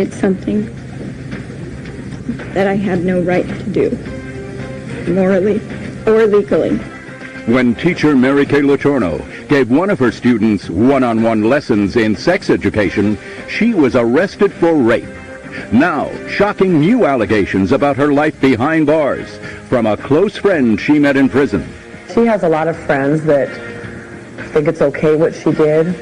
did something that I had no right to do, morally or legally. When teacher Mary Kay Letourneau gave one of her students one-on-one lessons in sex education, she was arrested for rape. Now, shocking new allegations about her life behind bars from a close friend she met in prison. She has a lot of friends that think it's okay what she did.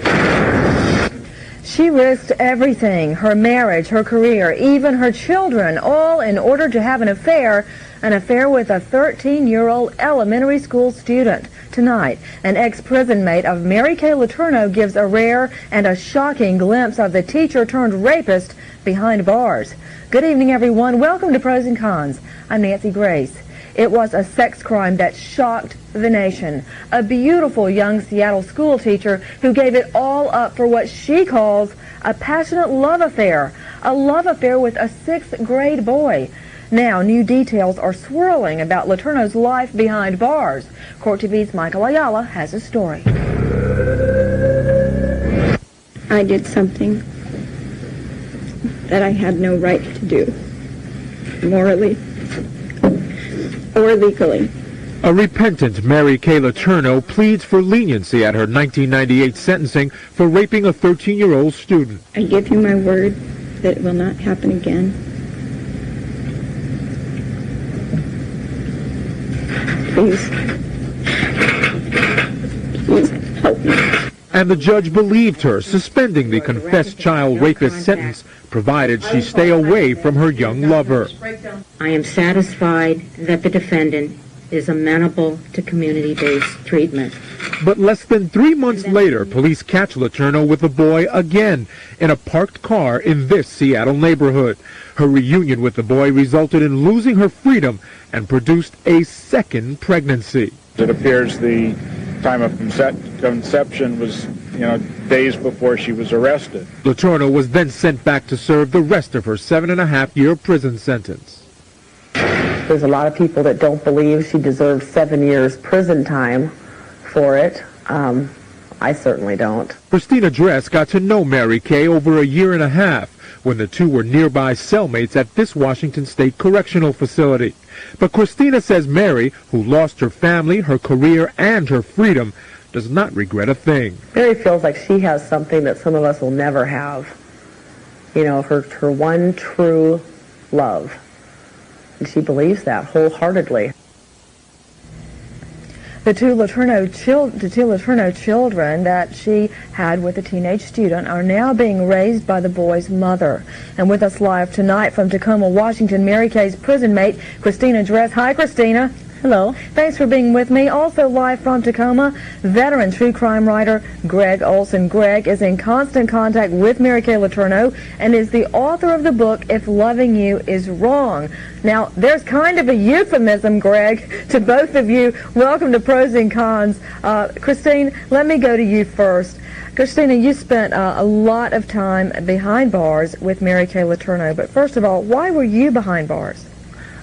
She risked everything, her marriage, her career, even her children, all in order to have an affair with a 13-year-old elementary school student. Tonight, an ex-prison mate of Mary Kay Letourneau gives a rare and a shocking glimpse of the teacher-turned-rapist behind bars. Good evening, everyone. Welcome to Pros and Cons. I'm Nancy Grace. It was a sex crime that shocked the nation. A beautiful young Seattle school teacher who gave it all up for what she calls a passionate love affair. A love affair with a 6th grade boy. Now, new details are swirling about Letourneau's life behind bars. Court TV's Michael Ayala has a story. I did something that I had no right to do, morally or legally. A repentant Mary Kay Letourneau pleads for leniency at her 1998 sentencing for raping a 13-year-old student. I give you my word that it will not happen again. Please help me. And the judge believed her, suspending the confessed child rapist sentence, provided she stay away from her young lover. I am satisfied that the defendant is amenable to community-based treatment. But less than 3 months later, police catch Letourneau with the boy again in a parked car in this Seattle neighborhood. Her reunion with the boy resulted in losing her freedom and produced a second pregnancy. It appears the time of conception was, days before she was arrested. Letourneau was then sent back to serve the rest of her 7.5-year prison sentence. There's a lot of people that don't believe she deserves 7 years prison time for it. I certainly don't. Christina Dress got to know Mary Kay over 1.5 years when the two were nearby cellmates at this Washington State Correctional Facility. But Christina says Mary, who lost her family, her career, and her freedom, does not regret a thing. Mary feels like she has something that some of us will never have. Her one true love. And she believes that wholeheartedly. The two Letourneau children that she had with a teenage student are now being raised by the boy's mother. And with us live tonight from Tacoma, Washington, Mary Kay's prison mate, Christina Dress. Hi, Christina. Hello. Thanks for being with me. Also live from Tacoma, veteran true crime writer Gregg Olsen. Gregg is in constant contact with Mary Kay Letourneau and is the author of the book, If Loving You Is Wrong. Now, there's kind of a euphemism, Gregg, to both of you. Welcome to Pros and Cons. Christine, let me go to you first. Christina, you spent a lot of time behind bars with Mary Kay Letourneau, but first of all, why were you behind bars?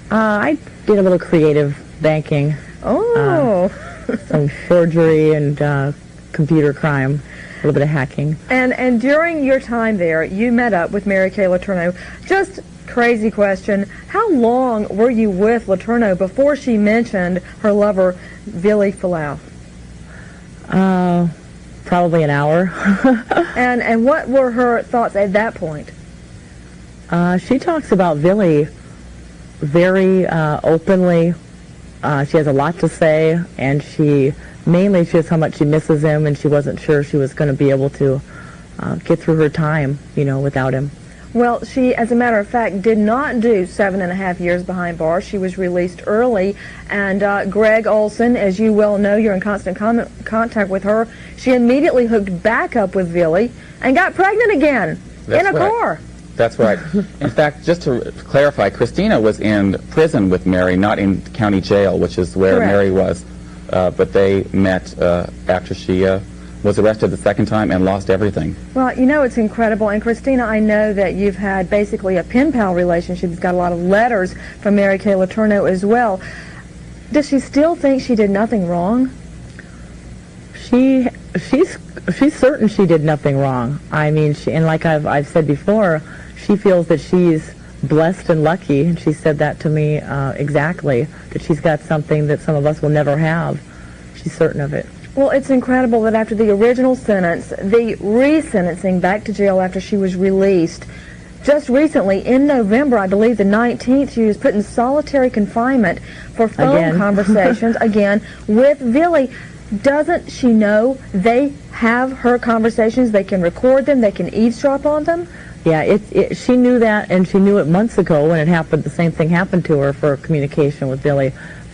I did a little creative banking. Oh. Some forgery and computer crime, a little bit of hacking. And during your time there, you met up with Mary Kay Letourneau. Just crazy question, how long were you with Letourneau before she mentioned her lover, Vili Fualaau? Probably an hour. And what were her thoughts at that point? She talks about Vili very openly. She has a lot to say, and she says how much she misses him, and she wasn't sure she was going to be able to get through her time, without him. Well, she, as a matter of fact, did not do 7.5 years behind bars. She was released early, and Gregg Olsen, as you well know, you're in constant contact with her, she immediately hooked back up with Vili and got pregnant again in a car. That's right. In fact, just to clarify, Christina was in prison with Mary, not in county jail, which is where Correct. Mary was. But they met after she was arrested the second time and lost everything. Well, it's incredible. And Christina, I know that you've had basically a pen pal relationship. You've got a lot of letters from Mary Kay Letourneau as well. Does she still think she did nothing wrong? She she's certain she did nothing wrong. I mean, and like I've said before, she feels that she's blessed and lucky, and she said that to me exactly, that she's got something that some of us will never have. She's certain of it. Well, it's incredible that after the original sentence, the re-sentencing back to jail after she was released, just recently, in November, I believe the 19th, she was put in solitary confinement for phone conversations, again, with Vili. Doesn't she know they have her conversations, they can record them, they can eavesdrop on them? Yeah, she knew that, and she knew it months ago when it happened. The same thing happened to her for communication with Vili.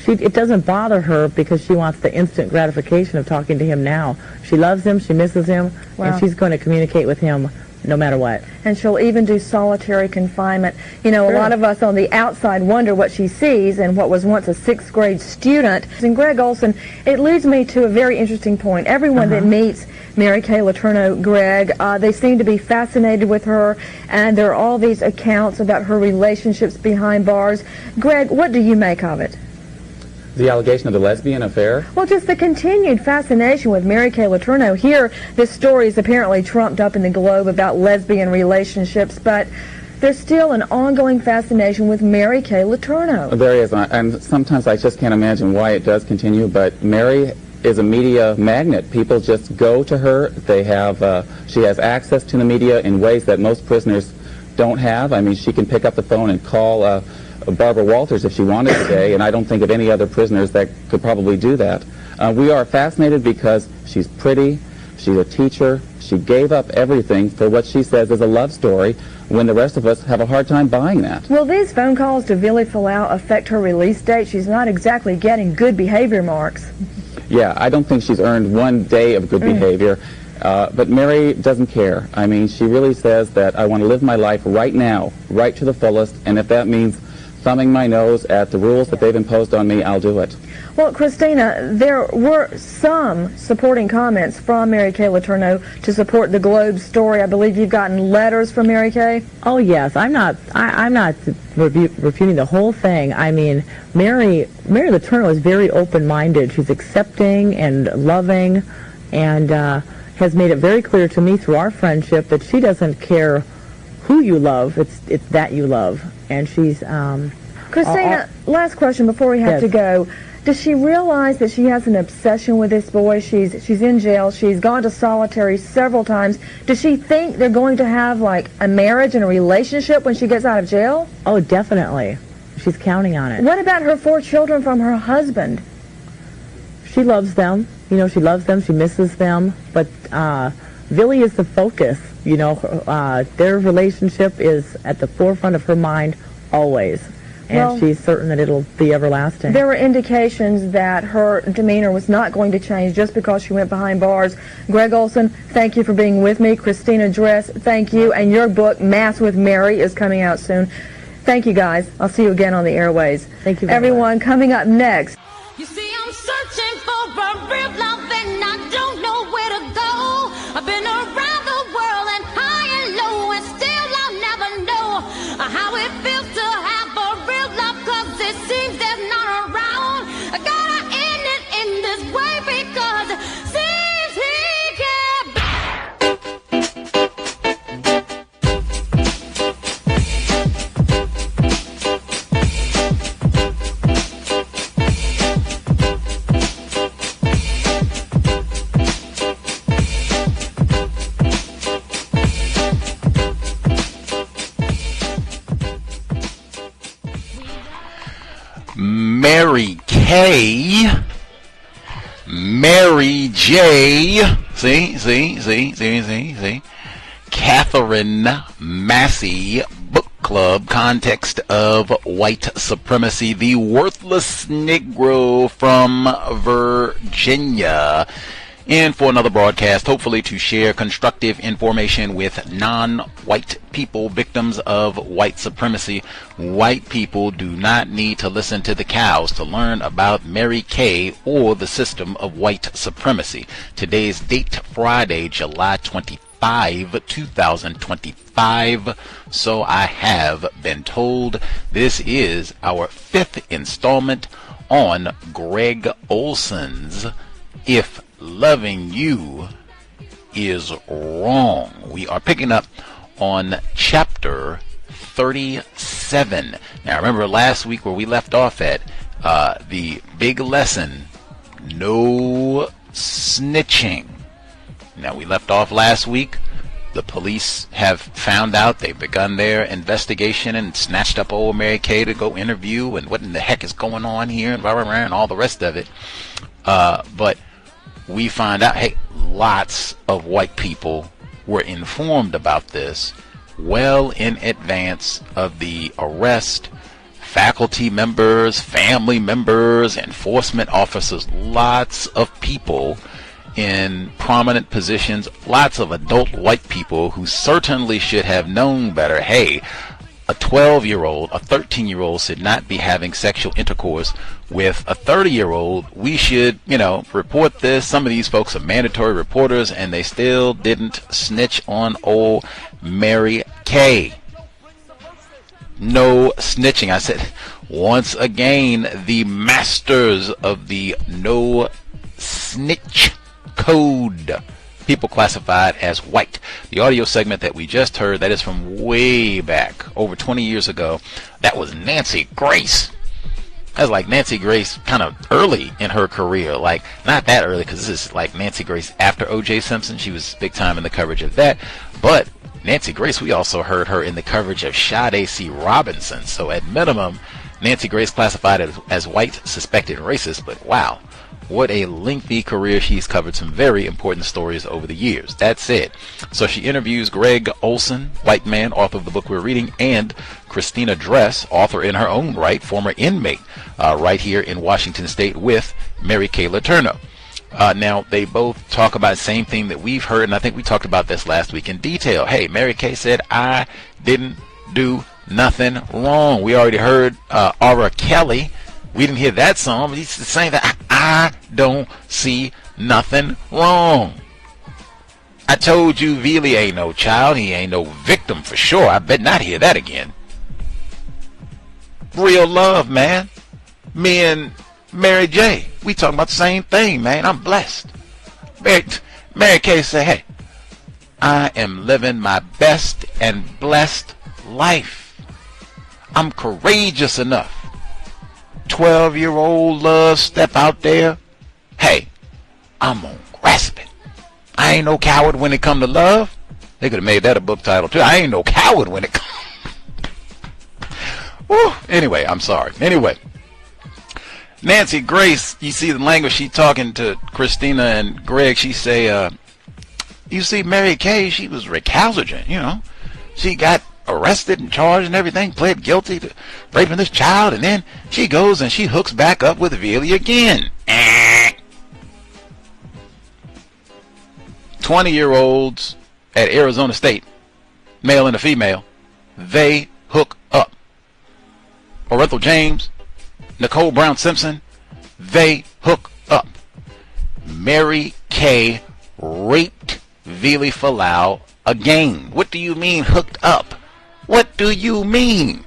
It doesn't bother her because she wants the instant gratification of talking to him now. She loves him, she misses him, and she's going to communicate with him no matter what. And she'll even do solitary confinement. You know, a lot of us on the outside wonder what she sees in what was once a 6th grade student. And Gregg Olsen, it leads me to a very interesting point. Everyone that meets Mary Kay Letourneau, Gregg, they seem to be fascinated with her, and there are all these accounts about her relationships behind bars. Gregg, what do you make of it? The allegation of the lesbian affair? Well, just the continued fascination with Mary Kay Letourneau. Here, this story is apparently trumped up in the Globe about lesbian relationships, but there's still an ongoing fascination with Mary Kay Letourneau. There is, and sometimes I just can't imagine why it does continue, but Mary is a media magnet. People just go to her. They have, she has access to the media in ways that most prisoners don't have. I mean, she can pick up the phone and call Barbara Walters if she wanted today, and I don't think of any other prisoners that could probably do that. We are fascinated because she's pretty, she's a teacher, she gave up everything for what she says is a love story when the rest of us have a hard time buying that. Will these phone calls to Vili Fualaau affect her release date? She's not exactly getting good behavior marks. Yeah, I don't think she's earned one day of good behavior. But Mary doesn't care. I mean, she really says that I want to live my life right now, right to the fullest, and if that means thumbing my nose at the rules that they've imposed on me, I'll do it. Well, Christina, there were some supporting comments from Mary Kay Letourneau to support the Globe story. I believe you've gotten letters from Mary Kay. Oh yes, I'm not refuting the whole thing. I mean, Mary Letourneau is very open-minded. She's accepting and loving, and has made it very clear to me through our friendship that she doesn't care who you love. It's that you love. And she's Christina, last question before we have to go. Does she realize that she has an obsession with this boy? She's in jail. She's gone to solitary several times. Does she think they're going to have like a marriage and a relationship when she gets out of jail? Oh, definitely. She's counting on it. What about her 4 children from her husband? She loves them. You know, she loves them. She misses them. But Vili is the focus. You know, their relationship is at the forefront of her mind always, and she's certain that it'll be everlasting. There were indications that her demeanor was not going to change just because she went behind bars. Gregg Olsen, thank you for being with me. Christina Dress, thank you. And your book, Mass with Mary, is coming out soon. Thank you, guys. I'll see you again on the airways. Thank you very Everyone, much. Coming up next. You see, I'm searching for a real love and I don't know where to go. I've been around the world and high and low, and still I'll never know how it feels to have a real love, 'cause it seems there's none around. I gotta end it in this way because seems he can't. Mary Kay, Mary J, see, Katherine, Massey, book club, context of white supremacy, the worthless Negro from Virginia. And for another broadcast, hopefully to share constructive information with non-white people, victims of white supremacy. White people do not need to listen to the cows to learn about Mary Kay or the system of white supremacy. Today's date, Friday, July 25, 2025. So I have been told. This is our 5th installment on Gregg Olsen's If loving you is wrong. We are picking up on chapter 37. Now, remember last week where we left off at the big lesson, no snitching. Now, we left off last week. The police have found out. They've begun their investigation and snatched up old Mary Kay to go interview and what in the heck is going on here and blah, blah, blah, and all the rest of it. But we find out, hey, lots of white people were informed about this well in advance of the arrest. Faculty members, family members, enforcement officers, lots of people in prominent positions, lots of adult white people who certainly should have known better. Hey, a 12-year-old, a 13-year-old should not be having sexual intercourse with a 30-year-old. We should, report this. Some of these folks are mandatory reporters, and they still didn't snitch on old Mary Kay. No snitching. I said, once again, the masters of the no snitch code, people classified as white. The audio segment that we just heard, that is from way back, over 20 years ago. That was Nancy Grace. That was like Nancy Grace kind of early in her career. Like, not that early, because this is like Nancy Grace after O.J. Simpson. She was big time in the coverage of that. But Nancy Grace, we also heard her in the coverage of Sade C. Robinson. So at minimum, Nancy Grace classified as white, suspected racist. But wow, what a lengthy career. She's covered some very important stories over the years. That's it. So she interviews Gregg Olsen, white man, author of the book we're reading, and Christina Dress, author in her own right, former inmate, right here in Washington State with Mary Kay Letourneau. Now, they both talk about the same thing that we've heard, and I think we talked about this last week in detail. Hey, Mary Kay said, I didn't do nothing wrong. We already heard R. Kelly. We didn't hear that song, but he's saying that I don't see nothing wrong. I told you Vili ain't no child. He ain't no victim for sure. I bet not hear that again. Real love, man. Me and Mary J, we talking about the same thing, man. I'm blessed. Mary Kay said, hey, I am living my best and blessed life. I'm courageous enough. 12-year-old love step out there. Hey, I'm gonna grasp it. I ain't no coward when it come to love. They could have made that a book title too. I ain't no coward when it come. Woo. Anyway, I'm sorry. Anyway, Nancy Grace, you see the language she talking to Christina and Greg. She say, you see, Mary Kay, she was recalcitrant. She got arrested and charged and everything, pled guilty to raping this child, and then she goes and she hooks back up with Vili again. 20-year-olds at Arizona State, male and a female, they hook up. Orenthal James, Nicole Brown Simpson, they hook up. Mary Kay raped Vili Fualaau again. What do you mean hooked up? What do you mean?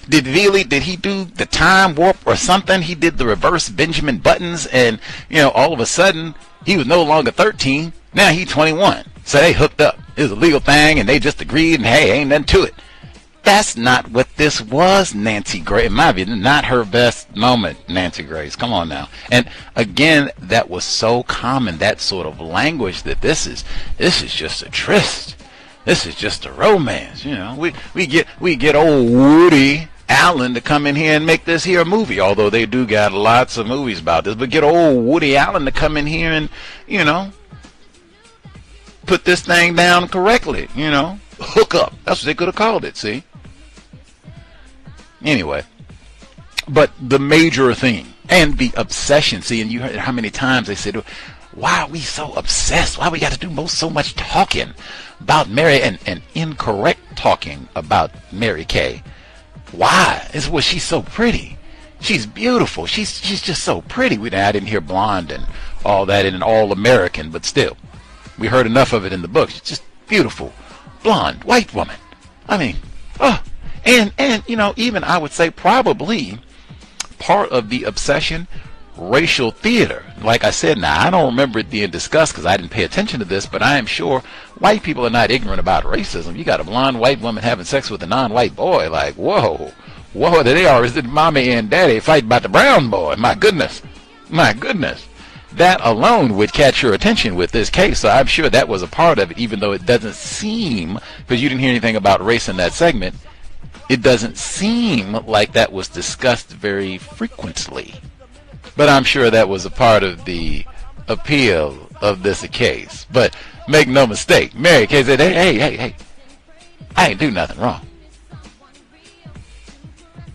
Did he do the time warp or something? He did the reverse Benjamin Buttons, and all of a sudden he was no longer 13. Now he's 21. So they hooked up. It was a legal thing, and they just agreed, and hey, ain't nothing to it. That's not what this was, Nancy Grace. In my opinion, not her best moment, Nancy Grace. Come on now. And again, that was so common, that sort of language, that this is just a tryst. This is just a romance. We get old Woody Allen to come in here and make this here a movie, although they do got lots of movies about this. But get old Woody Allen to come in here and put this thing down correctly. Hook up. That's what they could have called it. See. Anyway, but the major thing and the obsession. See, and you heard how many times they said, why are we so obsessed? Why we got to do so much talking about Mary and incorrect talking about Mary Kay? Why? Was she so pretty? She's beautiful. She's just so pretty. I didn't hear blonde and all that in an all-American, but still, we heard enough of it in the book. She's just beautiful, blonde, white woman. I mean, and even I would say probably part of the obsession racial theater. Like I said, now I don't remember it being discussed because I didn't pay attention to this, but I am sure white people are not ignorant about racism. You got a blonde white woman having sex with a non-white boy, like, whoa, there they are, is it mommy and daddy fighting about the brown boy? My goodness. That alone would catch your attention with this case, so I'm sure that was a part of it, even though it doesn't seem, because you didn't hear anything about race in that segment, it doesn't seem like that was discussed very frequently. But I'm sure that was a part of the appeal of this case. But make no mistake, Mary Kay said, hey, I ain't do nothing wrong.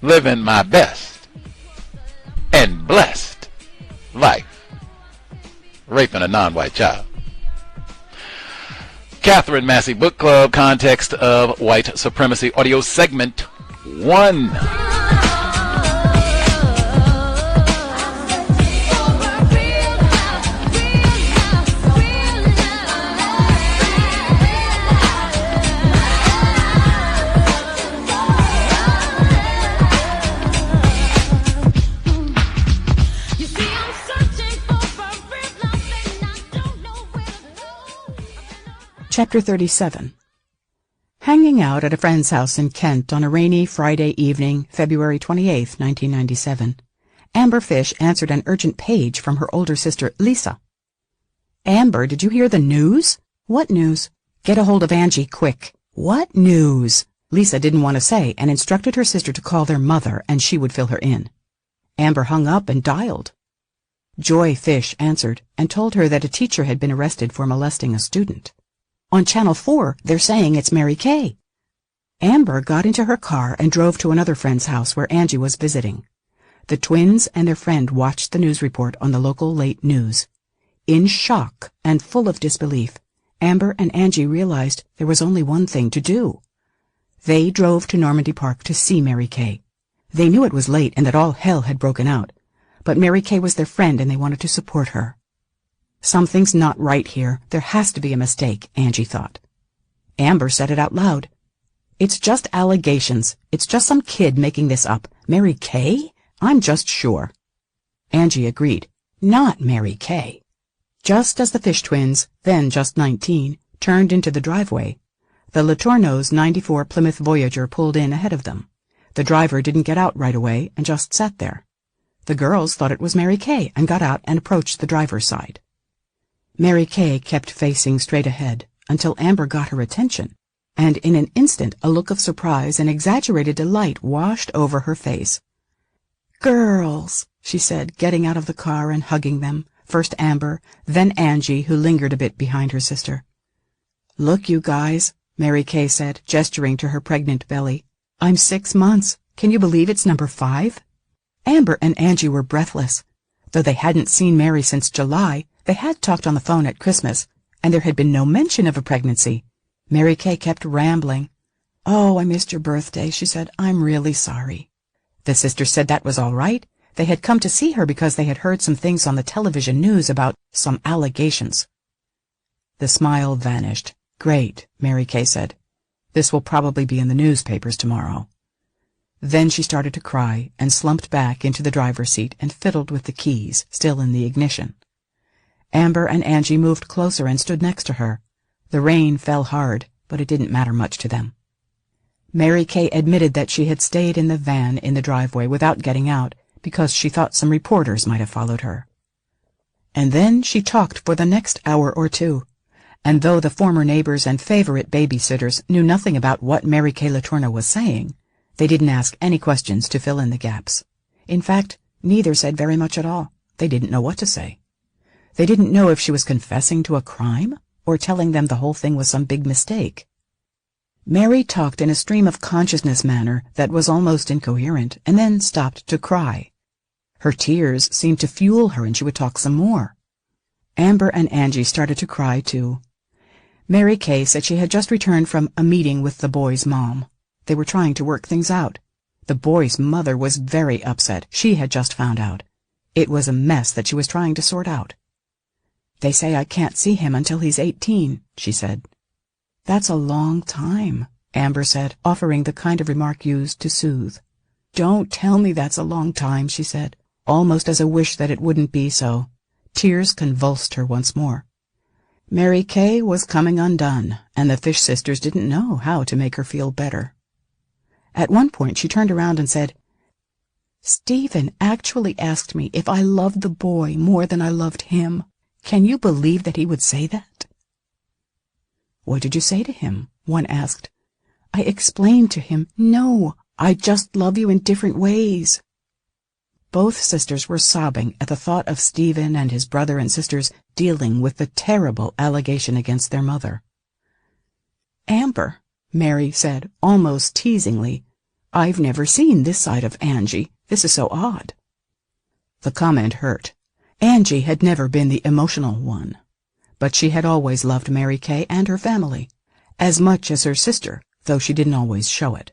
Living my best and blessed life. Raping a non-white child. Katherine, Massey Book Club, context of White Supremacy, audio segment 1. Chapter 37. Hanging out at a friend's house in Kent on a rainy Friday evening, February 28, 1997, Amber Fish answered an urgent page from her older sister, Lisa. "Amber, did you hear the news?" "What news?" "Get a hold of Angie, quick." "What news?" Lisa didn't want to say and instructed her sister to call their mother and she would fill her in. Amber hung up and dialed. Joy Fish answered and told her that a teacher had been arrested for molesting a student. On Channel 4, they're saying it's Mary Kay. Amber got into her car and drove to another friend's house where Angie was visiting. The twins and their friend watched the news report on the local late news. In shock and full of disbelief, Amber and Angie realized there was only one thing to do. They drove to Normandy Park to see Mary Kay. They knew it was late and that all hell had broken out, but Mary Kay was their friend and they wanted to support her. Something's not right here. There has to be a mistake, Angie thought. Amber said it out loud. "It's just allegations. It's just some kid making this up. Mary Kay? I'm just sure." Angie agreed. Not Mary Kay. Just as the Fish twins, then just 19, turned into the driveway, the Letourneau's 94 Plymouth Voyager pulled in ahead of them. The driver didn't get out right away and just sat there. The girls thought it was Mary Kay and got out and approached the driver's side. Mary Kay kept facing straight ahead until Amber got her attention, and in an instant a look of surprise and exaggerated delight washed over her face. "Girls," she said, getting out of the car and hugging them, first Amber, then Angie, who lingered a bit behind her sister. "Look, you guys," Mary Kay said, gesturing to her pregnant belly. "I'm 6 months. Can you believe it's number 5? Amber and Angie were breathless. Though they hadn't seen Mary since July, they had talked on the phone at Christmas, and there had been no mention of a pregnancy. Mary Kay kept rambling. "Oh, I missed your birthday," she said. "I'm really sorry." The sisters said that was all right. They had come to see her because they had heard some things on the television news about some allegations. The smile vanished. "Great," Mary Kay said. "This will probably be in the newspapers tomorrow." Then she started to cry and slumped back into the driver's seat and fiddled with the keys, still in the ignition. Amber and Angie moved closer and stood next to her. The rain fell hard, but it didn't matter much to them. Mary Kay admitted that she had stayed in the van in the driveway without getting out because she thought some reporters might have followed her. And then she talked for the next hour or two, and though the former neighbors and favorite babysitters knew nothing about what Mary Kay Letourneau was saying, they didn't ask any questions to fill in the gaps. In fact, neither said very much at all. They didn't know what to say. They didn't know if she was confessing to a crime or telling them the whole thing was some big mistake. Mary talked in a stream of consciousness manner that was almost incoherent and then stopped to cry. Her tears seemed to fuel her and she would talk some more. Amber and Angie started to cry too. Mary Kay said she had just returned from a meeting with the boy's mom. They were trying to work things out. The boy's mother was very upset. She had just found out. It was a mess that she was trying to sort out. "They say I can't see him until he's 18, she said. "That's a long time," Amber said, offering the kind of remark used to soothe. "Don't tell me that's a long time," she said. almost as a wish that it wouldn't be so. Tears convulsed her once more. Mary Kay was coming undone, and the Fish sisters didn't know how to make her feel better. At one point she turned around and said, "Stephen actually asked me if I loved the boy more than I loved him. Can you believe that he would say that?" "What did you say to him?" one asked. "I explained to him, no, I just love you in different ways." Both sisters were sobbing at the thought of Stephen and his brother and sisters dealing with the terrible allegation against their mother. "Amber," Mary said, almost teasingly, "I've never seen this side of Angie. This is so odd." The comment hurt. Angie had never been the emotional one, but she had always loved Mary Kay and her family, as much as her sister, though she didn't always show it.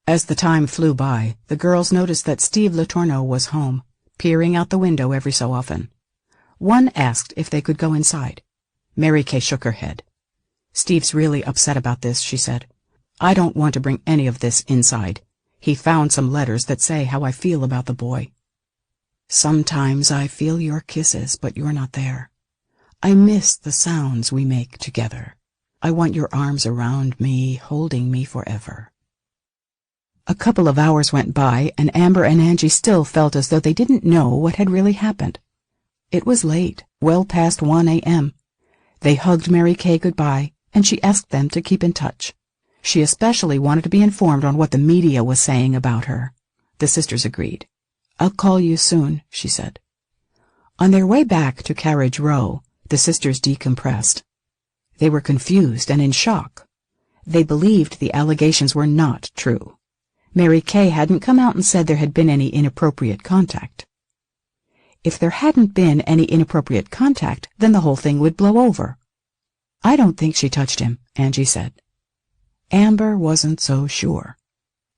As the time flew by, the girls noticed that Steve Letourneau was home, peering out the window every so often. One asked if they could go inside. Mary Kay shook her head. "Steve's really upset about this," she said. "I don't want to bring any of this inside. He found some letters that say how I feel about the boy. Sometimes I feel your kisses, but you're not there. I miss the sounds we make together. I want your arms around me, holding me forever." A couple of hours went by, and Amber and Angie still felt as though they didn't know what had really happened. It was late, well past 1 a.m. They hugged Mary Kay goodbye, and she asked them to keep in touch. She especially wanted to be informed on what the media was saying about her. The sisters agreed. "I'll call you soon," she said. On their way back to Carriage Row, the sisters decompressed. They were confused and in shock. They believed the allegations were not true. Mary Kay hadn't come out and said there had been any inappropriate contact. If there hadn't been any inappropriate contact, then the whole thing would blow over. "I don't think she touched him," Angie said. Amber wasn't so sure.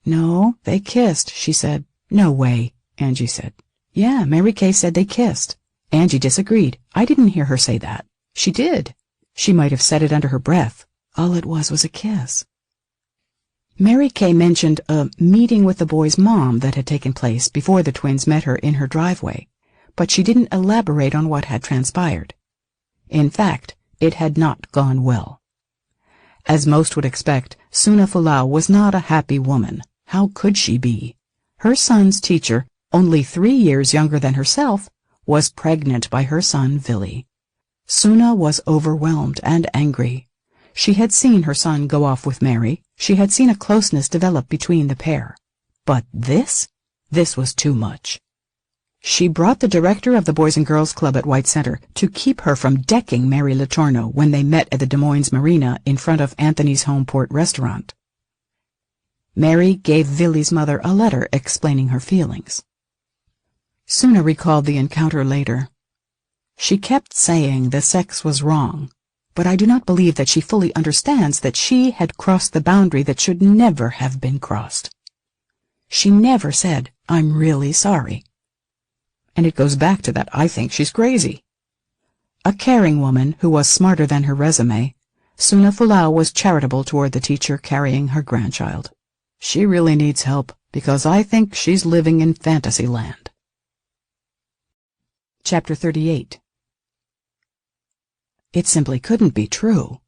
"No, they kissed," she said. "No way," Angie said. "Yeah, Mary Kay said they kissed." Angie disagreed. "I didn't hear her say that." "She did. She might have said it under her breath. All it was a kiss." Mary Kay mentioned a meeting with the boy's mom that had taken place before the twins met her in her driveway, but she didn't elaborate on what had transpired. In fact, it had not gone well. As most would expect, Neely Fualaau was not a happy woman. How could she be? Her son's teacher, only 3 years younger than herself, was pregnant by her son Vili. Neely was overwhelmed and angry. She had seen her son go off with Mary. She had seen a closeness develop between the pair. But this was too much. She brought the director of the Boys and Girls Club at White Center to keep her from decking Mary Letourneau when they met at the Des Moines Marina in front of Anthony's Homeport restaurant. Mary gave Vili's mother a letter explaining her feelings. Neely recalled the encounter later. "She kept saying the sex was wrong, but I do not believe that she fully understands that she had crossed the boundary that should never have been crossed. She never said, 'I'm really sorry.' And it goes back to that I think she's crazy." A caring woman who was smarter than her resume, Neely Fualaau was charitable toward the teacher carrying her grandchild. "She really needs help, because I think she's living in fantasy land." Chapter 38. It simply couldn't be true.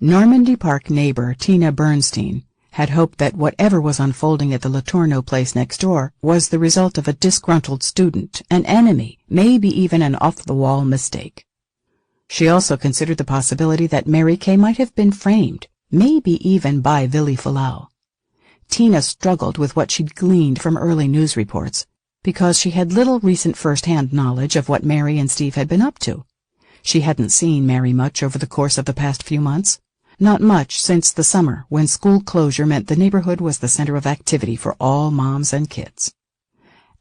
Normandy Park neighbor Tina Bernstein had hoped that whatever was unfolding at the Letourneau place next door was the result of a disgruntled student, an enemy, maybe even an off-the-wall mistake. She also considered the possibility that Mary Kay might have been framed, maybe even by Vili Fualaau. Tina struggled with what she'd gleaned from early news reports, because she had little recent first-hand knowledge of what Mary and Steve had been up to. She hadn't seen Mary much over the course of the past few months. Not much since the summer, when school closure meant the neighborhood was the center of activity for all moms and kids.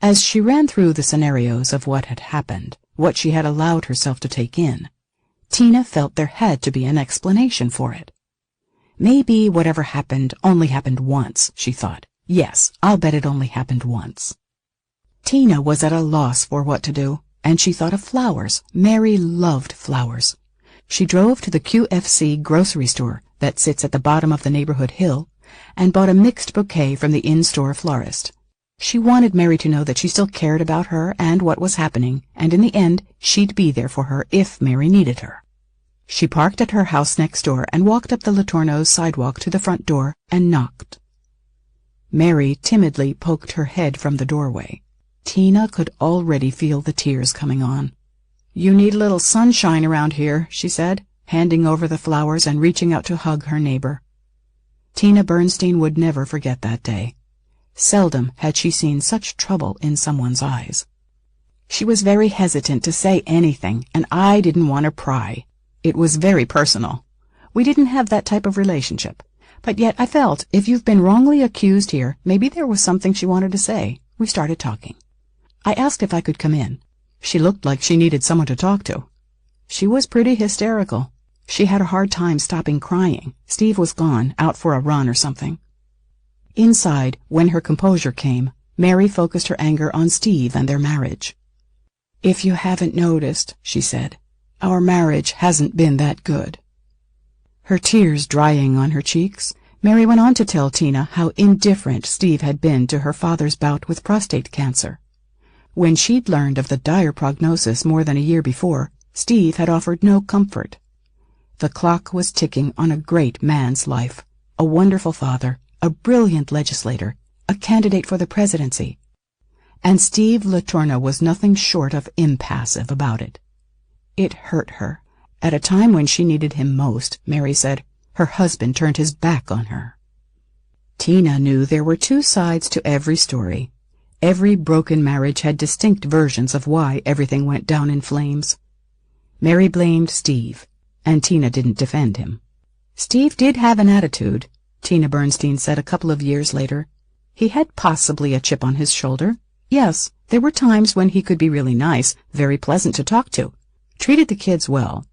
As she ran through the scenarios of what had happened, what she had allowed herself to take in, Tina felt there had to be an explanation for it. Maybe whatever happened only happened once, she thought. Yes, I'll bet it only happened once. Tina was at a loss for what to do, and she thought of flowers. Mary loved flowers. She drove to the QFC grocery store that sits at the bottom of the neighborhood hill and bought a mixed bouquet from the in-store florist. She wanted Mary to know that she still cared about her and what was happening, and in the end, she'd be there for her if Mary needed her. She parked at her house next door and walked up the Letourneau's sidewalk to the front door and knocked. Mary timidly poked her head from the doorway. Tina could already feel the tears coming on. "You need a little sunshine around here," she said, handing over the flowers and reaching out to hug her neighbor. Tina Bernstein would never forget that day. Seldom had she seen such trouble in someone's eyes. She was very hesitant to say anything, and I didn't want to pry. It was very personal. We didn't have that type of relationship. But yet I felt if you've been wrongly accused here, maybe there was something she wanted to say. We started talking. I asked if I could come in. She looked like she needed someone to talk to. She was pretty hysterical. She had a hard time stopping crying. Steve was gone, out for a run or something. Inside, when her composure came, Mary focused her anger on Steve and their marriage. "If you haven't noticed," she said, "our marriage hasn't been that good." Her tears drying on her cheeks, Mary went on to tell Tina how indifferent Steve had been to her father's bout with prostate cancer. When she'd learned of the dire prognosis more than a year before, Steve had offered no comfort. The clock was ticking on a great man's life, a wonderful father, a brilliant legislator, a candidate for the presidency. And Steve Letourneau was nothing short of impassive about it. It hurt her. At a time when she needed him most, Mary said, her husband turned his back on her. Tina knew there were two sides to every story. Every broken marriage had distinct versions of why everything went down in flames. Mary blamed Steve, and Tina didn't defend him. Steve did have an attitude, Tina Bernstein said a couple of years later. He had possibly a chip on his shoulder. Yes, there were times when he could be really nice, very pleasant to talk to, treated the kids well.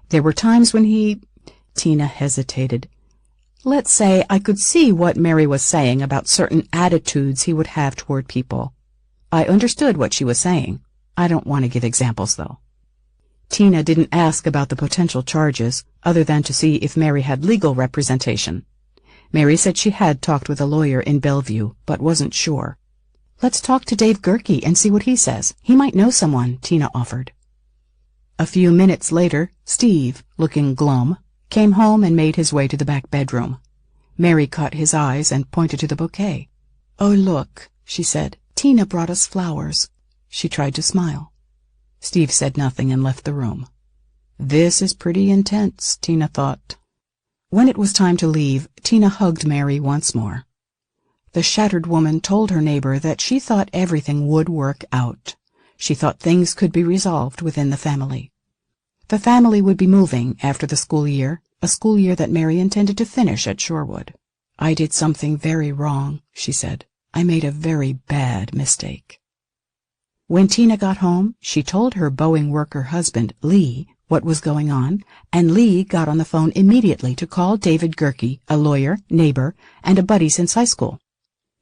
There were times when he... Tina hesitated. Let's say I could see what Mary was saying about certain attitudes he would have toward people. I understood what she was saying. I don't want to give examples, though. Tina didn't ask about the potential charges, other than to see if Mary had legal representation. Mary said she had talked with a lawyer in Bellevue, but wasn't sure. Let's talk to Dave Gerke and see what he says. He might know someone, Tina offered. A few minutes later, Steve, looking glum, came home and made his way to the back bedroom. Mary caught his eyes and pointed to the bouquet. "Oh, look," she said. "Tina brought us flowers." She tried to smile. Steve said nothing and left the room. This is pretty intense, Tina thought. When it was time to leave, Tina hugged Mary once more. The shattered woman told her neighbor that she thought everything would work out. She thought things could be resolved within the family. The family would be moving after the school year, a school year that Mary intended to finish at Shorewood. "I did something very wrong," she said. "I made a very bad mistake." When Tina got home, she told her Boeing worker husband, Lee, what was going on, and Lee got on the phone immediately to call David Gerke, a lawyer, neighbor, and a buddy since high school.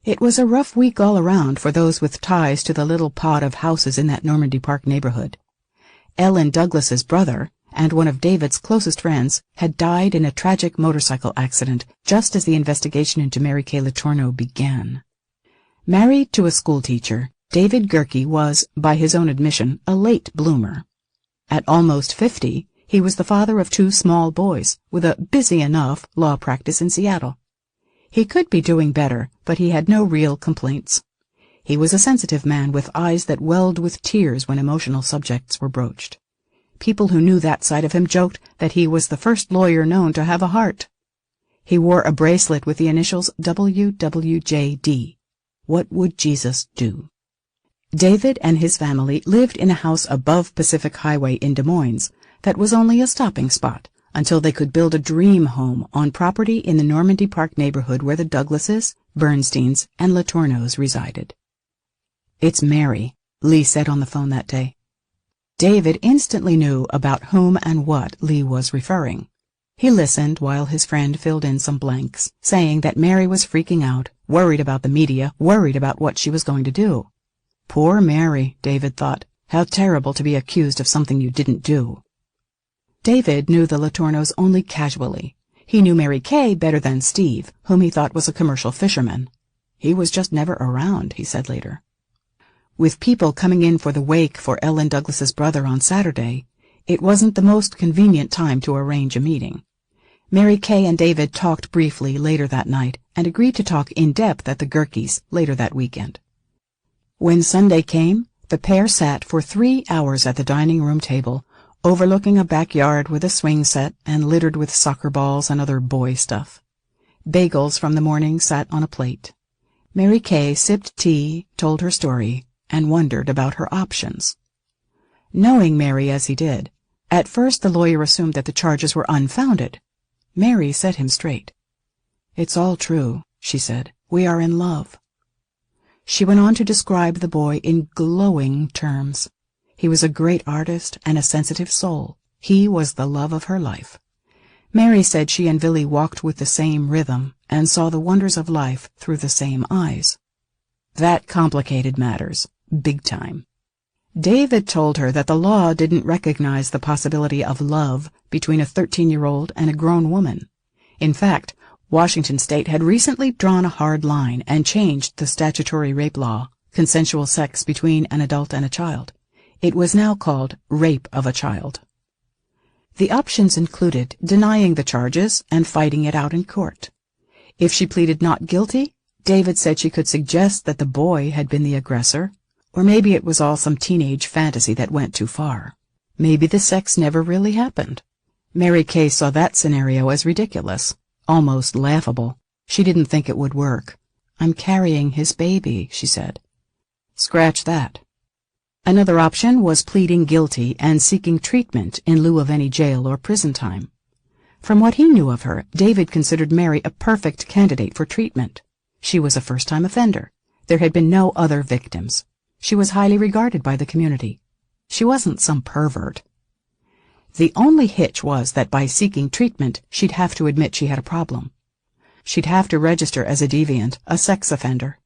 It was a rough week all around for those with ties to the little pod of houses in that Normandy Park neighborhood. Ellen Douglas's brother, and one of David's closest friends, had died in a tragic motorcycle accident just as the investigation into Mary Kay Letourneau began. Married to a schoolteacher, David Gerke was, by his own admission, a late bloomer. At almost 50, he was the father of 2 small boys, with a busy enough law practice in Seattle. He could be doing better, but he had no real complaints. He was a sensitive man with eyes that welled with tears when emotional subjects were broached. People who knew that side of him joked that he was the first lawyer known to have a heart. He wore a bracelet with the initials WWJD. What would Jesus do? David and his family lived in a house above Pacific Highway in Des Moines that was only a stopping spot until they could build a dream home on property in the Normandy Park neighborhood where the Douglases, Bernsteins, and Letourneaus resided. "It's Mary," Lee said on the phone that day. David instantly knew about whom and what Lee was referring. He listened while his friend filled in some blanks, saying that Mary was freaking out, worried about the media, worried about what she was going to do. Poor Mary, David thought. How terrible to be accused of something you didn't do. David knew the Letourneaus only casually. He knew Mary Kay better than Steve, whom he thought was a commercial fisherman. He was just never around, he said later. With people coming in for the wake for Ellen Douglas's brother on Saturday, it wasn't the most convenient time to arrange a meeting. Mary Kay and David talked briefly later that night and agreed to talk in depth at the Gerkes later that weekend. When Sunday came, the pair sat for 3 hours at the dining room table, overlooking a backyard with a swing set and littered with soccer balls and other boy stuff. Bagels from the morning sat on a plate. Mary Kay sipped tea, told her story, and wondered about her options. Knowing Mary as he did, at first the lawyer assumed that the charges were unfounded. Mary set him straight. "It's all true," she said. "We are in love." She went on to describe the boy in glowing terms. He was a great artist and a sensitive soul. He was the love of her life. Mary said she and Vili walked with the same rhythm and saw the wonders of life through the same eyes. That complicated matters, big time. David told her that the law didn't recognize the possibility of love between a 13-year-old and a grown woman. In fact, Washington State had recently drawn a hard line and changed the statutory rape law, consensual sex between an adult and a child. It was now called rape of a child. The options included denying the charges and fighting it out in court. If she pleaded not guilty, David said she could suggest that the boy had been the aggressor, or maybe it was all some teenage fantasy that went too far. Maybe the sex never really happened. Mary Kay saw that scenario as ridiculous, almost laughable. She didn't think it would work. "I'm carrying his baby," she said. Scratch that. Another option was pleading guilty and seeking treatment in lieu of any jail or prison time. From what he knew of her, David considered Mary a perfect candidate for treatment. She was a first-time offender. There had been no other victims. She was highly regarded by the community. She wasn't some pervert. The only hitch was that by seeking treatment, she'd have to admit she had a problem. She'd have to register as a deviant, a sex offender.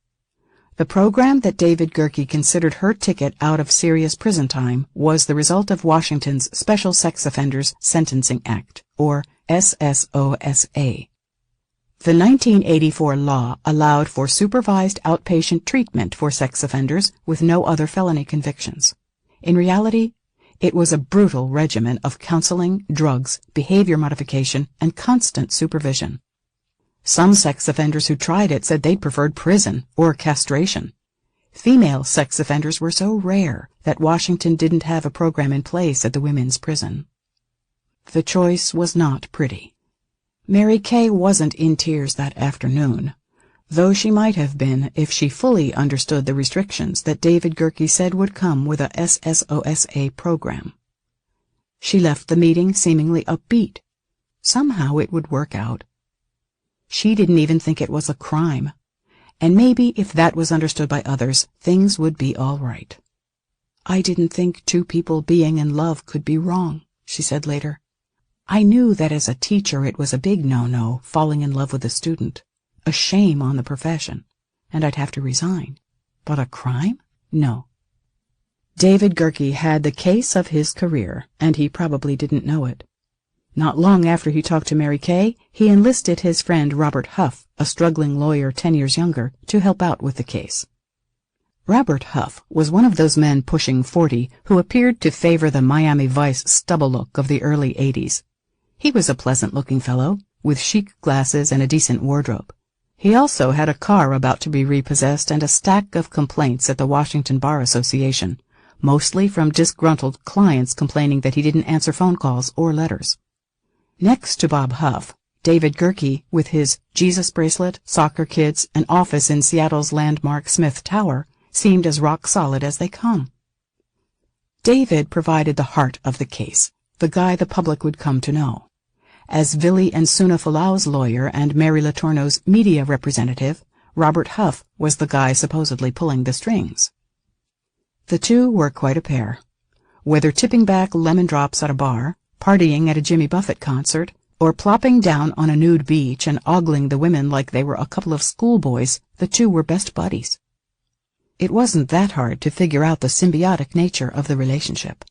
The program that David Gerke considered her ticket out of serious prison time was the result of Washington's Special Sex Offenders Sentencing Act, or SSOSA. The 1984 law allowed for supervised outpatient treatment for sex offenders with no other felony convictions. In reality, it was a brutal regimen of counseling, drugs, behavior modification, and constant supervision. Some sex offenders who tried it said they'd preferred prison or castration. Female sex offenders were so rare that Washington didn't have a program in place at the women's prison. The choice was not pretty. Mary Kay wasn't in tears that afternoon, though she might have been if she fully understood the restrictions that David Gerke said would come with a SSOSA program. She left the meeting seemingly upbeat. Somehow it would work out. She didn't even think it was a crime, and maybe if that was understood by others, things would be all right. "I didn't think two people being in love could be wrong," she said later. "I knew that as a teacher it was a big no-no, falling in love with a student, a shame on the profession, and I'd have to resign. But a crime? No." David Gerke had the case of his career, and he probably didn't know it. Not long after he talked to Mary Kay, he enlisted his friend Robert Huff, a struggling lawyer 10 years younger, to help out with the case. Robert Huff was one of those men pushing 40 who appeared to favor the Miami Vice stubble look of the early 80s. He was a pleasant-looking fellow, with chic glasses and a decent wardrobe. He also had a car about to be repossessed and a stack of complaints at the Washington Bar Association, mostly from disgruntled clients complaining that he didn't answer phone calls or letters. Next to Bob Huff, David Gerke, with his Jesus bracelet, soccer kids, and office in Seattle's landmark Smith Tower, seemed as rock-solid as they come. David provided the heart of the case, the guy the public would come to know. As Vili and Neely Fualaau's lawyer and Mary Letourneau's media representative, Robert Huff was the guy supposedly pulling the strings. The two were quite a pair. Whether tipping back lemon drops at a bar, partying at a Jimmy Buffett concert, or plopping down on a nude beach and ogling the women like they were a couple of schoolboys, the two were best buddies. It wasn't that hard to figure out the symbiotic nature of the relationship.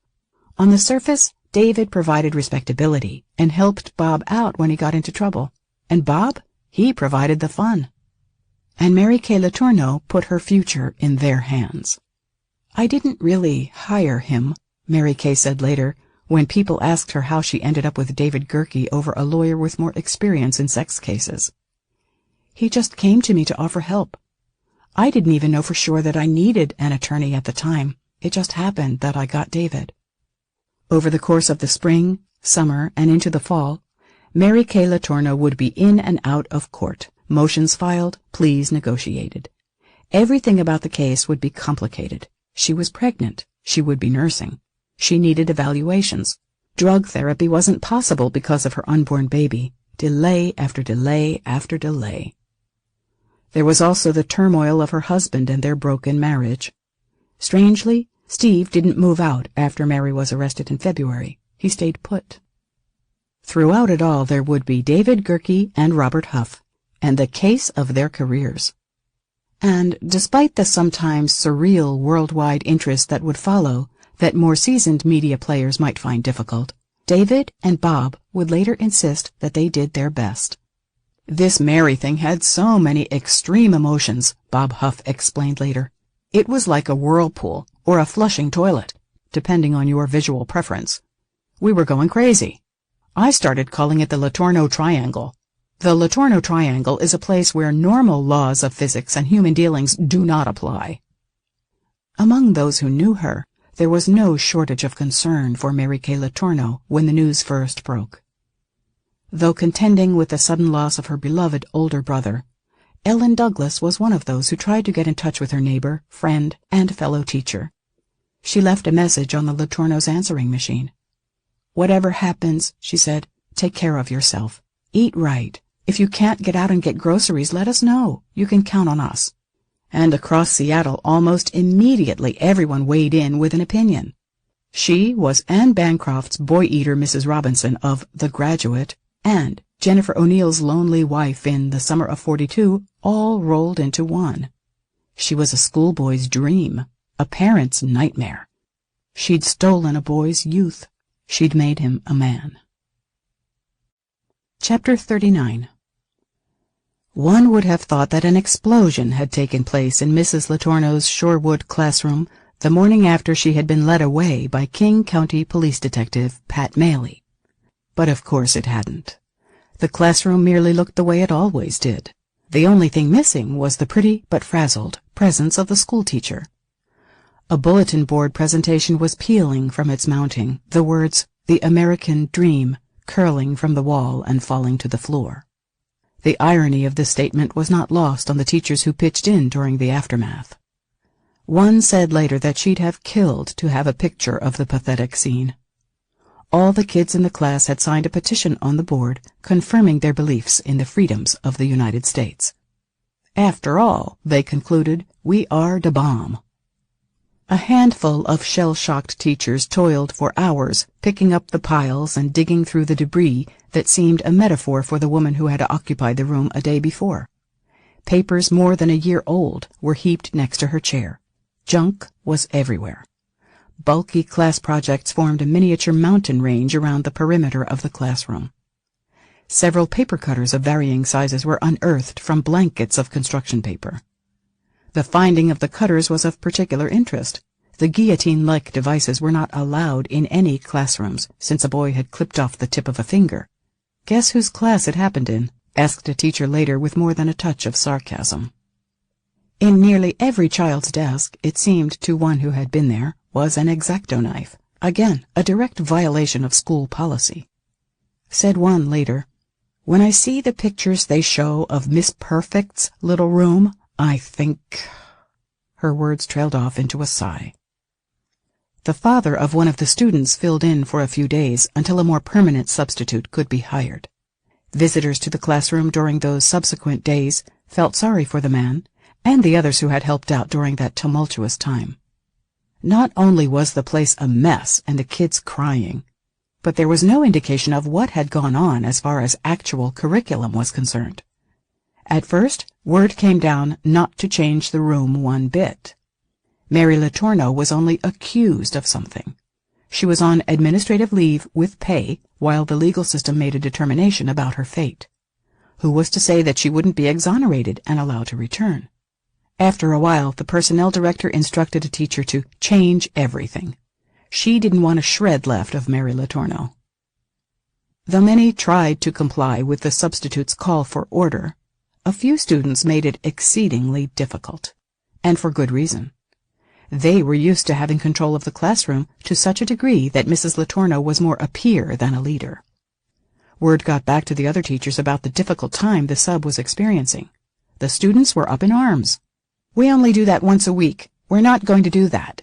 On the surface, David provided respectability and helped Bob out when he got into trouble. And Bob? He provided the fun. and Mary Kay Letourneau put her future in their hands. "I didn't really hire him," Mary Kay said later, when people asked her how she ended up with David Gerke over a lawyer with more experience in sex cases. "He just came to me to offer help. I didn't even know for sure that I needed an attorney at the time. It just happened that I got David." Over the course of the spring, summer, and into the fall, Mary Kay Letourneau would be in and out of court, motions filed, pleas negotiated. Everything about the case would be complicated. She was pregnant. She would be nursing. She needed evaluations. Drug therapy wasn't possible because of her unborn baby. Delay after delay after delay. There was also the turmoil of her husband and their broken marriage. Strangely, Steve didn't move out after Mary was arrested in February. He stayed put. Throughout it all, there would be David Gerke and Robert Huff, and the case of their careers. And despite the sometimes surreal worldwide interest that would follow, that more seasoned media players might find difficult, David and Bob would later insist that they did their best. "This Mary thing had so many extreme emotions," Bob Huff explained later. "It was like a whirlpool or a flushing toilet, depending on your visual preference. We were going crazy. I started calling it the Letourneau Triangle. The Letourneau Triangle is a place where normal laws of physics and human dealings do not apply." Among those who knew her, there was no shortage of concern for Mary Kay Letourneau when the news first broke. Though contending with the sudden loss of her beloved older brother, Ellen Douglas was one of those who tried to get in touch with her neighbor, friend, and fellow teacher. She left a message on the Letourneau's answering machine. "Whatever happens," she said, "take care of yourself. Eat right. If you can't get out and get groceries, let us know. You can count on us." And across Seattle, almost immediately everyone weighed in with an opinion. She was Anne Bancroft's boy-eater Mrs. Robinson of The Graduate, and Jennifer O'Neill's lonely wife in The Summer of '42, all rolled into one. She was a schoolboy's dream, a parent's nightmare. She'd stolen a boy's youth. She'd made him a man. Chapter 39. One would have thought that an explosion had taken place in Mrs. Letourneau's Shorewood classroom the morning after she had been led away by King County Police Detective Pat Maley. But of course it hadn't. The classroom merely looked the way it always did. The only thing missing was the pretty but frazzled presence of the schoolteacher. A bulletin board presentation was peeling from its mounting, the words, "The American Dream," curling from the wall and falling to the floor. The irony of this statement was not lost on the teachers who pitched in during the aftermath. One said later that she'd have killed to have a picture of the pathetic scene. All the kids in the class had signed a petition on the board confirming their beliefs in the freedoms of the United States. After all, they concluded, we are da bomb. A handful of shell-shocked teachers toiled for hours, picking up the piles and digging through the debris that seemed a metaphor for the woman who had occupied the room a day before. Papers more than a year old were heaped next to her chair. Junk was everywhere. Bulky class projects formed a miniature mountain range around the perimeter of the classroom. Several paper cutters of varying sizes were unearthed from blankets of construction paper. The finding of the cutters was of particular interest. The guillotine-like devices were not allowed in any classrooms, since a boy had clipped off the tip of a finger. "Guess whose class it happened in?" asked a teacher later with more than a touch of sarcasm. In nearly every child's desk, it seemed to one who had been there, was an X-Acto knife. Again, a direct violation of school policy. Said one later, "When I see the pictures they show of Miss Perfect's little room, I think—" Her words trailed off into a sigh. The father of one of the students filled in for a few days until a more permanent substitute could be hired. Visitors to the classroom during those subsequent days felt sorry for the man and the others who had helped out during that tumultuous time. Not only was the place a mess and the kids crying, but there was no indication of what had gone on as far as actual curriculum was concerned. At first, word came down not to change the room one bit. Mary Letourneau was only accused of something. She was on administrative leave with pay while the legal system made a determination about her fate. Who was to say that she wouldn't be exonerated and allowed to return? After a while, the personnel director instructed a teacher to change everything. She didn't want a shred left of Mary Letourneau. Though many tried to comply with the substitute's call for order, a few students made it exceedingly difficult, and for good reason. They were used to having control of the classroom to such a degree that Mrs. Letourneau was more a peer than a leader. Word got back to the other teachers about the difficult time the sub was experiencing. The students were up in arms. "We only do that once a week. We're not going to do that."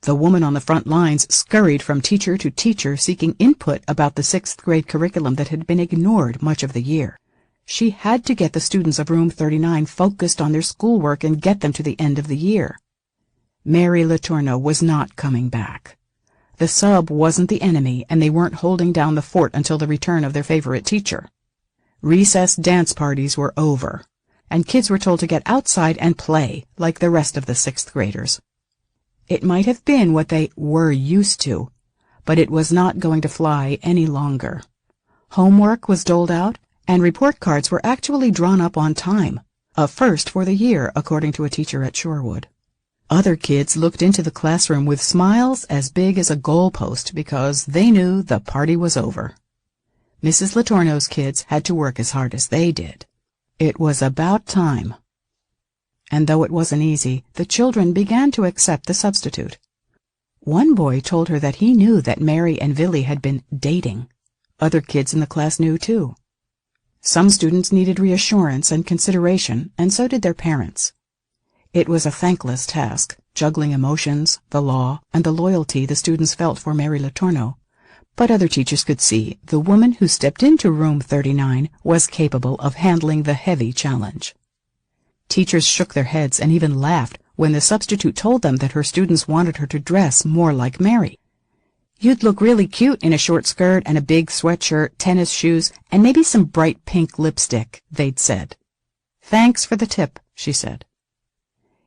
The woman on the front lines scurried from teacher to teacher seeking input about the 6th grade curriculum that had been ignored much of the year. She had to get the students of room 39 focused on their schoolwork and get them to the end of the year. Mary Letourneau was not coming back. The sub wasn't the enemy, and they weren't holding down the fort until the return of their favorite teacher. Recess dance parties were over, and kids were told to get outside and play like the rest of the 6th graders. It might have been what they were used to, but it was not going to fly any longer. Homework was doled out, and report cards were actually drawn up on time, a first for the year, according to a teacher at Shorewood. Other kids looked into the classroom with smiles as big as a goalpost because they knew the party was over. Mrs. Letourneau's kids had to work as hard as they did. It was about time. And though it wasn't easy, the children began to accept the substitute. One boy told her that he knew that Mary and Vili had been dating. Other kids in the class knew too. Some students needed reassurance and consideration, and so did their parents. It was a thankless task, juggling emotions, the law, and the loyalty the students felt for Mary Letourneau. But other teachers could see the woman who stepped into room 39 was capable of handling the heavy challenge. Teachers shook their heads and even laughed when the substitute told them that her students wanted her to dress more like Mary. "You'd look really cute in a short skirt and a big sweatshirt, tennis shoes, and maybe some bright pink lipstick," they'd said. "Thanks for the tip," she said.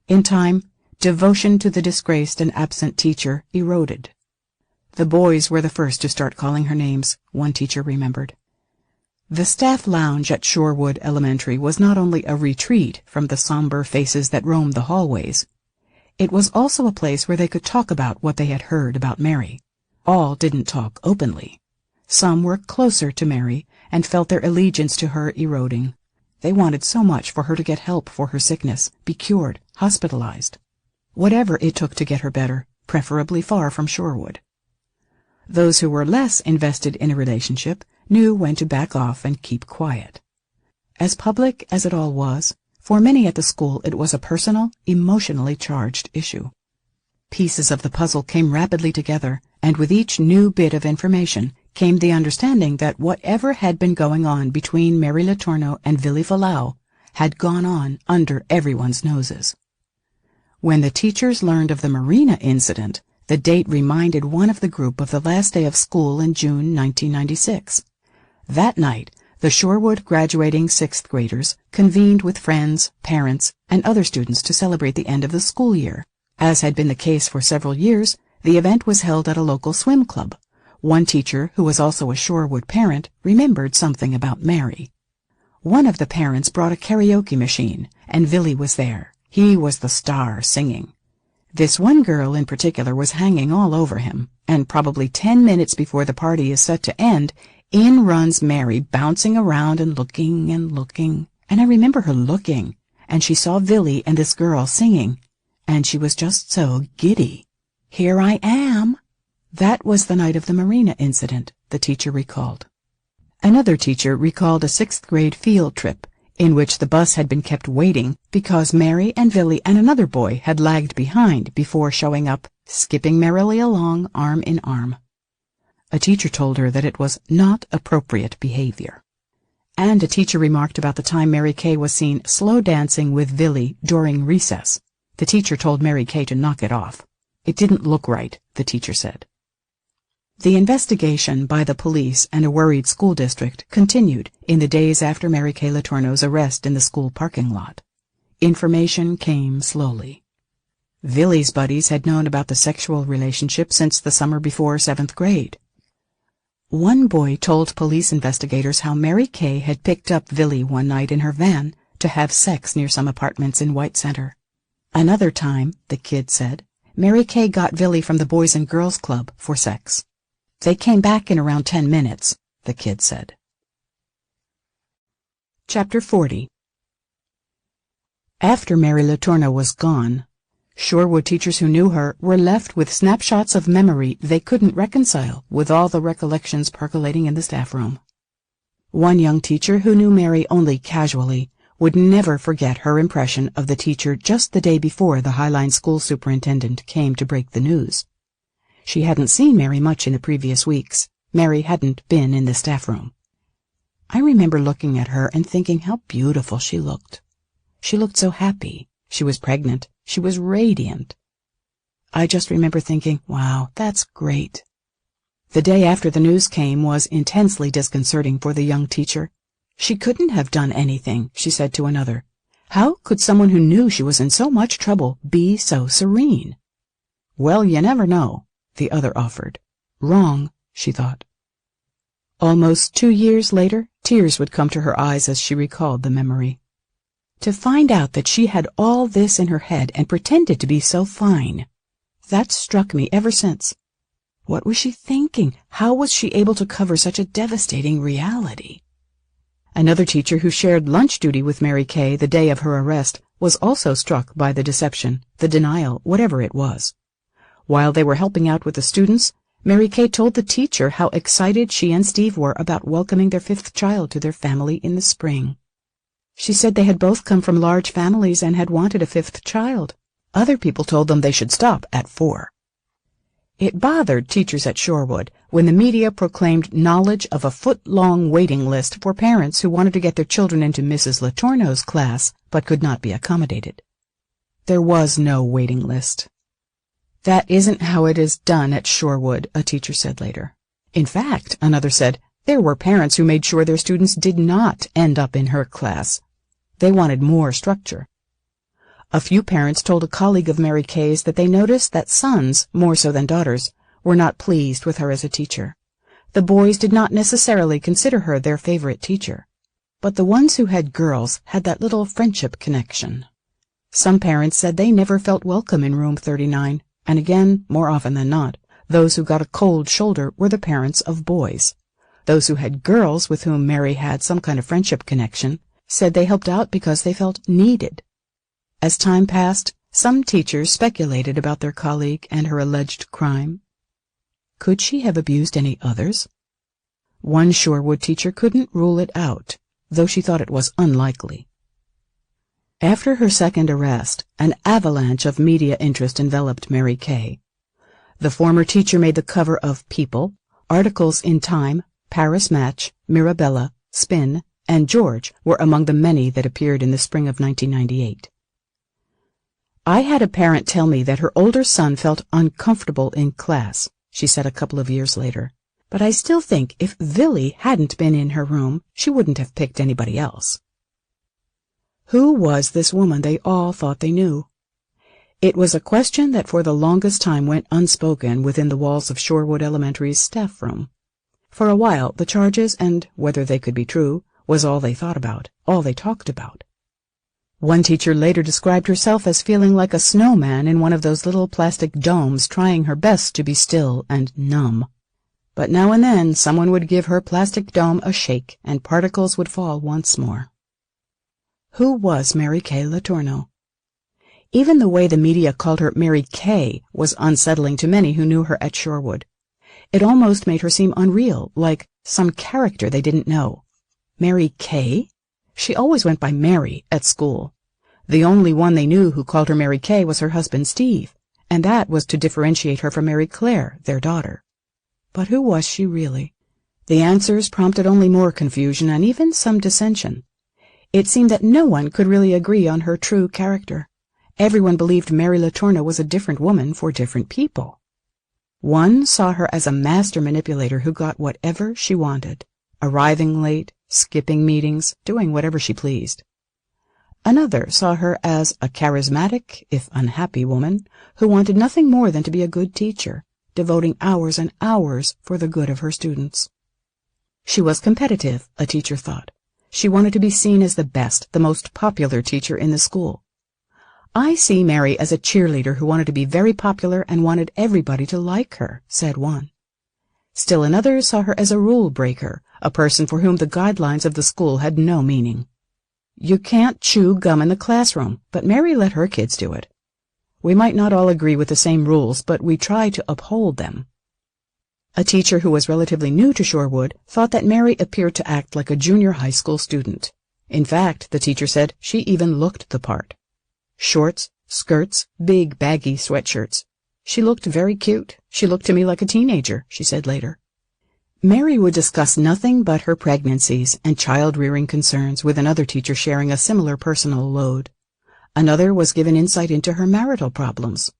In time, devotion to the disgraced and absent teacher eroded. The boys were the first to start calling her names, one teacher remembered. The staff lounge at Shorewood Elementary was not only a retreat from the somber faces that roamed the hallways. It was also a place where they could talk about what they had heard about Mary. All didn't talk openly. Some were closer to Mary and felt their allegiance to her eroding. They wanted so much for her to get help for her sickness, be cured, hospitalized. Whatever it took to get her better, preferably far from Shorewood. Those who were less invested in a relationship knew when to back off and keep quiet. As public as it all was, for many at the school it was a personal, emotionally charged issue. Pieces of the puzzle came rapidly together, and with each new bit of information came the understanding that whatever had been going on between Mary Letourneau and Vili Fualaau had gone on under everyone's noses. When the teachers learned of the marina incident, the date reminded one of the group of the last day of school in June 1996. That night, the Shorewood graduating 6th graders convened with friends, parents, and other students to celebrate the end of the school year. As had been the case for several years, the event was held at a local swim club. One teacher, who was also a Shorewood parent, remembered something about Mary. One of the parents brought a karaoke machine, and Vili was there. He was the star singing. This one girl in particular was hanging all over him, and probably 10 minutes before the party is set to end, in runs Mary, bouncing around and looking, and I remember her looking, and she saw Vili and this girl singing, and she was just so giddy. "Here I am." That was the night of the marina incident, the teacher recalled. Another teacher recalled a 6th grade field trip in which the bus had been kept waiting because Mary and Vili and another boy had lagged behind before showing up, skipping merrily along arm in arm. A teacher told her that it was not appropriate behavior. And a teacher remarked about the time Mary Kay was seen slow dancing with Vili during recess. The teacher told Mary Kay to knock it off. It didn't look right, the teacher said. The investigation by the police and a worried school district continued in the days after Mary Kay Letourneau's arrest in the school parking lot. Information came slowly. Vili's buddies had known about the sexual relationship since the summer before 7th grade. One boy told police investigators how Mary Kay had picked up Vili one night in her van to have sex near some apartments in White Center. Another time, the kid said, Mary Kay got Vili from the Boys and Girls Club for sex. They came back in around 10 minutes, the kid said. Chapter 40. After Mary Letourneau was gone, Shorewood teachers who knew her were left with snapshots of memory they couldn't reconcile with all the recollections percolating in the staff room. One young teacher who knew Mary only casually would never forget her impression of the teacher just the day before the Highline school superintendent came to break the news. She hadn't seen Mary much in the previous weeks. Mary hadn't been in the staff room. I remember looking at her and thinking how beautiful she looked. She looked so happy. She was pregnant. She was radiant. I just remember thinking, wow, that's great. The day after the news came was intensely disconcerting for the young teacher. She couldn't have done anything, she said to another. How could someone who knew she was in so much trouble be so serene? Well, you never know, the other offered. Wrong, she thought. Almost 2 years later, tears would come to her eyes as she recalled the memory. To find out that she had all this in her head and pretended to be so fine, that struck me ever since. What was she thinking? How was she able to cover such a devastating reality? Another teacher who shared lunch duty with Mary Kay the day of her arrest was also struck by the deception, the denial, whatever it was. While they were helping out with the students, Mary Kay told the teacher how excited she and Steve were about welcoming their 5th child to their family in the spring. She said they had both come from large families and had wanted a 5th child. Other people told them they should stop at 4. It bothered teachers at Shorewood when the media proclaimed knowledge of a foot-long waiting list for parents who wanted to get their children into Mrs. Letourneau's class but could not be accommodated. There was no waiting list. That isn't how it is done at Shorewood, a teacher said later. In fact, another said, there were parents who made sure their students did not end up in her class. They wanted more structure. A few parents told a colleague of Mary Kay's that they noticed that sons, more so than daughters, were not pleased with her as a teacher. The boys did not necessarily consider her their favorite teacher, but the ones who had girls had that little friendship connection. Some parents said they never felt welcome in room 39, and again, more often than not, those who got a cold shoulder were the parents of boys. Those who had girls with whom Mary had some kind of friendship connection said they helped out because they felt needed. As time passed, some teachers speculated about their colleague and her alleged crime. Could she have abused any others? One Shorewood teacher couldn't rule it out, though she thought it was unlikely. After her second arrest, an avalanche of media interest enveloped Mary Kay. The former teacher made the cover of People, articles in Time, Paris Match, Mirabella, Spin, and George were among the many that appeared in the spring of 1998. I had a parent tell me that her older son felt uncomfortable in class, she said a couple of years later. But I still think if Vili hadn't been in her room, she wouldn't have picked anybody else. Who was this woman they all thought they knew? It was a question that for the longest time went unspoken within the walls of Shorewood Elementary's staff room. For a while, the charges, and whether they could be true, was all they thought about, all they talked about. One teacher later described herself as feeling like a snowman in one of those little plastic domes, trying her best to be still and numb. But now and then someone would give her plastic dome a shake, and particles would fall once more. Who was Mary Kay Letourneau? Even the way the media called her Mary Kay was unsettling to many who knew her at Shorewood. It almost made her seem unreal, like some character they didn't know. Mary Kay? She always went by Mary at school. The only one they knew who called her Mary Kay was her husband Steve, and that was to differentiate her from Mary Claire, their daughter. But who was she really? The answers prompted only more confusion and even some dissension. It seemed that no one could really agree on her true character. Everyone believed Mary Letourneau was a different woman for different people. One saw her as a master manipulator who got whatever she wanted, arriving late, skipping meetings, doing whatever she pleased. Another saw her as a charismatic, if unhappy woman who wanted nothing more than to be a good teacher, devoting hours and hours for the good of her students. She was competitive, a teacher thought. She wanted to be seen as the best, the most popular teacher in the school. "I see Mary as a cheerleader who wanted to be very popular and wanted everybody to like her," said one. Still another saw her as a rule breaker, a person for whom the guidelines of the school had no meaning. "You can't chew gum in the classroom, but Mary let her kids do it. We might not all agree with the same rules, but we try to uphold them." A teacher who was relatively new to Shorewood thought that Mary appeared to act like a junior high school student. In fact, the teacher said she even looked the part. Shorts, skirts, big baggy sweatshirts. "She looked very cute. She looked to me like a teenager," she said later. Mary would discuss nothing but her pregnancies and child-rearing concerns with another teacher sharing a similar personal load. Another was given insight into her marital problems.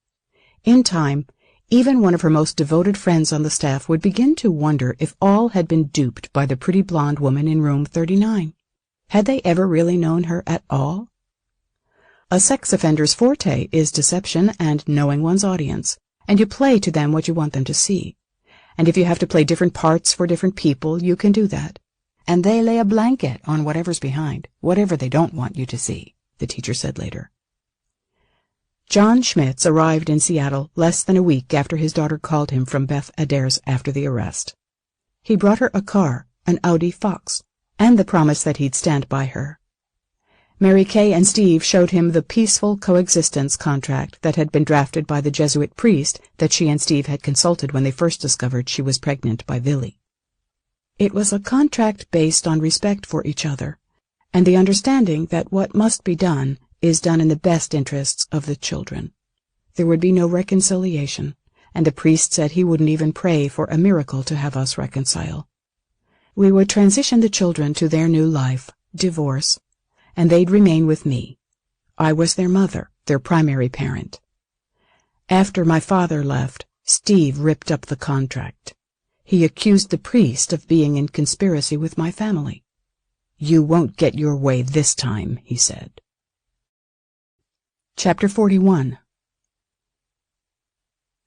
In time, even one of her most devoted friends on the staff would begin to wonder if all had been duped by the pretty blonde woman in room 39. Had they ever really known her at all? A sex offender's forte is deception and knowing one's audience, and you play to them what you want them to see. And if you have to play different parts for different people, you can do that. And they lay a blanket on whatever's behind, whatever they don't want you to see, the teacher said later. John Schmitz arrived in Seattle less than a week after his daughter called him from Beth Adair's after the arrest. He brought her a car, an Audi Fox, and the promise that he'd stand by her. Mary Kay and Steve showed him the peaceful coexistence contract that had been drafted by the Jesuit priest that she and Steve had consulted when they first discovered she was pregnant by Vili. It was a contract based on respect for each other, and the understanding that what must be done is done in the best interests of the children. There would be no reconciliation, and the priest said he wouldn't even pray for a miracle to have us reconcile. We would transition the children to their new life, divorce, and they'd remain with me. I was their mother, their primary parent. After my father left, Steve ripped up the contract. He accused the priest of being in conspiracy with my family. "You won't get your way this time," he said. Chapter 41.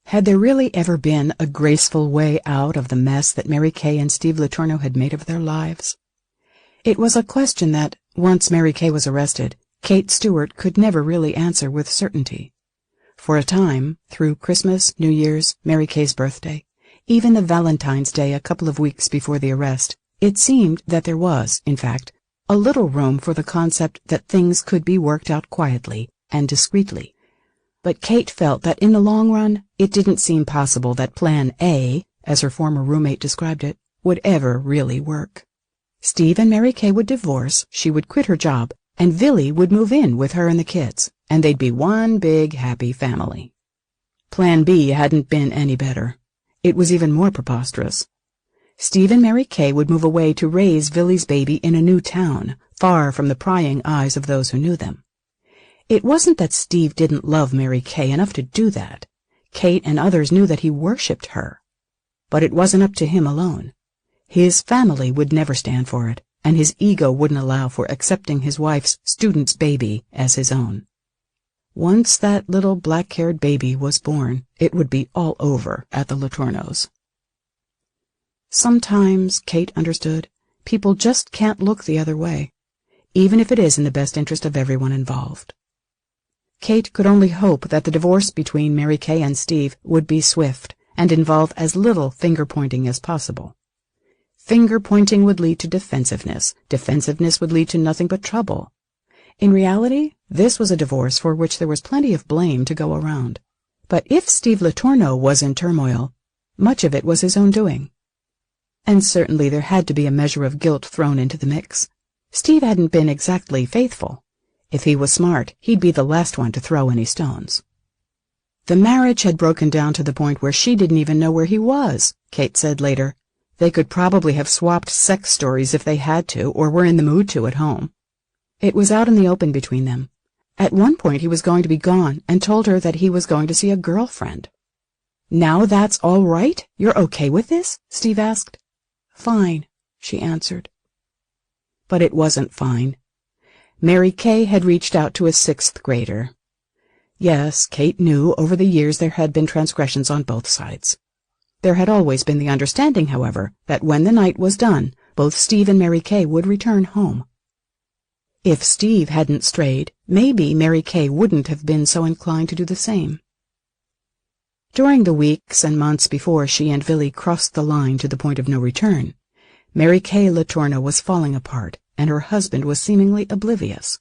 Had there really ever been a graceful way out of the mess that Mary Kay and Steve Letourneau had made of their lives? It was a question that, once Mary Kay was arrested, Kate Stewart could never really answer with certainty. For a time, through Christmas, New Year's, Mary Kay's birthday, even the Valentine's Day a couple of weeks before the arrest, it seemed that there was, in fact, a little room for the concept that things could be worked out quietly and discreetly. But Kate felt that in the long run, it didn't seem possible that Plan A, as her former roommate described it, would ever really work. Steve and Mary Kay would divorce, she would quit her job, and Vili would move in with her and the kids, and they'd be one big happy family. Plan B hadn't been any better. It was even more preposterous. Steve and Mary Kay would move away to raise Vili's baby in a new town, far from the prying eyes of those who knew them. It wasn't that Steve didn't love Mary Kay enough to do that. Kate and others knew that he worshipped her. But it wasn't up to him alone. His family would never stand for it, and his ego wouldn't allow for accepting his wife's student's baby as his own. Once that little black-haired baby was born, it would be all over at the Letourneaus. Sometimes, Kate understood, people just can't look the other way, even if it is in the best interest of everyone involved. Kate could only hope that the divorce between Mary Kay and Steve would be swift and involve as little finger-pointing as possible. Finger-pointing would lead to defensiveness. Defensiveness would lead to nothing but trouble. In reality, this was a divorce for which there was plenty of blame to go around. But if Steve Letourneau was in turmoil, much of it was his own doing. And certainly there had to be a measure of guilt thrown into the mix. Steve hadn't been exactly faithful. If he was smart, he'd be the last one to throw any stones. The marriage had broken down to the point where she didn't even know where he was, Kate said later. They could probably have swapped sex stories if they had to, or were in the mood to at home. It was out in the open between them. At one point he was going to be gone and told her that he was going to see a girlfriend. "Now that's all right? You're okay with this?" Steve asked. "Fine," she answered. But it wasn't fine. Mary Kay had reached out to a 6th grader. Yes, Kate knew over the years there had been transgressions on both sides. There had always been the understanding, however, that when the night was done, both Steve and Mary Kay would return home. If Steve hadn't strayed, maybe Mary Kay wouldn't have been so inclined to do the same. During the weeks and months before she and Vili crossed the line to the point of no return, Mary Kay Letourneau was falling apart, and her husband was seemingly oblivious.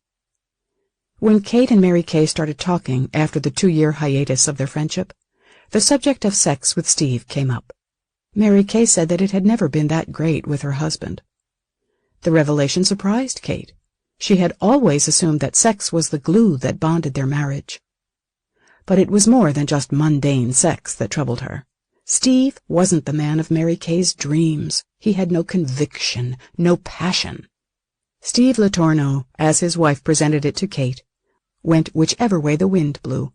When Kate and Mary Kay started talking after the 2-year hiatus of their friendship, the subject of sex with Steve came up. Mary Kay said that it had never been that great with her husband. The revelation surprised Kate. She had always assumed that sex was the glue that bonded their marriage. But it was more than just mundane sex that troubled her. Steve wasn't the man of Mary Kay's dreams. He had no conviction, no passion. Steve Letourneau, as his wife presented it to Kate, went whichever way the wind blew.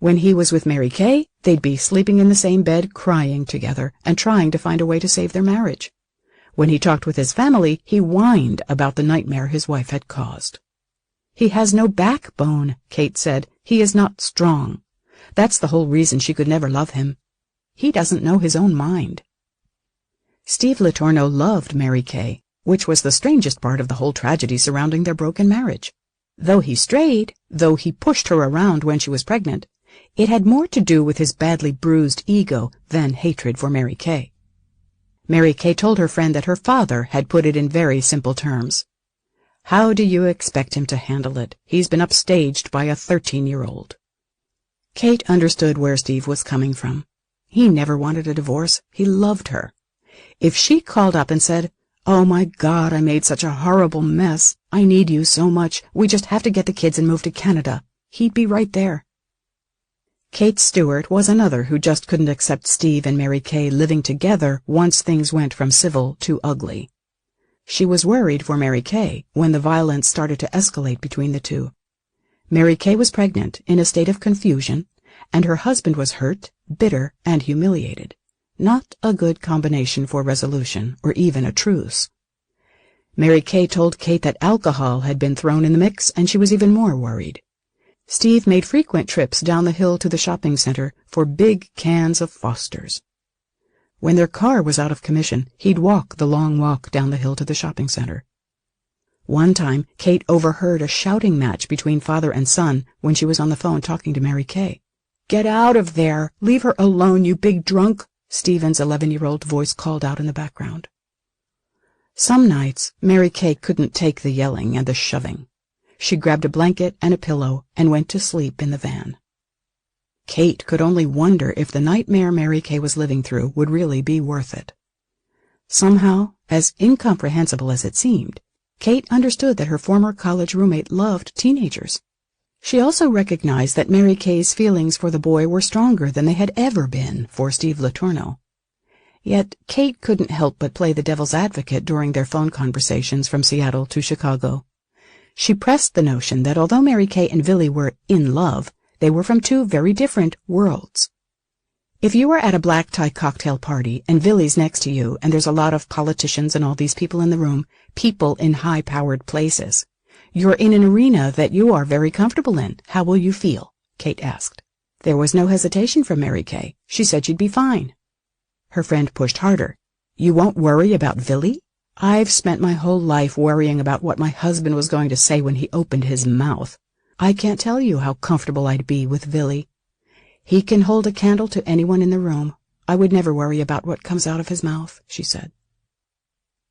When he was with Mary Kay, they'd be sleeping in the same bed, crying together, and trying to find a way to save their marriage. When he talked with his family, he whined about the nightmare his wife had caused. "He has no backbone," Kate said. "He is not strong. That's the whole reason she could never love him. He doesn't know his own mind." Steve Letourneau loved Mary Kay, which was the strangest part of the whole tragedy surrounding their broken marriage. Though he strayed, though he pushed her around when she was pregnant, it had more to do with his badly bruised ego than hatred for Mary Kay. Mary Kay told her friend that her father had put it in very simple terms. "How do you expect him to handle it? He's been upstaged by a 13-year-old. Kate understood where Steve was coming from. He never wanted a divorce. He loved her. If she called up and said, "Oh my God, I made such a horrible mess. I need you so much. We just have to get the kids and move to Canada," he'd be right there. Kate Stewart was another who just couldn't accept Steve and Mary Kay living together once things went from civil to ugly. She was worried for Mary Kay when the violence started to escalate between the two. Mary Kay was pregnant, in a state of confusion, and her husband was hurt, bitter, and humiliated. Not a good combination for resolution, or even a truce. Mary Kay told Kate that alcohol had been thrown in the mix, and she was even more worried. Steve made frequent trips down the hill to the shopping center for big cans of Foster's. When their car was out of commission, he'd walk the long walk down the hill to the shopping center. One time, Kate overheard a shouting match between father and son when she was on the phone talking to Mary Kay. "Get out of there! Leave her alone, you big drunk!" Stephen's 11-year-old voice called out in the background. Some nights, Mary Kay couldn't take the yelling and the shoving. She grabbed a blanket and a pillow and went to sleep in the van. Kate could only wonder if the nightmare Mary Kay was living through would really be worth it. Somehow, as incomprehensible as it seemed, Kate understood that her former college roommate loved teenagers. She also recognized that Mary Kay's feelings for the boy were stronger than they had ever been for Steve Letourneau. Yet Kate couldn't help but play the devil's advocate during their phone conversations from Seattle to Chicago. She pressed the notion that although Mary Kay and Vili were in love, they were from two very different worlds. If you are at a black tie cocktail party and Vili's next to you and there's a lot of politicians and all these people in the room, people in high-powered places, you're in an arena that you are very comfortable in, how will you feel? Kate asked. There was no hesitation from Mary Kay. She said she'd be fine. Her friend pushed harder. You won't worry about Vili? I've spent my whole life worrying about what my husband was going to say when he opened his mouth. I can't tell you how comfortable I'd be with Vili. He can hold a candle to anyone in the room. I would never worry about what comes out of his mouth, she said.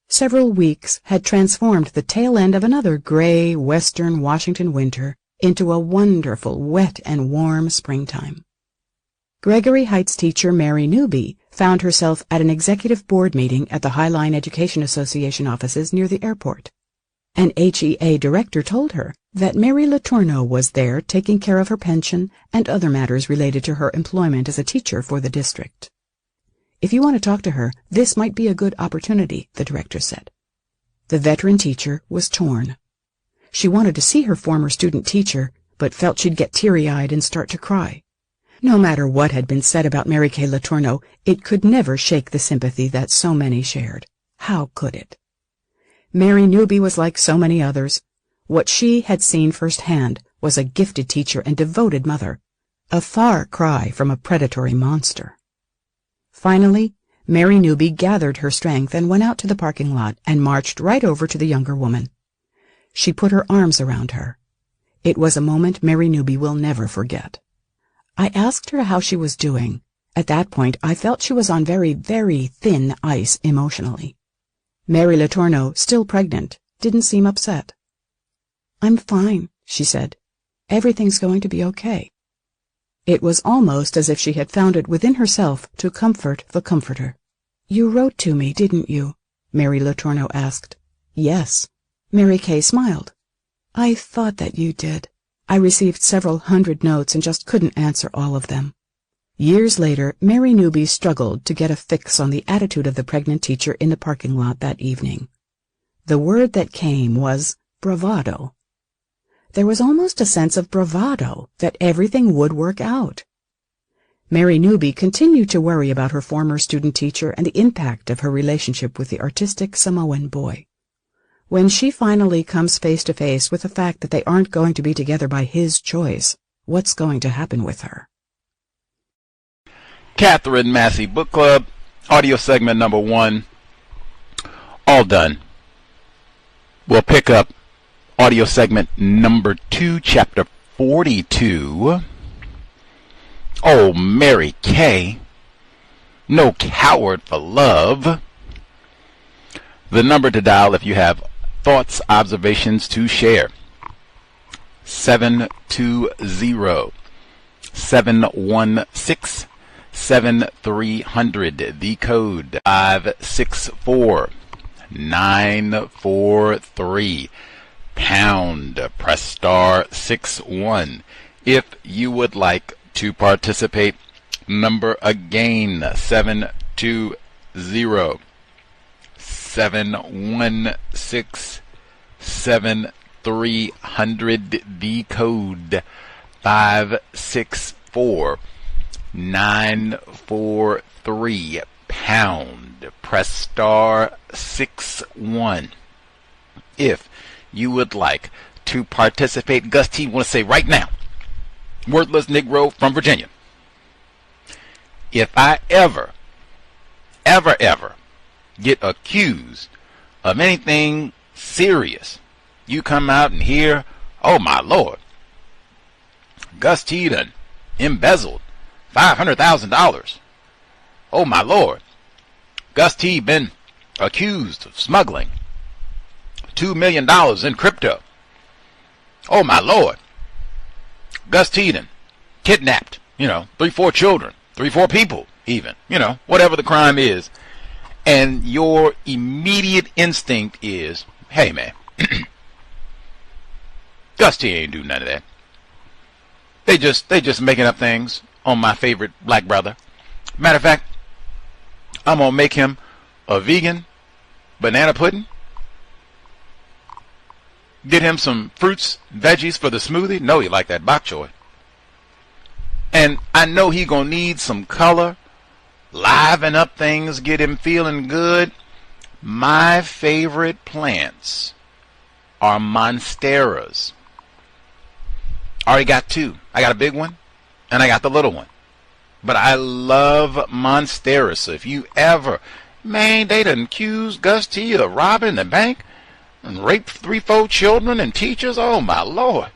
Several weeks had transformed the tail end of another gray, western Washington winter into a wonderful, wet and warm springtime. Gregory Heights teacher Mary Newby found herself at an executive board meeting at the Highline Education Association offices near the airport. An HEA director told her that Mary Letourneau was there taking care of her pension and other matters related to her employment as a teacher for the district. If you want to talk to her, this might be a good opportunity, the director said. The veteran teacher was torn. She wanted to see her former student teacher, but felt she'd get teary-eyed and start to cry. No matter what had been said about Mary Kay Letourneau, it could never shake the sympathy that so many shared. How could it? Mary Newby was like so many others. What she had seen firsthand was a gifted teacher and devoted mother, a far cry from a predatory monster. Finally, Mary Newby gathered her strength and went out to the parking lot and marched right over to the younger woman. She put her arms around her. It was a moment Mary Newby will never forget. I asked her how she was doing. At that point, I felt she was on very, very thin ice emotionally. Mary Letourneau, still pregnant, didn't seem upset. "I'm fine," she said. "Everything's going to be okay." It was almost as if she had found it within herself to comfort the comforter. "You wrote to me, didn't you?" Mary Letourneau asked. "Yes." Mary Kay smiled. "I thought that you did. I received several hundred notes and just couldn't answer all of them." Years later, Mary Newby struggled to get a fix on the attitude of the pregnant teacher in the parking lot that evening. The word that came was bravado. There was almost a sense of bravado that everything would work out. Mary Newby continued to worry about her former student teacher and the impact of her relationship with the artistic Samoan boy. When she finally comes face to face with the fact that they aren't going to be together by his choice, what's going to happen with her? Katherine Massey Book Club, audio segment number 1, all done. We'll pick up audio segment number 2, chapter 42. Oh, Mary Kay, no coward for love. The number to dial if you have thoughts, observations to share. 720-716-7300. The code 564-943. Pound. Press star 61 if you would like to participate. Number again, 720-716-7300. The code 564-943. Pound. Press star 61 if you would like to participate. Gus T want to say right now, worthless Negro from Virginia, if I ever get accused of anything serious, you come out and hear, oh my Lord, Gus T done embezzled $500,000. Oh my Lord, Gus T been accused of smuggling $2 million in crypto. Oh my Lord, Gus T done kidnapped, 3-4 children, 3-4 people even, whatever the crime is. And your immediate instinct is, hey man, Gus T ain't do none of that. They just making up things on my favorite black brother. Matter of fact, I'm gonna make him a vegan banana pudding. Get him some fruits, veggies for the smoothie. No, he like that bok choy. And I know he gonna need some color, liven up things, get him feeling good. My favorite plants are monsteras. I already got 2. I got a big one and I got the little one. But I love monsteras. So if you ever, man, they done accused Gus T of robbing the bank and raped 3-4 children and teachers. Oh my Lord.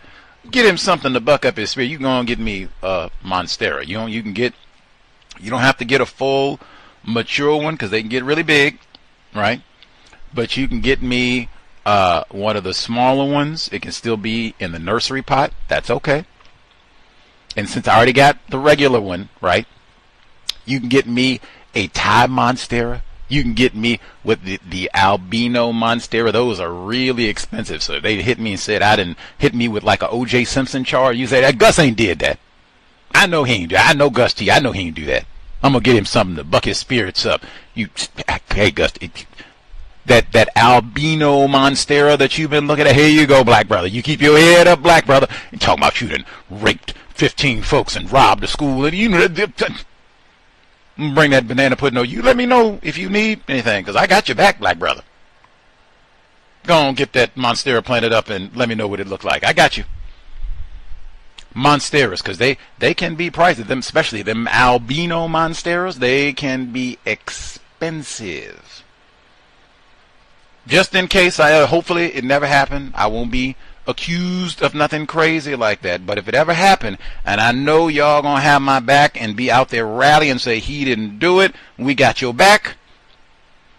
Get him something to buck up his spirit. You gonna get me a monstera. You don't have to get a full mature one because they can get really big, right? But you can get me one of the smaller ones. It can still be in the nursery pot. That's okay. And since I already got the regular one, right, you can get me a Thai monstera. You can get me with the albino monstera. Those are really expensive. So if they hit me and said I didn't hit me with like a O.J. Simpson charge, you say that Gus ain't did that. I know he ain't do that. I know Gus T. I know he ain't do that. I'm gonna get him something to buck his spirits up. Hey Gus, that albino monstera that you've been looking at. Here you go, black brother. You keep your head up, black brother. You talking about you done raped 15 folks and robbed a school, and bring that banana pudding. No, you let me know if you need anything, because I got your back, black brother. Go on, get that monstera planted up and let me know what it looked like. I got you. Monsteras, because they can be pricey. Them, especially them albino monsteras, they can be expensive. expensive. Just in case, hopefully it never happened. I won't be accused of nothing crazy like that. But if it ever happened, and I know y'all gonna have my back and be out there rallying and say he didn't do it, we got your back,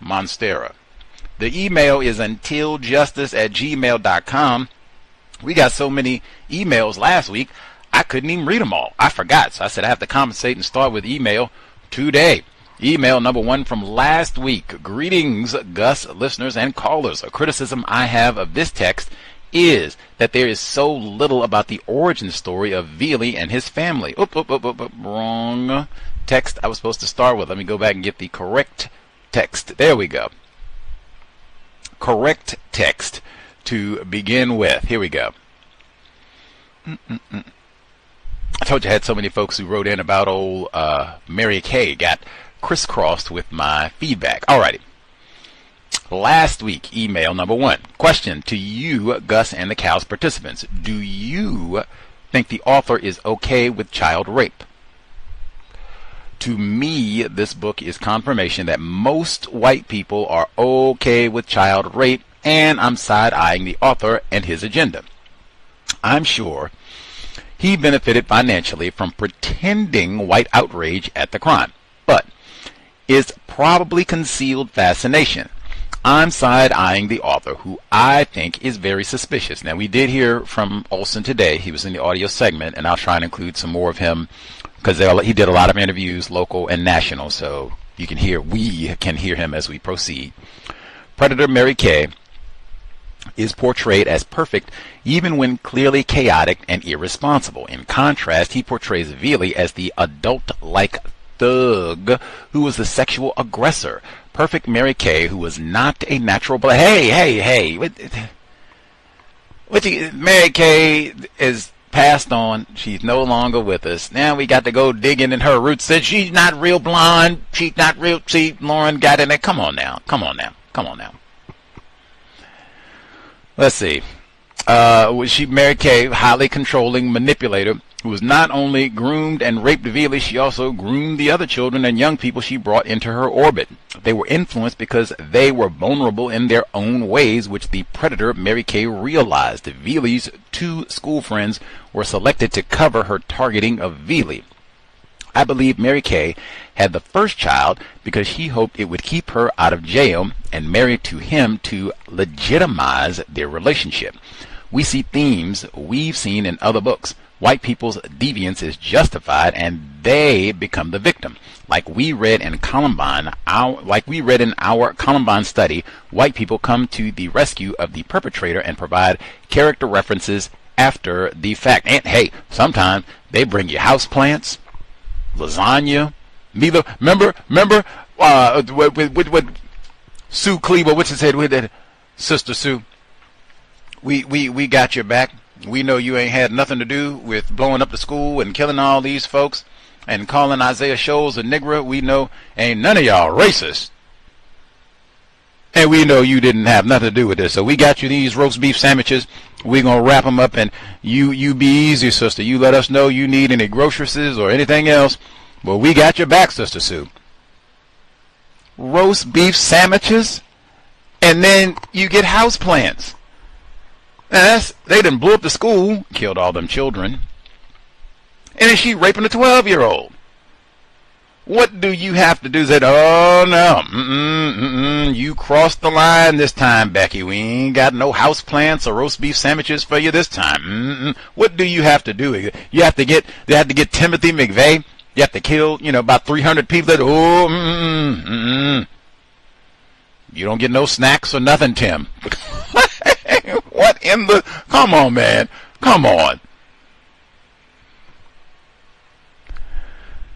Monstera. The email is untiljustice@gmail.com. We got so many emails last week, I couldn't even read them all. I forgot, so I said I have to compensate and start with email today. Email number 1 from last week. Greetings, Gus, listeners, and callers. A criticism I have of this text is that there is so little about the origin story of Vili and his family. Wrong text I was supposed to start with. Let me go back and get the correct text. There we go. Correct text to begin with. Here we go. I told you I had so many folks who wrote in about old Mary Kay. Got crisscrossed with my feedback. Alrighty. Last week, email number 1. Question to you, Gus, and the COWS participants. Do you think the author is okay with child rape? To me, this book is confirmation that most white people are okay with child rape, and I'm side-eyeing the author and his agenda. I'm sure he benefited financially from pretending white outrage at the crime, but is probably concealed fascination. I'm side-eyeing the author, who I think is very suspicious. Now, we did hear from Olsen today. He was in the audio segment, and I'll try and include some more of him because he did a lot of interviews, local and national, so we can hear him as we proceed. Predator Mary Kay is portrayed as perfect even when clearly chaotic and irresponsible. In contrast, he portrays Vili as the adult-like thug who was the sexual aggressor. Perfect Mary Kay, who was not a natural Hey. Mary Kay is passed on. She's no longer with us. Now we got to go digging in her roots. Said she's not real blonde. She's not real. See, Lauren got in there. Come on now. Let's see. Mary Kay, highly controlling manipulator, who was not only groomed and raped Vili, she also groomed the other children and young people she brought into her orbit. They were influenced because they were vulnerable in their own ways, which the predator Mary Kay realized. Vili's 2 school friends were selected to cover her targeting of Vili. I believe Mary Kay had the first child because she hoped it would keep her out of jail and married to him to legitimize their relationship. We see themes we've seen in other books. White people's deviance is justified and they become the victim. Like we read in our Columbine study, white people come to the rescue of the perpetrator and provide character references after the fact. And hey, sometimes they bring you houseplants, lasagna. Remember with Sue Cleaver, what's his head with that Sister Sue? We got your back. We know you ain't had nothing to do with blowing up the school and killing all these folks and calling Isaiah Shoals a nigger. We know ain't none of y'all racist. And we know you didn't have nothing to do with this. So we got you these roast beef sandwiches. We're going to wrap them up and you be easy, sister. You let us know you need any groceries or anything else. Well, we got your back, Sister Sue. Roast beef sandwiches and then you get houseplants. They done blew up the school, killed all them children, and then she raping a 12-year-old. What do you have to do? Say, oh no, you crossed the line this time, Becky. We ain't got no houseplants or roast beef sandwiches for you this time. What do you have to do? They have to get Timothy McVeigh. You have to kill, about 300 people. You don't get no snacks or nothing, Tim. What in the... Come on, man. Come on.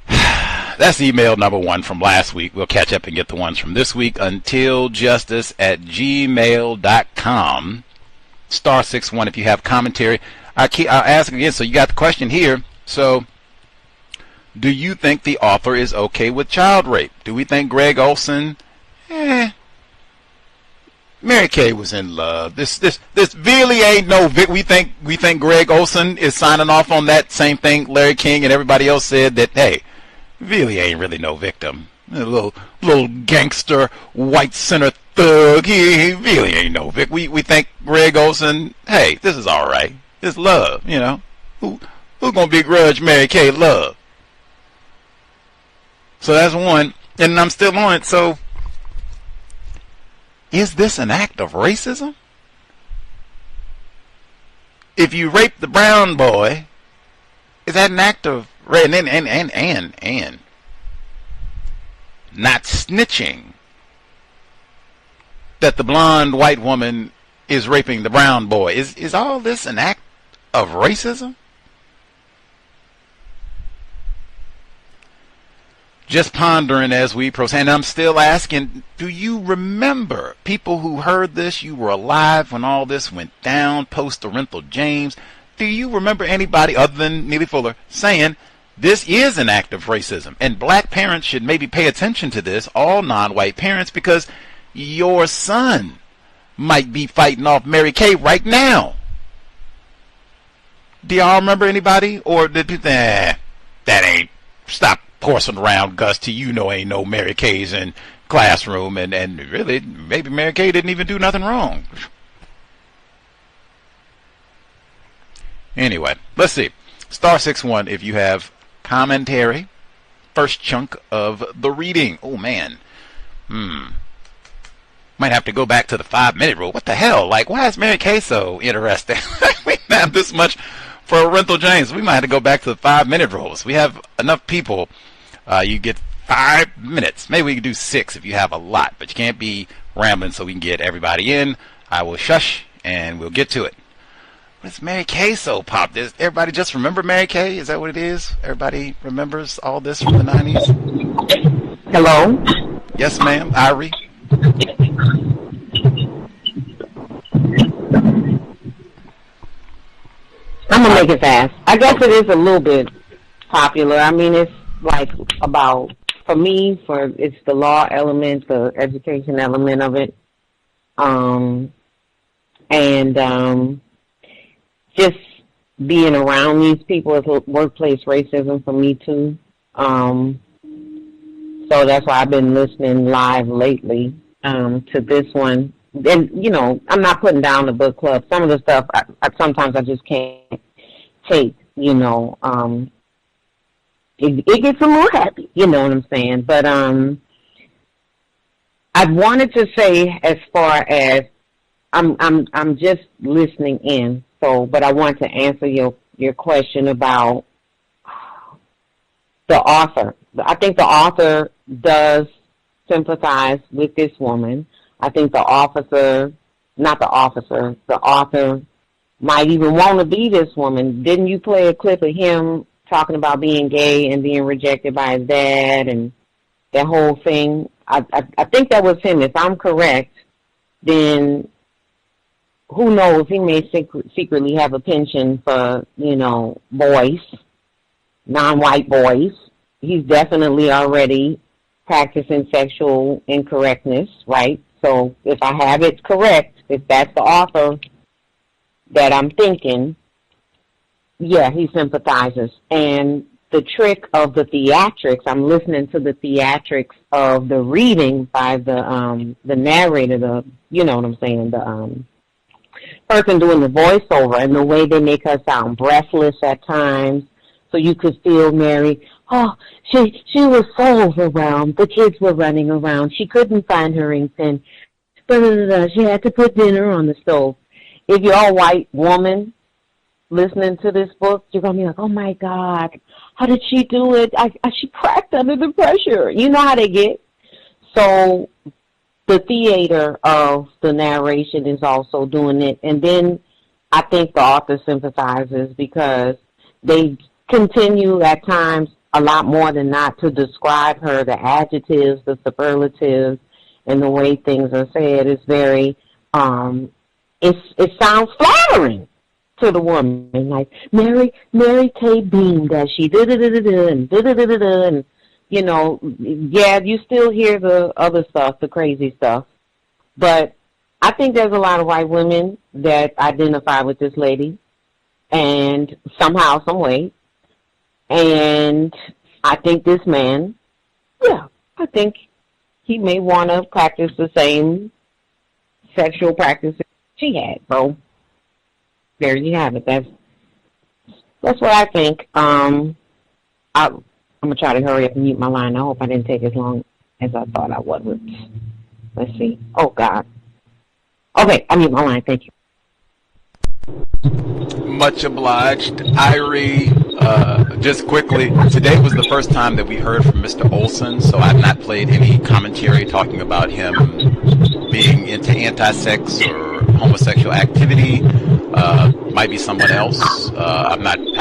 That's email number 1 from last week. We'll catch up and get the ones from this week. Untiljustice@gmail.com. *61 if you have commentary. I'll ask again. So you got the question here. So, do you think the author is okay with child rape? Do we think Gregg Olsen... Mary Kay was in love. This really ain't no we think Gregg Olsen is signing off on that same thing Larry King and everybody else said, that hey, Vili ain't really no victim. A little gangster, white center thug. He really ain't no Vic. We think Gregg Olsen, hey, this is all right. It's love, you know. Who gonna begrudge Mary Kay love? So that's one, and I'm still on it. So, is this an act of racism? If you rape the brown boy, is that an act of and not snitching that the blonde white woman is raping the brown boy? Is all this an act of racism? Just pondering as we proceed. And I'm still asking, do you remember people who heard this? You were alive when all this went down, post-Orenthal James. Do you remember anybody other than Neely Fuller saying this is an act of racism? And black parents should maybe pay attention to this, all non-white parents, because your son might be fighting off Mary Kay right now. Do y'all remember anybody? Or did people think, that ain't, stop coursing around, Gus, till you know ain't no Mary Kay's in classroom, and really, maybe Mary Kay didn't even do nothing wrong. Anyway, let's see. *61 if you have commentary. First chunk of the reading. Oh, man. Might have to go back to the 5-minute rule. What the hell? Like, why is Mary Kay so interesting? We didn't have this much for Orenthal James. We might have to go back to the 5-minute rules. We have enough people. You get 5 minutes. Maybe we can do 6 if you have a lot, but you can't be rambling so we can get everybody in. I will shush, and we'll get to it. What's Mary Kay so pop? Does everybody just remember Mary Kay? Is that what it is? Everybody remembers all this from the 90s? Hello? Yes, ma'am. Irie? I'm going to make it fast. I guess it is a little bit popular. I mean, it's like about, for me, it's the law element, the education element of it. Just being around these people is workplace racism for me, too. So that's why I've been listening live lately to this one. And, you know, I'm not putting down the book club. Some of the stuff, sometimes I just can't take, you know. It gets a little heavy, you know what I'm saying? But I wanted to say, as far as I'm just listening in. So, but I want to answer your question about the author. I think the author does sympathize with this woman. I think the author might even want to be this woman. Didn't you play a clip of him talking about being gay and being rejected by his dad and that whole thing? I think that was him. If I'm correct, then who knows, he may secretly have a penchant for, you know, boys, non-white boys. He's definitely already practicing sexual incorrectness, right? So if I have it correct, if that's the author that I'm thinking, yeah, he sympathizes. And the trick of the theatrics, I'm listening to the theatrics of the reading by the narrator, you know what I'm saying, the person doing the voiceover, and the way they make her sound breathless at times, so you could feel Mary. Oh, she was so overwhelmed. The kids were running around. She couldn't find her ink pen. She had to put dinner on the stove. If you're a white woman listening to this book, you're going to be like, oh, my God, how did she do it? She cracked under the pressure. You know how they get. So the theater of the narration is also doing it. And then I think the author sympathizes because they continue at times a lot more than not to describe her, the adjectives, the superlatives, and the way things are said is very, it sounds flattering to the woman. Like, Mary Kay beamed as she da-da-da-da-da and da-da-da-da-da, and, you know, yeah, you still hear the other stuff, the crazy stuff. But I think there's a lot of white women that identify with this lady, and somehow, some way. And I think this man, yeah, I think he may want to practice the same sexual practices she had. So there you have it. That's what I think. I'm gonna try to hurry up and mute my line. I hope I didn't take as long as I thought I would. Let's see. Oh God. Okay, I mute my line. Thank you. Much obliged, Irie. Just quickly, today was the first time that we heard from Mr. Olsen, so I've not played any commentary talking about him being into anti-sex or homosexual activity. Might be someone else. I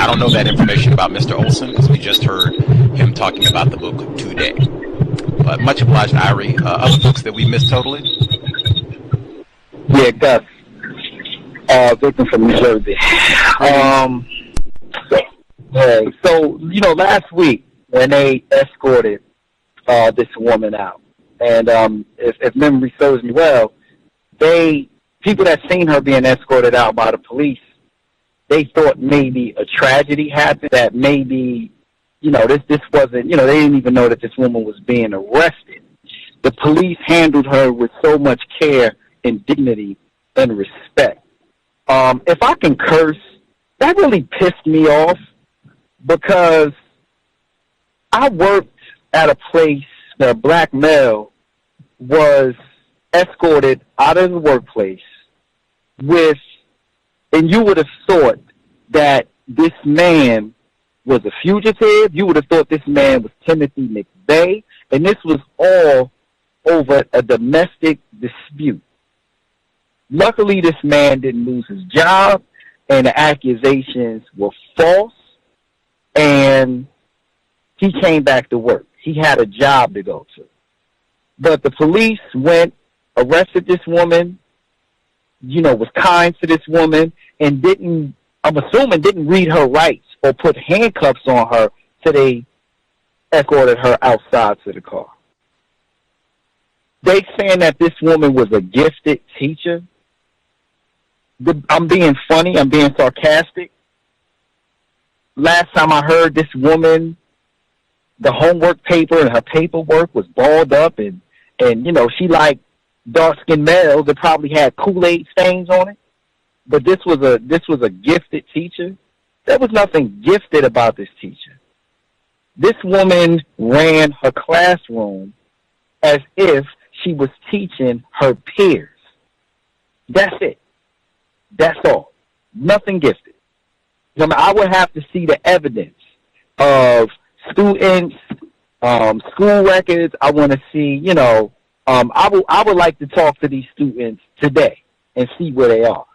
don't know that information about Mr. Olsen because we just heard him talking about the book today. But much obliged, Irie. Other folks that we missed totally? Yeah, Gus. Victim from New Jersey. So, last week when they escorted this woman out, and if memory serves me well, people that seen her being escorted out by the police, they thought maybe a tragedy happened, that maybe, this wasn't, they didn't even know that this woman was being arrested. The police handled her with so much care and dignity and respect. If I can curse, that really pissed me off because I worked at a place where a black male was escorted out of the workplace and you would have thought that this man was a fugitive. You would have thought this man was Timothy McVeigh, and this was all over a domestic dispute. Luckily, this man didn't lose his job, and the accusations were false, and he came back to work. He had a job to go to. But the police went, arrested this woman, was kind to this woman, and didn't read her rights or put handcuffs on her till they escorted her outside to the car. They saying that this woman was a gifted teacher. I'm being funny. I'm being sarcastic. Last time I heard this woman, the homework paper and her paperwork was balled up, and she liked dark-skinned males that probably had Kool-Aid stains on it. But this was a gifted teacher. There was nothing gifted about this teacher. This woman ran her classroom as if she was teaching her peers. That's it. That's all. Nothing gifted. I would have to see the evidence of students, school records. I want to see, I would like to talk to these students today and see where they are.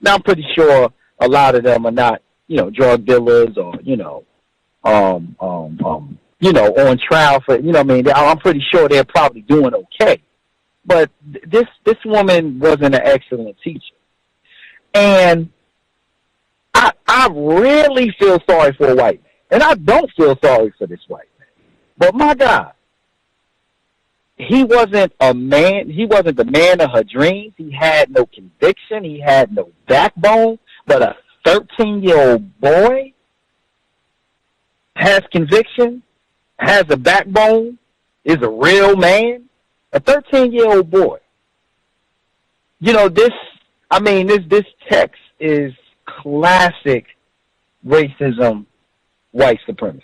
Now, I'm pretty sure a lot of them are not, drug dealers or, on trial for, I'm pretty sure they're probably doing okay. But this woman wasn't an excellent teacher. And I really feel sorry for a white man. And I don't feel sorry for this white man. But my God, he wasn't a man. He wasn't the man of her dreams. He had no conviction. He had no backbone. But a 13-year-old boy has conviction, has a backbone, is a real man. A 13-year-old boy. This text is classic racism, white supremacy.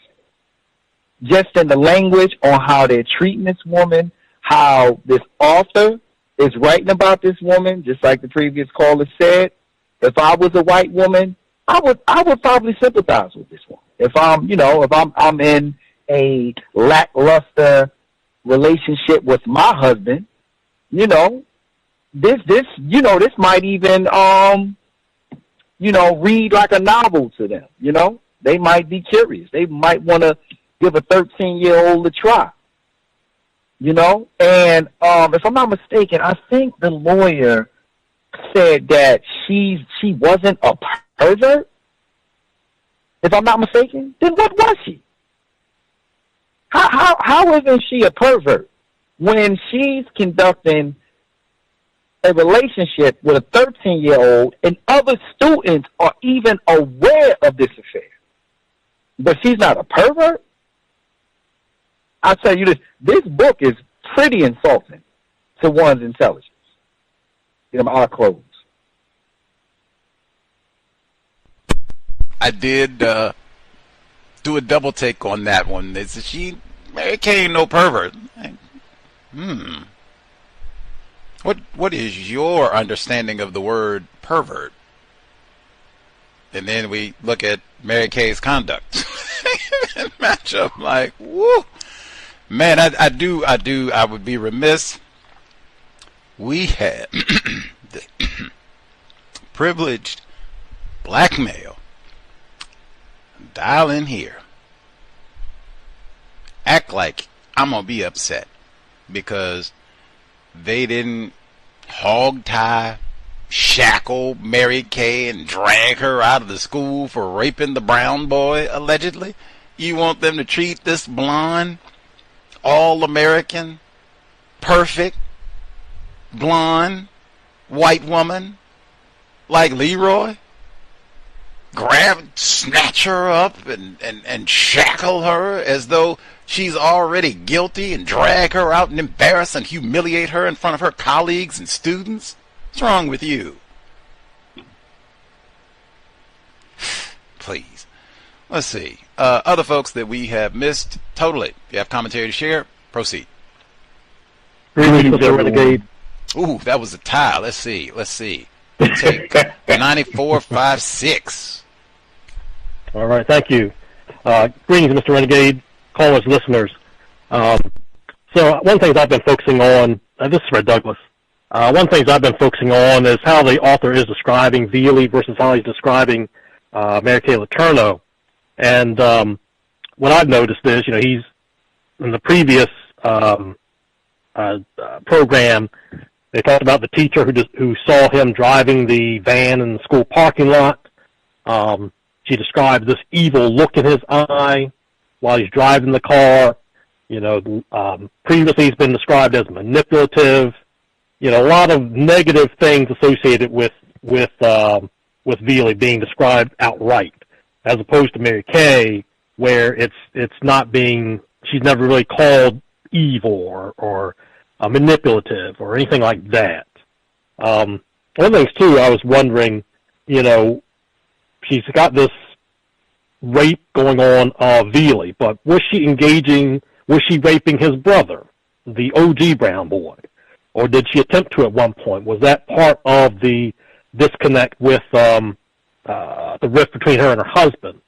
Just in the language on how they're treating this woman, how this author is writing about this woman, just like the previous caller said. If I was a white woman, I would probably sympathize with this woman. If I'm in a lackluster relationship with my husband, this might even read like a novel to them. They might be curious. They might want to give a 13-year-old a try. And if I'm not mistaken, I think the lawyer said that she wasn't a pervert. If I'm not mistaken, then what was she? How isn't she a pervert when she's conducting a relationship with a 13-year-old and other students are even aware of this affair? But she's not a pervert? I'll tell you this. This book is pretty insulting to one's intelligence. Our clothes. I did do a double take on that one. Mary Kay ain't no pervert. What is your understanding of the word pervert? And then we look at Mary Kay's conduct. Match up like, woo. Man, I would be remiss. We had the privileged black male dial in here, act like I'm gonna be upset because they didn't hog tie, shackle Mary Kay and drag her out of the school for raping the brown boy, allegedly. You want them to treat this blonde, all-American, perfect, blonde, white woman like Leroy? Snatch her up and shackle her as though she's already guilty and drag her out and embarrass and humiliate her in front of her colleagues and students? What's wrong with you? Please. Let's see. Other folks that we have missed totally. If you have commentary to share, proceed. Greetings, Mr. Renegade. Ooh, that was a tie. Let's see. Take 9456. All right, thank you. Greetings, Mr. Renegade, callers, listeners. So one thing I've been focusing on, this is Fred Douglas. One thing I've been focusing on is how the author is describing Vili versus how he's describing Mary Kay Letourneau. And what I've noticed is, he's in the previous program, they talked about the teacher who saw him driving the van in the school parking lot. She described this evil look in his eye while he's driving the car. Previously he's been described as manipulative. A lot of negative things associated with Vili being described outright, as opposed to Mary Kay, where it's not being, she's never really called evil or manipulative or anything like that. One of the things too, I was wondering, she's got this rape going on of Vili, but was she raping his brother, the OG brown boy? Or did she attempt to at one point? Was that part of the disconnect with the rift between her and her husband?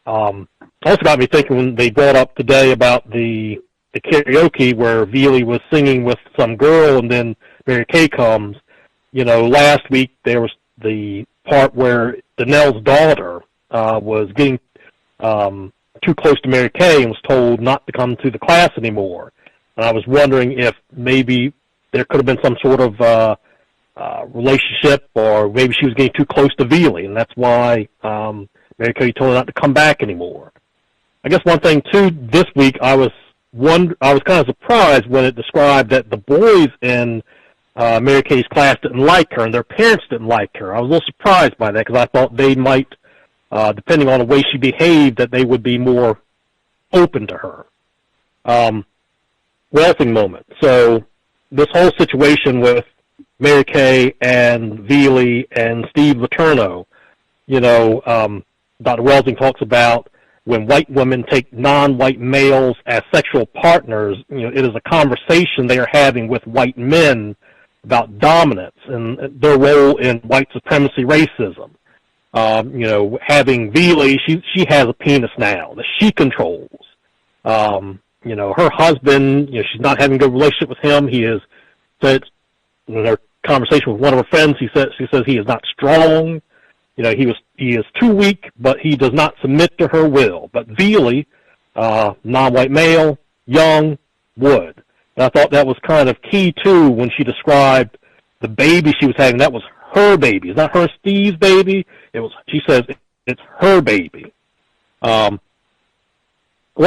Also got me thinking when they brought up today about the karaoke where Vili was singing with some girl and then Mary Kay comes. Last week there was the part where Danelle's daughter was getting too close to Mary Kay and was told not to come to the class anymore. And I was wondering if maybe there could have been some sort of relationship, or maybe she was getting too close to Vili, and that's why Mary Kay told her not to come back anymore. I guess one thing too, this week I was kind of surprised when it described that the boys in Mary Kay's class didn't like her and their parents didn't like her. I was a little surprised by that because I thought they might, depending on the way she behaved, that they would be more open to her. Wealthing moment. So this whole situation with Mary Kay and Vili and Steve Letourneau, Dr. Welsing talks about when white women take non-white males as sexual partners, it is a conversation they are having with white men about dominance and their role in white supremacy racism. Having Vili, she has a penis now that she controls. Her husband, she's not having a good relationship with him. He is, said in her conversation with one of her friends, she says he is not strong. He is too weak, but he does not submit to her will. But Vili, non-white male, young, would. And I thought that was kind of key too when she described the baby she was having. That was her baby. It's not her Steve's baby. She says it's her baby. One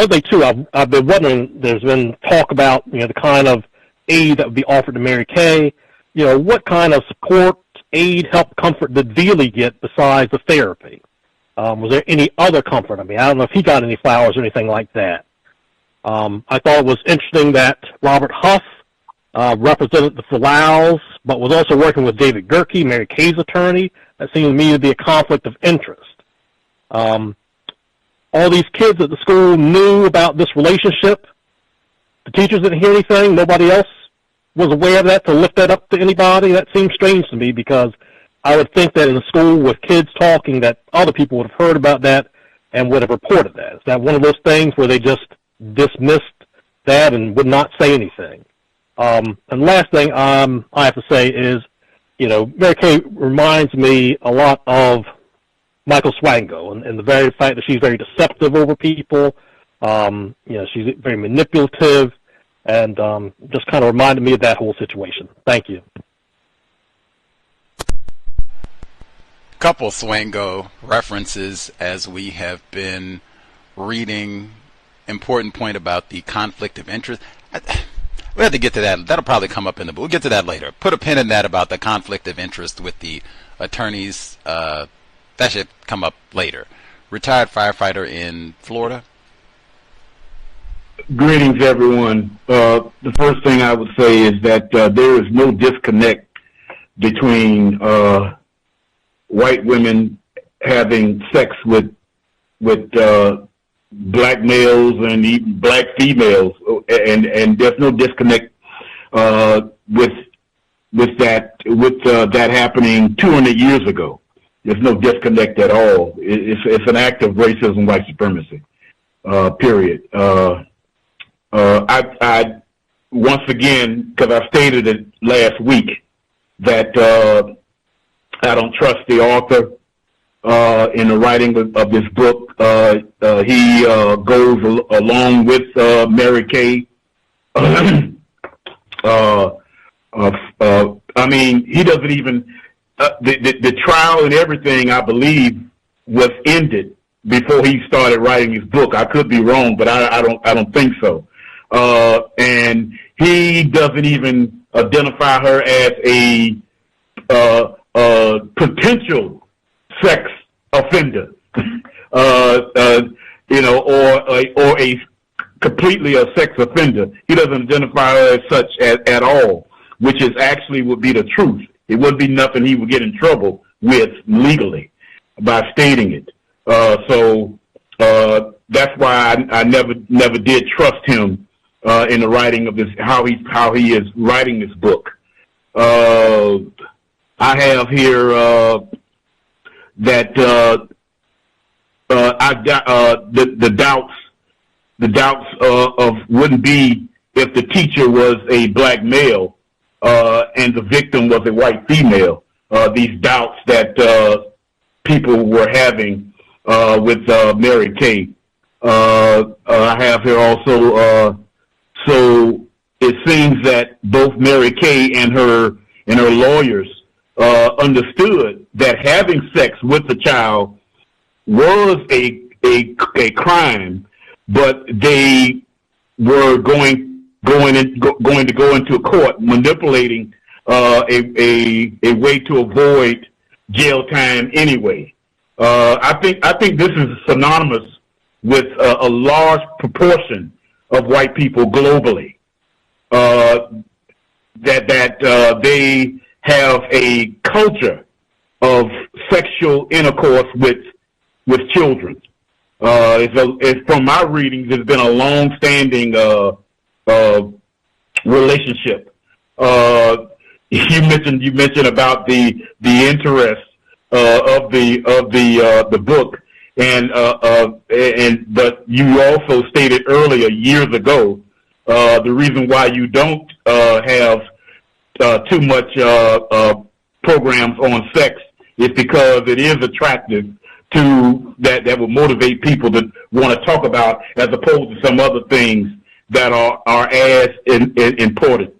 thing too, I've been wondering. There's been talk about the kind of aid that would be offered to Mary Kay. What kind of support, aid, help, comfort did Vili get besides the therapy? Was there any other comfort? I don't know if he got any flowers or anything like that. I thought it was interesting that Robert Huff represented the Fualaus, but was also working with David Gerke, Mary Kay's attorney. That seemed to me to be a conflict of interest. All these kids at the school knew about this relationship. The teachers didn't hear anything. Nobody else was aware of that to lift that up to anybody. That seems strange to me, because I would think that in a school with kids talking, that other people would have heard about that and would have reported that. Is that one of those things where they just dismissed that and would not say anything? And last thing I have to say is, Mary Kay reminds me a lot of Michael Swango, and the very fact that she's very deceptive over people. She's very manipulative, and just kind of reminded me of that whole situation. Thank you. Couple Swango references as we have been reading. Important point about the conflict of interest. We have to get to that. That'll probably come up in the book. We'll get to that later. Put a pin in that about the conflict of interest with the attorneys. That should come up later. Retired firefighter in Florida. Greetings, everyone. The first thing I would say is that there is no disconnect between white women having sex with black males and even black females, and there's no disconnect with that happening 200 years ago. There's no disconnect at all. It's an act of racism, white supremacy. Period. I once again, because I stated it last week, that I don't trust the author in the writing of this book. He goes along with Mary Kay. I mean, he doesn't even the trial and everything, I believe, was ended before he started writing his book. I could be wrong, but I don't think so. And he doesn't even identify her as a potential sex offender, or a completely a sex offender. He doesn't identify her as such at all, which is actually would be the truth. It wouldn't be nothing he would get in trouble with legally by stating it. So that's why I never did trust him in the writing of this, how he is writing this book. I have here that I've got the doubts of wouldn't be if the teacher was a black male and the victim was a white female. These doubts that people were having with Mary Kay. I have here also. So it seems that both Mary Kay and her lawyers understood that having sex with the child was a crime, but they were going to go into court manipulating a way to avoid jail time anyway. I think this is synonymous with a large proportion of white people globally, that they have a culture of sexual intercourse with children. It's from my readings, it's been a long-standing relationship. You mentioned about the interest of the book, but you also stated earlier, years ago, the reason why you don't have too much programs on sex is because it is attractive to that will motivate people to want to talk about, as opposed to some other things that are as important.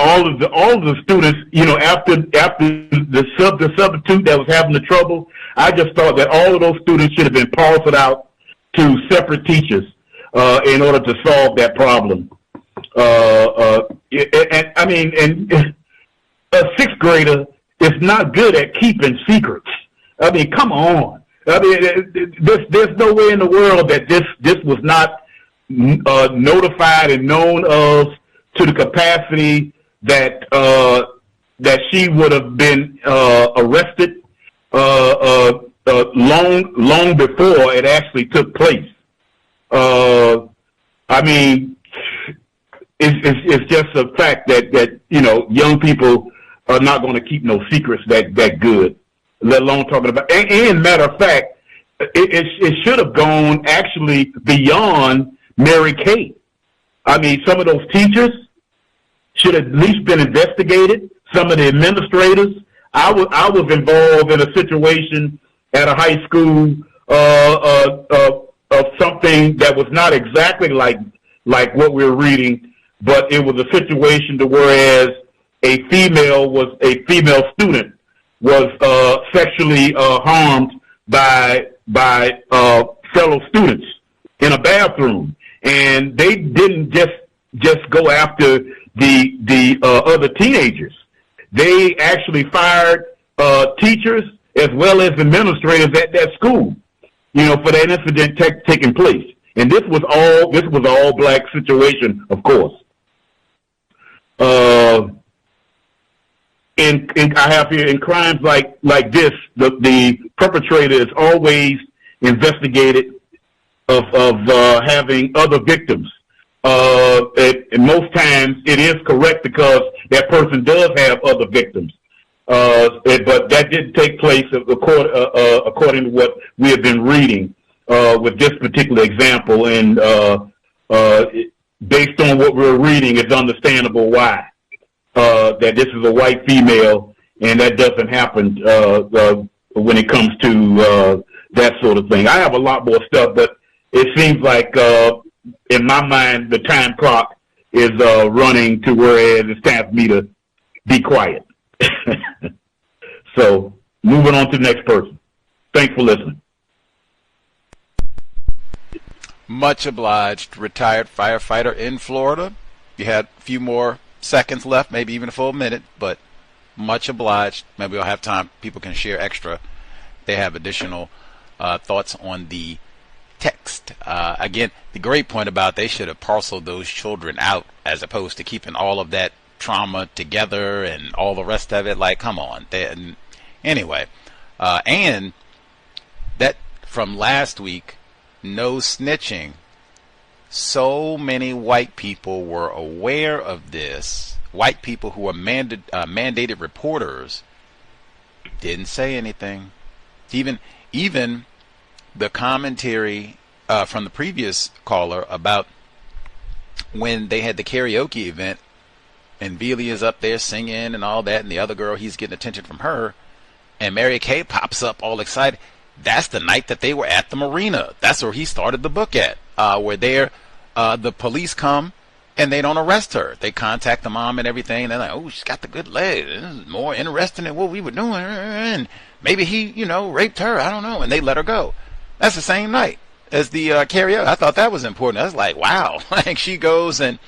All of the students, after the substitute that was having the trouble, I just thought that all of those students should have been parceled out to separate teachers in order to solve that problem. A sixth grader is not good at keeping secrets. I mean, come on. I mean, there's no way in the world that this was not notified and known of to the capacity that that she would have been arrested long before it actually took place. I mean, it's just a fact that young people are not going to keep no secrets that good, let alone talking about. And matter of fact, it should have gone actually beyond Mary Kay. I mean, some of those teachers should have at least been investigated. Some of the administrators. I was involved in a situation at a high school of something that was not exactly like what we're reading, but it was a situation to whereas a female student was sexually harmed by fellow students in a bathroom, and they didn't just go after the other teenagers. They actually fired teachers as well as administrators at that school, for that incident taking place. And this was all black situation, of course. And I have here in crimes like this, the perpetrator is always investigated of having other victims. And most times it is correct because that person does have other victims. But that didn't take place according to what we have been reading with this particular example. And based on what we're reading, it's understandable why that this is a white female, and that doesn't happen when it comes to that sort of thing. I have a lot more stuff, but it seems like in my mind the time clock is running to whereas it's time for me to be quiet. So moving on to the next person. Thanks for listening. Much obliged. Retired firefighter in Florida. You had a few more seconds left, maybe even a full minute, but much obliged. Maybe we'll have time. People can share extra. They have additional thoughts on the text. Again, the great point about they should have parceled those children out as opposed to keeping all of that trauma together and all the rest of it. Like, come on. Anyway, and that from last week, no snitching. So many white people were aware of this. White people who are mandated reporters didn't say anything. Even the commentary from the previous caller about when they had the karaoke event and Vili is up there singing and all that, and the other girl, he's getting attention from her, and Mary Kay pops up all excited. That's the night that they were at the marina. That's where he started the book at, where the police come and they don't arrest her. They contact the mom and everything. And they're like, oh, she's got the good leg. This is more interesting than what we were doing. And maybe he, raped her. I don't know. And they let her go. That's the same night as the karaoke. I thought that was important. I was like, wow. Like, she goes and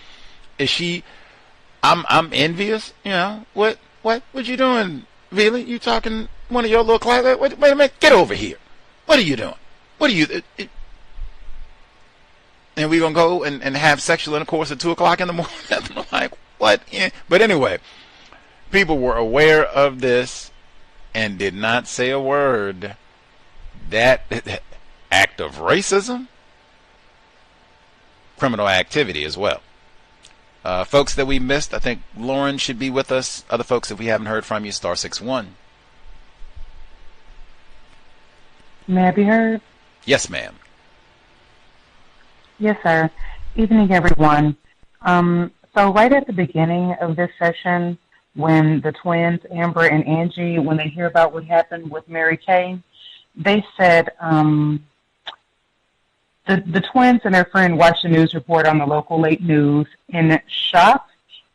is she, I'm envious. What you doing, Vili? You talking one of your little class? Wait a minute, get over here. What are you doing? What are you? And we're going to go and have sexual intercourse at 2 o'clock in the morning. I'm like, what? Yeah. But anyway, people were aware of this and did not say a word. That act of racism, criminal activity as well. Folks that we missed, I think Lauren should be with us. Other folks, if we haven't heard from you, *61. May I be heard? Yes, ma'am. Yes, sir. Evening, everyone. So right at the beginning of this session, when the twins, Amber and Angie, when they hear about what happened with Mary Kay, they said the twins and their friend watched the news report on the local late news. In shock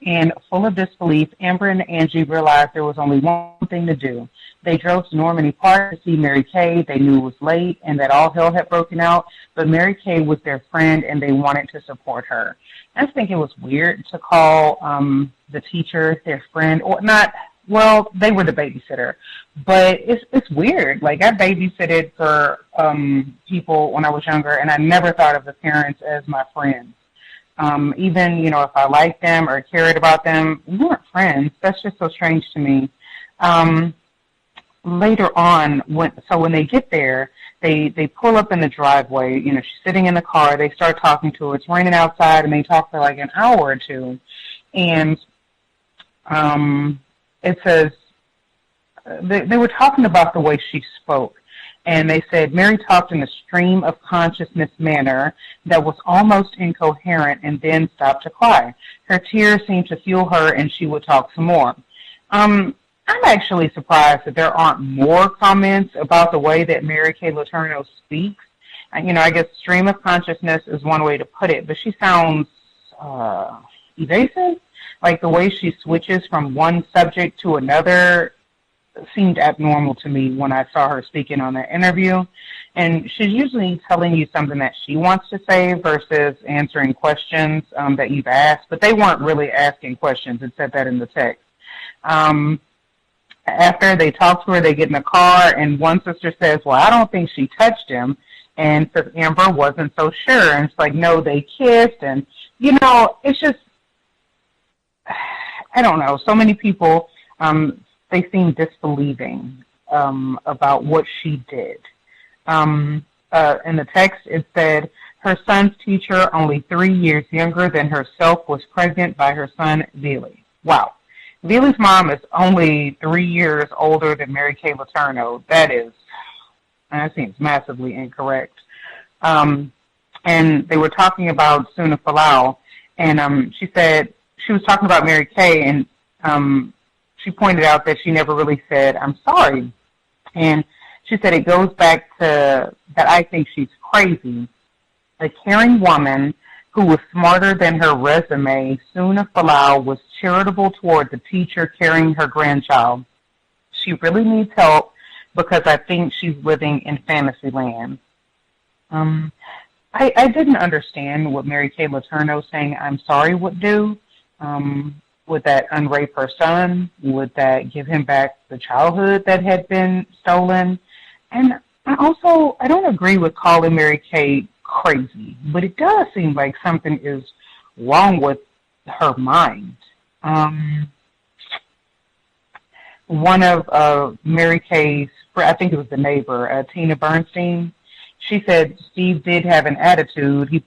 and full of disbelief, Amber and Angie realized there was only one thing to do. They drove to Normandy Park to see Mary Kay. They knew it was late and that all hell had broken out, but Mary Kay was their friend and they wanted to support her. I just think it was weird to call the teacher their friend, or not well, they were the babysitter, but it's weird. Like, I babysitted for people when I was younger, and I never thought of the parents as my friends. Even, you know, if I liked them or cared about them, we weren't friends. That's just so strange to me. Later on, when they get there, they pull up in the driveway. You know, she's sitting in the car. They start talking to her. It's raining outside, and they talk for like an hour or two. And it says they were talking about the way she spoke. And they said Mary talked in a stream of consciousness manner that was almost incoherent and then stopped to cry. Her tears seemed to fuel her, and she would talk some more. I'm actually surprised that there aren't more comments about the way that Mary Kay Letourneau speaks. You know, I guess stream of consciousness is one way to put it, but she sounds evasive. Like, the way she switches from one subject to another seemed abnormal to me when I saw her speaking on that interview. And she's usually telling you something that she wants to say versus answering questions that you've asked, but they weren't really asking questions. It said that in the text. After they talk to her, they get in the car, and one sister says, well, I don't think she touched him. And so Amber wasn't so sure. And it's like, no, they kissed. And, you know, it's just, I don't know. So many people, they seem disbelieving about what she did. In the text, it said, her son's teacher, only 3 years younger than herself, was pregnant by her son, Vili. Wow. Vili's mom is only 3 years older than Mary Kay Letourneau. That seems massively incorrect. And they were talking about Neely Fualaau, and she said, she was talking about Mary Kay, and she pointed out that she never really said, I'm sorry. And she said it goes back to that I think she's crazy. A caring woman who was smarter than her resume, Neely Fualaau was charitable toward the teacher carrying her grandchild. She really needs help because I think she's living in fantasy land. I didn't understand what Mary Kay Letourneau saying I'm sorry would do. Would that unrape her son? Would that give him back the childhood that had been stolen? And I don't agree with calling Mary Kay crazy, but it does seem like something is wrong with her mind. One of Mary Kay's, I think it was the neighbor, Tina Bernstein, she said Steve did have an attitude. He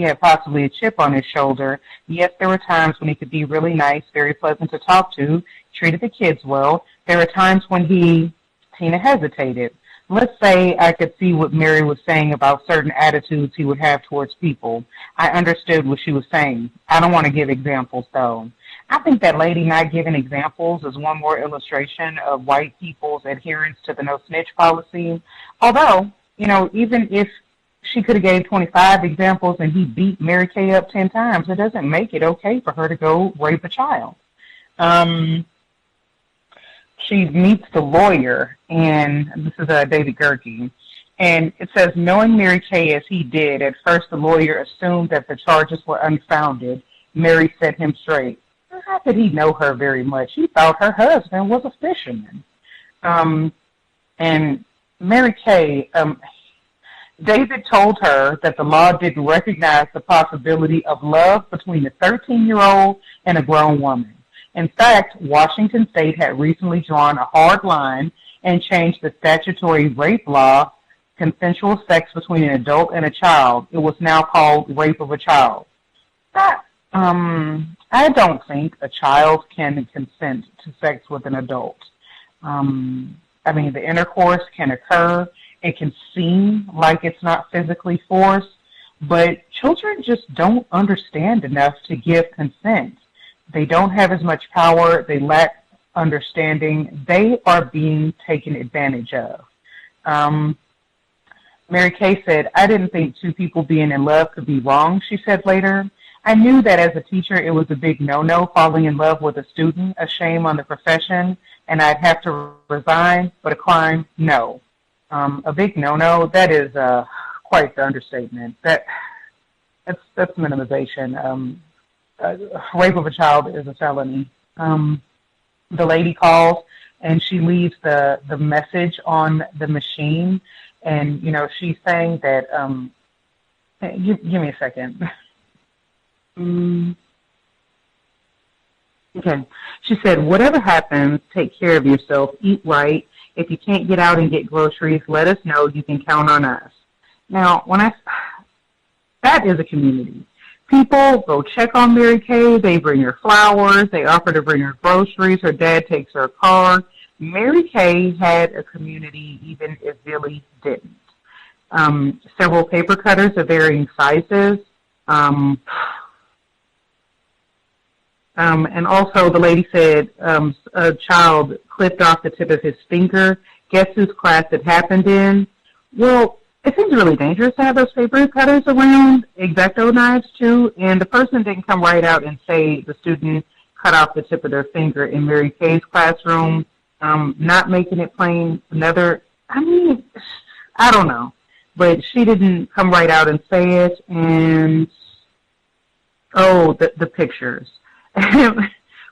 had possibly a chip on his shoulder. Yes, there were times when he could be really nice, very pleasant to talk to, treated the kids well. There were times when Tina hesitated. Let's say I could see what Mary was saying about certain attitudes he would have towards people. I understood what she was saying. I don't want to give examples, though. I think that lady not giving examples is one more illustration of white people's adherence to the no snitch policy. Although, you know, even if she could have gave 25 examples and he beat Mary Kay up 10 times, it doesn't make it okay for her to go rape a child. She meets the lawyer, and this is David Gerke, and it says, knowing Mary Kay as he did, at first the lawyer assumed that the charges were unfounded. Mary set him straight. How could he know her very much? He thought her husband was a fisherman. And Mary Kay, David told her that the law didn't recognize the possibility of love between a 13-year-old and a grown woman. In fact, Washington State had recently drawn a hard line and changed the statutory rape law, consensual sex between an adult and a child. It was now called rape of a child. I don't think a child can consent to sex with an adult. I mean, the intercourse can occur. It can seem like it's not physically forced, but children just don't understand enough to give consent. They don't have as much power. They lack understanding. They are being taken advantage of. Mary Kay said, I didn't think two people being in love could be wrong, she said later. I knew that as a teacher it was a big no-no falling in love with a student, a shame on the profession, and I'd have to resign, but a crime, no. A big no-no, that is quite the understatement. That's minimization. Rape of a child is a felony. the lady calls and she leaves the message on the machine, and she's saying that give me a second. Okay. She said, "Whatever happens, take care of yourself, eat right. If you can't get out and get groceries, let us know. You can count on us." Now, that is a community. People go check on Mary Kay. They bring her flowers. They offer to bring her groceries. Her dad takes her car. Mary Kay had a community even if Vili didn't. Several paper cutters of varying sizes. And also the lady said a child clipped off the tip of his finger. Guess whose class it happened in? Well, it seems really dangerous to have those paper cutters around, X-Acto knives too, and the person didn't come right out and say the student cut off the tip of their finger in Mary Kay's classroom, not making it plain. I don't know, but she didn't come right out and say it, and the pictures.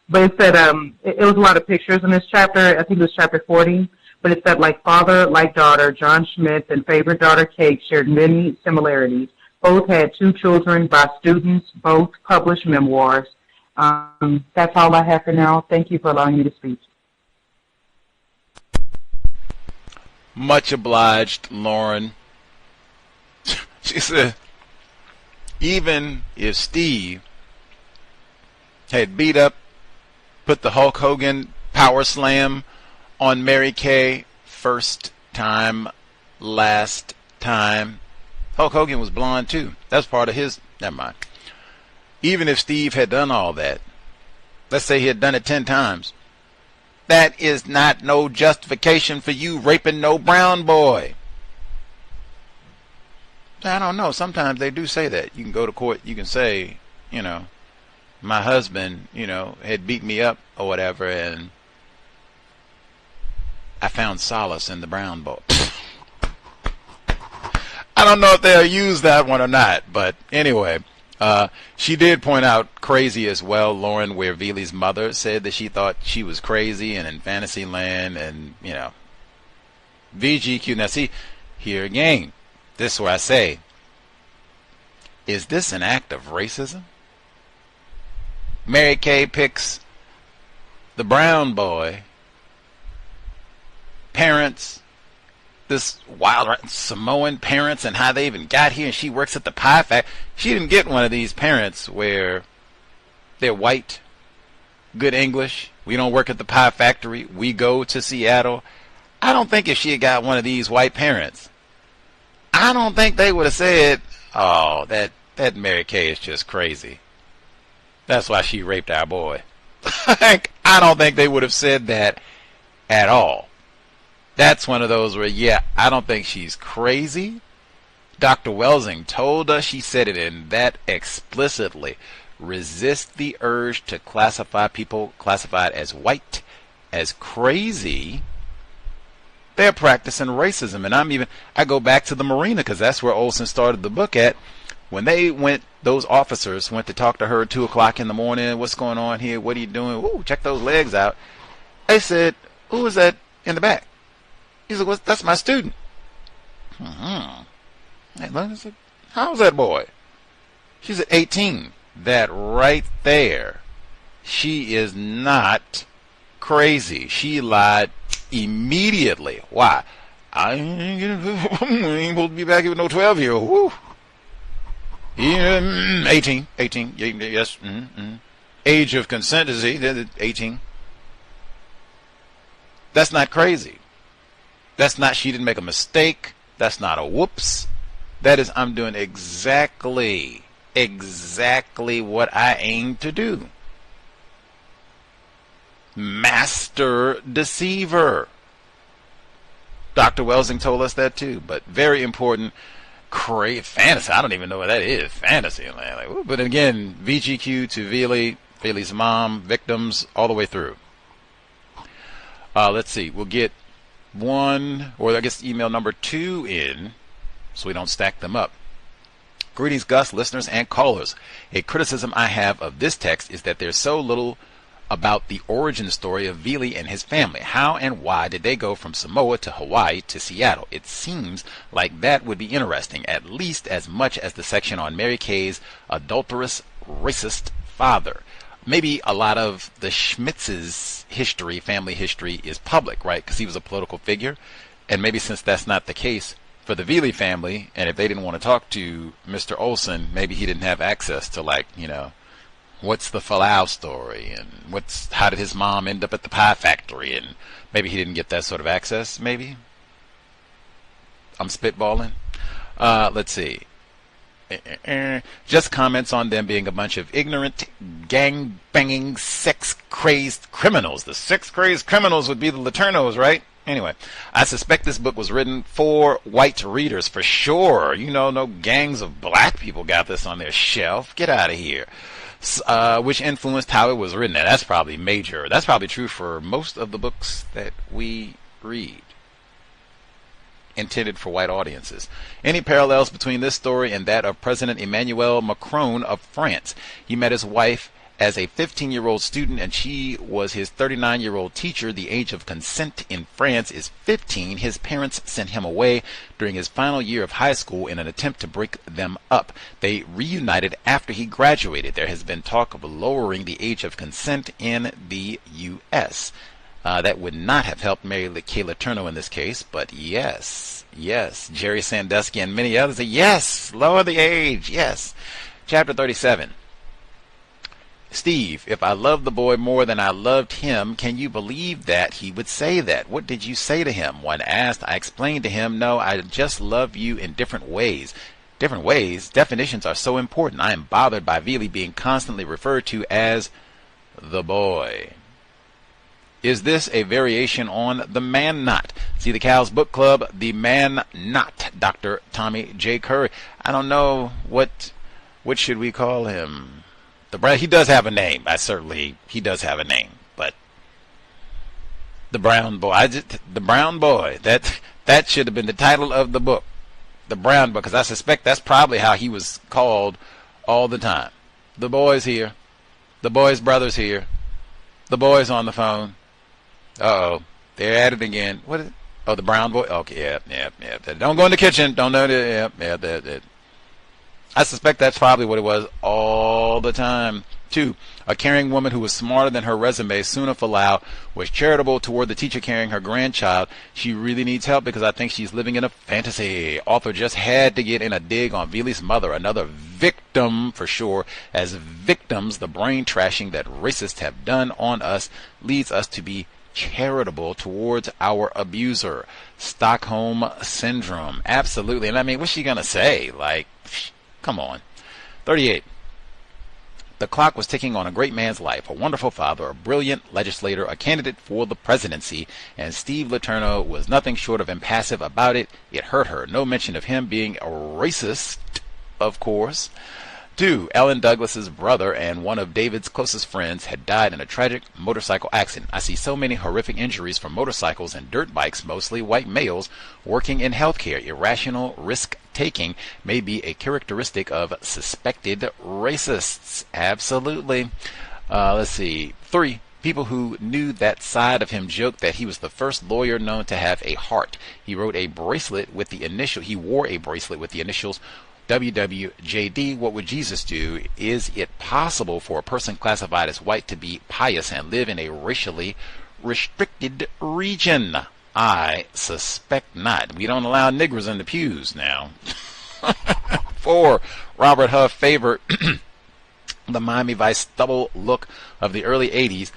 But it said it was a lot of pictures in this chapter. I think it was chapter 40. But it said, like father, like daughter, John Schmidt and favorite daughter Kate shared many similarities. Both had 2 children by students, both published memoirs. That's all I have for now. Thank you for allowing me to speak. Much obliged, Lauren. She said, even if Steve had beat up, put the Hulk Hogan power slam on Mary Kay, first time, last time. Hulk Hogan was blonde too. That's part of his, never mind. Even if Steve had done all that, let's say he had done it 10 times, that is not no justification for you raping no brown boy. I don't know. Sometimes they do say that. You can go to court, you can say, my husband, had beat me up or whatever, and I found solace in the brown boy. I don't know if they'll use that one or not, but anyway, she did point out crazy as well, Lauren, where Vili's mother said that she thought she was crazy and in fantasy land, and, VGQ. Now, see, here again, this is where I say, is this an act of racism? Mary Kay picks the brown boy, parents, this wild Samoan parents, and how they even got here, and she works at the pie factory. She didn't get one of these parents where they're white, good English, we don't work at the pie factory, we go to Seattle. I don't think if she had got one of these white parents, I don't think they would have said, oh, that Mary Kay is just crazy. That's why she raped our boy. I don't think they would have said that at all. That's one of those where, I don't think she's crazy. Dr. Welsing told us, she said it in that explicitly, resist the urge to classify people classified as white as crazy. They're practicing racism. And I go back to the marina, because that's where Olsen started the book at. When those officers went to talk to her at 2 o'clock in the morning, what's going on here? What are you doing? Ooh, check those legs out. They said, who is that in the back? He said, that's my student. I said, how's that boy? She said, 18. That right there. She is not crazy. She lied immediately. Why? I ain't supposed to be back here with no 12-year-old. 18, yes. Age of consent is 18. That's not crazy. That's not, she didn't make a mistake. That's not a whoops. That is, I'm doing exactly what I aim to do. Master deceiver. Dr. Welsing told us that too, but very important. Fantasy. I don't even know what that is. Fantasy land. But again, VGQ to Vili's mom, victims, all the way through. Let's see. We'll get one, or I guess email number 2 in, so we don't stack them up. Greetings, Gus, listeners, and callers. A criticism I have of this text is that there's so little about the origin story of Vili and his family. How and why did they go from Samoa to Hawaii to Seattle? It seems like that would be interesting, at least as much as the section on Mary Kay's adulterous, racist father. Maybe a lot of the Schmitz's history, family history, is public, right? Because he was a political figure. And maybe since that's not the case for the Vili family, and if they didn't want to talk to Mr. Olsen, maybe he didn't have access to, like, you know, what's the Fualaau story, and how did his mom end up at the pie factory, and maybe he didn't get that sort of access, maybe? I'm spitballing. Let's see. Just comments on them being a bunch of ignorant, gang-banging, sex-crazed criminals. The sex-crazed criminals would be the Letourneaus, right? Anyway, I suspect this book was written for white readers for sure. You know, no gangs of black people got this on their shelf. Get out of here. Which influenced how it was written. And that's probably major. That's probably true for most of the books that we read, intended for white audiences. Any parallels between this story and that of President Emmanuel Macron of France? He met his wife as a 15-year-old student, and she was his 39-year-old teacher. The age of consent in France is 15. His parents sent him away during his final year of high school in an attempt to break them up. They reunited after he graduated. There has been talk of lowering the age of consent in the U.S. That would not have helped Mary Kay Letourneau in this case, but yes, Jerry Sandusky and many others say, yes, lower the age, yes. Chapter 37. Steve, if I loved the boy more than I loved him, can you believe that he would say that? What did you say to him? When asked, I explained to him, no, I just love you in different ways. Different ways? Definitions are so important. I am bothered by Vili being constantly referred to as the boy. Is this a variation on The Man Not? See the Cows Book Club, The Man Not, Dr. Tommy J. Curry. I don't know what should we call him? He does have a name. He does have a name, but the brown boy. The brown boy. That should have been the title of the book, the brown boy, because I suspect that's probably how he was called all the time. The boy's here. The boy's brother's here. The boy's on the phone. Uh-oh, they're at it again. What is it? Oh, the brown boy. Okay, yeah. Don't go in the kitchen. Don't know that. I suspect that's probably what it was all the time. 2. A caring woman who was smarter than her resume, Suna Fualaau, was charitable toward the teacher carrying her grandchild. She really needs help because I think she's living in a fantasy. Author just had to get in a dig on Vili's mother, another victim for sure. As victims, the brain trashing that racists have done on us leads us to be charitable towards our abuser. Stockholm Syndrome. Absolutely. And I mean, what's she going to say? Like, come on. 38. The clock was ticking on a great man's life, a wonderful father, a brilliant legislator, a candidate for the presidency, and Steve Letourneau was nothing short of impassive about it. It hurt her. No mention of him being a racist, of course. 2. Ellen Douglas's brother and one of David's closest friends had died in a tragic motorcycle accident. I see so many horrific injuries from motorcycles and dirt bikes, mostly white males working in healthcare. Irrational risk-taking may be a characteristic of suspected racists. Absolutely. Let's see. 3. People who knew that side of him joked that he was the first lawyer known to have a heart. He wore a bracelet with the initials WWJD. What would Jesus do? Is it possible for a person classified as white to be pious and live in a racially restricted region? I suspect not. We don't allow niggers in the pews now. 4. Robert Huff favored the Miami Vice double look of the early 80s.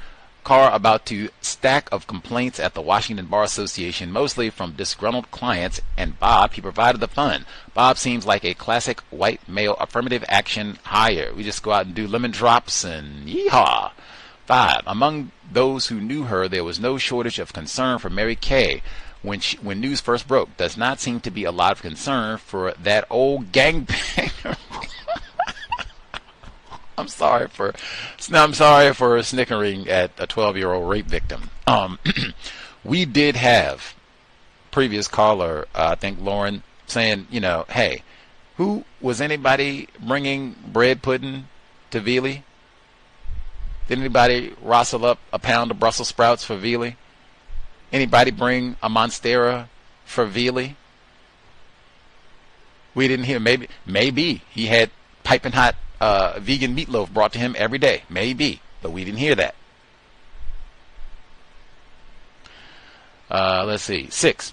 Car about to stack of complaints at the Washington Bar Association, mostly from disgruntled clients, and Bob, he provided the fun. Bob seems like a classic white male affirmative action hire. We just go out and do lemon drops and yeehaw. 5. Among those who knew her, there was no shortage of concern for Mary Kay. When news first broke, does not seem to be a lot of concern for that old gangbanger. I'm sorry for snickering at a 12-year-old rape victim. We did have previous caller, I think Lauren, saying, hey, was anybody bringing bread pudding to Vili? Did anybody rustle up a pound of Brussels sprouts for Vili? Anybody bring a Monstera for Vili? We didn't hear. Maybe he had piping hot vegan meatloaf brought to him every day. Maybe, but we didn't hear that. Let's see. 6.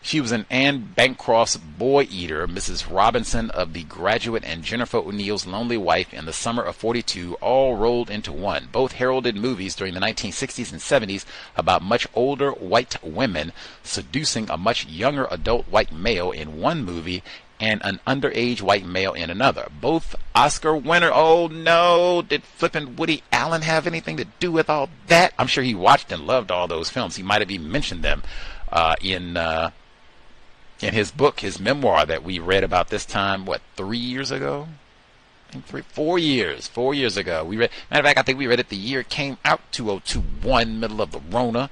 She was an Anne Bancroft's boy eater, Mrs. Robinson of The Graduate, and Jennifer O'Neill's Lonely Wife in the Summer of 42, all rolled into one. Both heralded movies during the 1960s and 70s about much older white women seducing a much younger adult white male in one movie and an underage white male in another. Both Oscar winner. Oh no, did flippin' Woody Allen have anything to do with all that? I'm sure he watched and loved all those films. He might have even mentioned them in his book, his memoir that we read about this time, 3 years ago? I think 4 years. 4 years ago. We read, matter of fact, I think we read it the year it came out, 2021, middle of the Rona.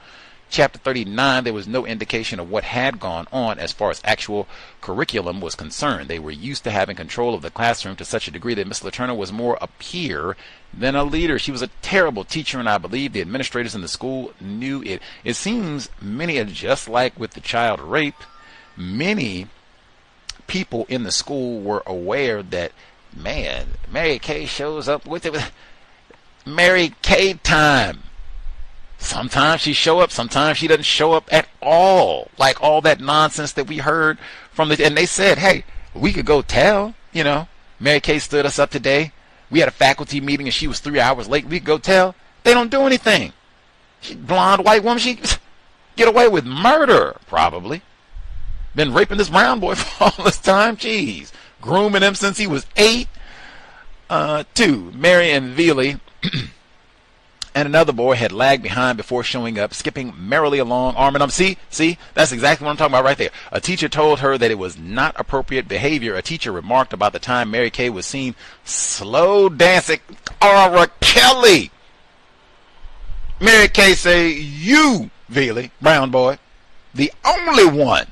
Chapter 39, there was no indication of what had gone on as far as actual curriculum was concerned. They were used to having control of the classroom to such a degree that Miss Letourneau was more a peer than a leader. She was a terrible teacher, and I believe the administrators in the school knew it. It seems many, just like with the child rape, many people in the school were aware that, man, Mary Kay shows up with it. Mary Kay time. Sometimes she show up, sometimes she doesn't show up at all. Like all that nonsense that we heard from and they said, hey, we could go tell, Mary Kay stood us up today. We had a faculty meeting and she was 3 hours late. We could go tell. They don't do anything. She blonde white woman, she get away with murder, probably. Been raping this brown boy for all this time. Jeez. Grooming him since he was 8. 2, Mary and Vili and another boy had lagged behind before showing up, skipping merrily along, arm in arm. See, that's exactly what I'm talking about right there. A teacher told her that it was not appropriate behavior. A teacher remarked about the time Mary Kay was seen slow dancing. R. Kelly. Mary Kay say, you, Vili, brown boy, the only one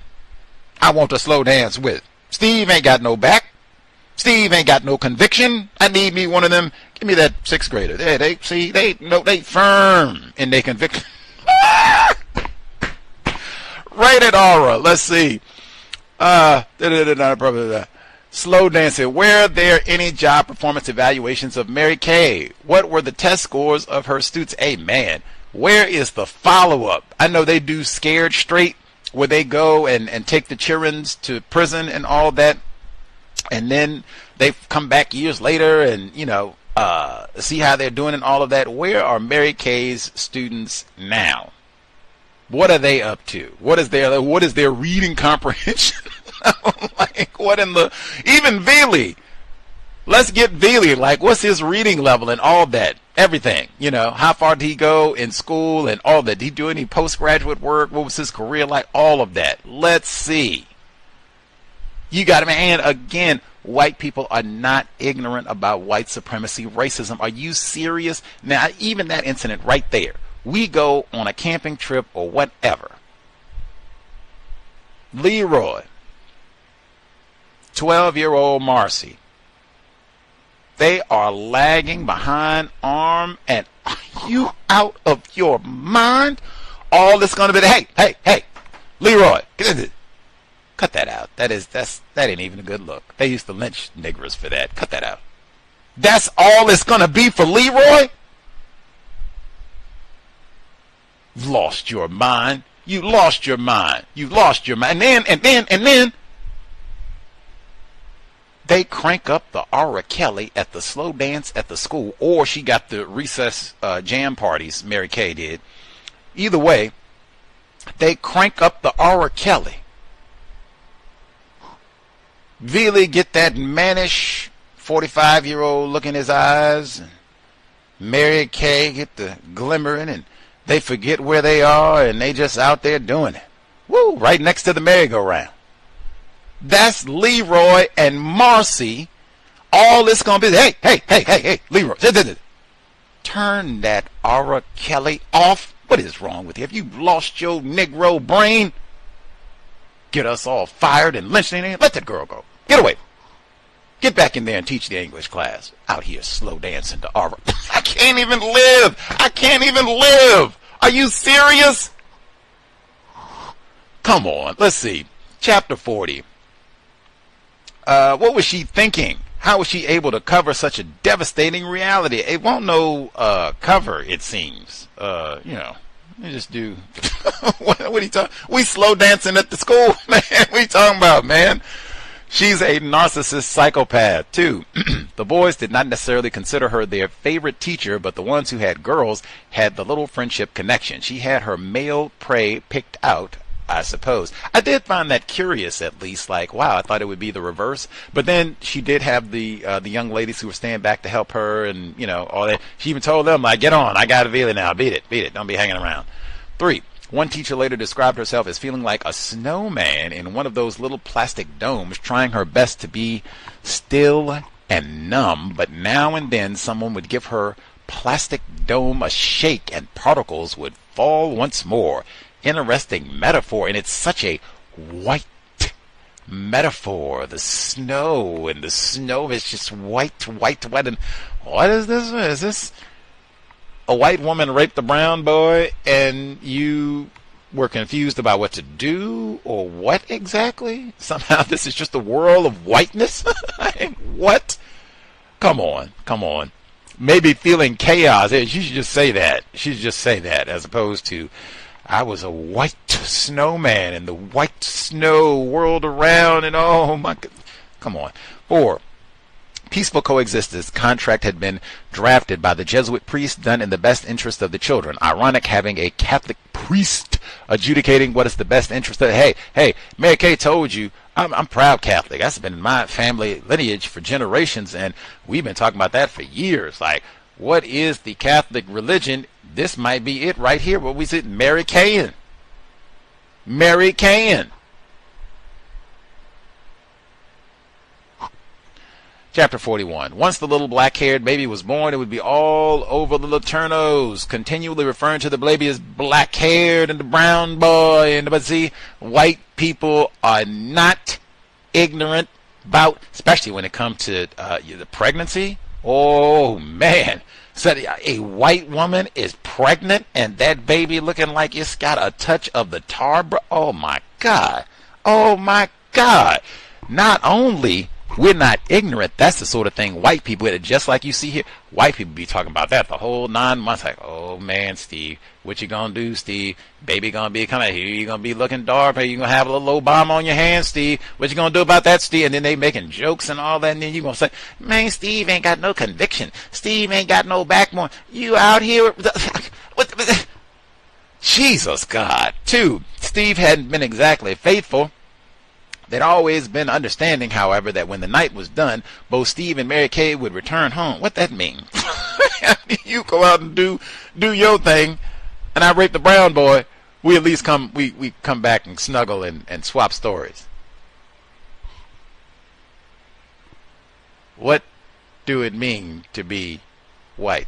I want to slow dance with. Steve ain't got no back. Steve ain't got no conviction. I need me one of them. Give me that 6th grader. They firm in their conviction. Rated aura. Let's see. Slow dancing. Were there any job performance evaluations of Mary Kay? What were the test scores of her students? Hey, man, where is the follow-up? I know they do Scared Straight, where they go and take the children to prison and all that. And then they come back years later and, see how they're doing and all of that. Where are Mary Kay's students now? What are they up to? What is their reading comprehension? Like, even Vili. Let's get Vili. Like, what's his reading level and all that? Everything. How far did he go in school and all that? Did he do any postgraduate work? What was his career like? All of that. Let's see. You got it, man. And again, white people are not ignorant about white supremacy, racism. Are you serious? Now, even that incident right there. We go on a camping trip or whatever. Leroy, 12-year-old Marcy. They are lagging behind arm, and are you out of your mind? All that's going to be, hey, Leroy, cut that out. That ain't even a good look. They used to lynch niggers for that. Cut that out. That's all it's going to be for Leroy? You've lost your mind. You lost your mind. You've lost your mind. And then they crank up the R. Kelly at the slow dance at the school, or she got the recess jam parties, Mary Kay did. Either way, they crank up the R. Kelly. Vili get that mannish 45-year-old look in his eyes. And Mary Kay get the glimmering, and they forget where they are, and they just out there doing it. Woo! Right next to the merry-go-round. That's Leroy and Marcy. All it's going to be, hey, Leroy. Turn that R. Kelly off. What is wrong with you? Have you lost your Negro brain? Get us all fired and lynched. Let that girl go. Get away. Get back in there and teach the English class. Out here slow dancing to Arbor. I can't even live. I can't even live. Are you serious? Come on. Let's see. Chapter 40. What was she thinking? How was she able to cover such a devastating reality? It won't no cover, it seems. You just do. What are you talking? We slow dancing at the school, man. What are you talking about, man? She's a narcissist psychopath, too. The boys did not necessarily consider her their favorite teacher, but the ones who had girls had the little friendship connection. She had her male prey picked out, I suppose. I did find that curious, at least. Like, wow, I thought it would be the reverse. But then she did have the young ladies who were staying back to help her, and, all that. She even told them, like, get on. I got a Vili now. Beat it. Don't be hanging around. 3. One teacher later described herself as feeling like a snowman in one of those little plastic domes, trying her best to be still and numb, but now and then someone would give her plastic dome a shake and particles would fall once more. Interesting metaphor, and it's such a white metaphor. The snow is just white. And what is this? Is this a white woman raped a brown boy and you were confused about what to do or what exactly? Somehow this is just a world of whiteness? What? Come on. Maybe feeling chaos. She should just say that. She should just say that as opposed to, I was a white snowman and the white snow whirled around and oh my God. Come on. 4. Peaceful coexistence contract had been drafted by the Jesuit priest, done in the best interest of the children. Ironic having a Catholic priest adjudicating what is the best interest of. Hey, Mary Kay told you I'm proud Catholic. That's been in my family lineage for generations, and we've been talking about that for years. Like, what is the Catholic religion? This might be it right here. What was it? Mary Kay. Chapter 41. Once the little black-haired baby was born, it would be all over the Letourneaus, continually referring to the baby as black-haired and the brown boy. But see, white people are not ignorant about, especially when it comes to the pregnancy. Oh, man. So a white woman is pregnant and that baby looking like it's got a touch of the tar. Oh, my God. Not only we're not ignorant, that's the sort of thing white people, just like you see here, white people be talking about that the whole 9 months. Like, oh man, Steve, what you gonna do, Steve? Baby gonna be coming here, you gonna be looking dark, you gonna have a little Obama on your hands, Steve. What you gonna do about that, Steve? And then they making jokes and all that, and then you gonna say, man, Steve ain't got no conviction. Steve ain't got no backbone. You out here, what? Jesus God. 2, Steve hadn't been exactly faithful. There'd always been understanding, however, that when the night was done, both Steve and Mary Kay would return home. What that mean? You go out and do your thing, and I rape the brown boy. We at least come back and snuggle and swap stories. What do it mean to be white?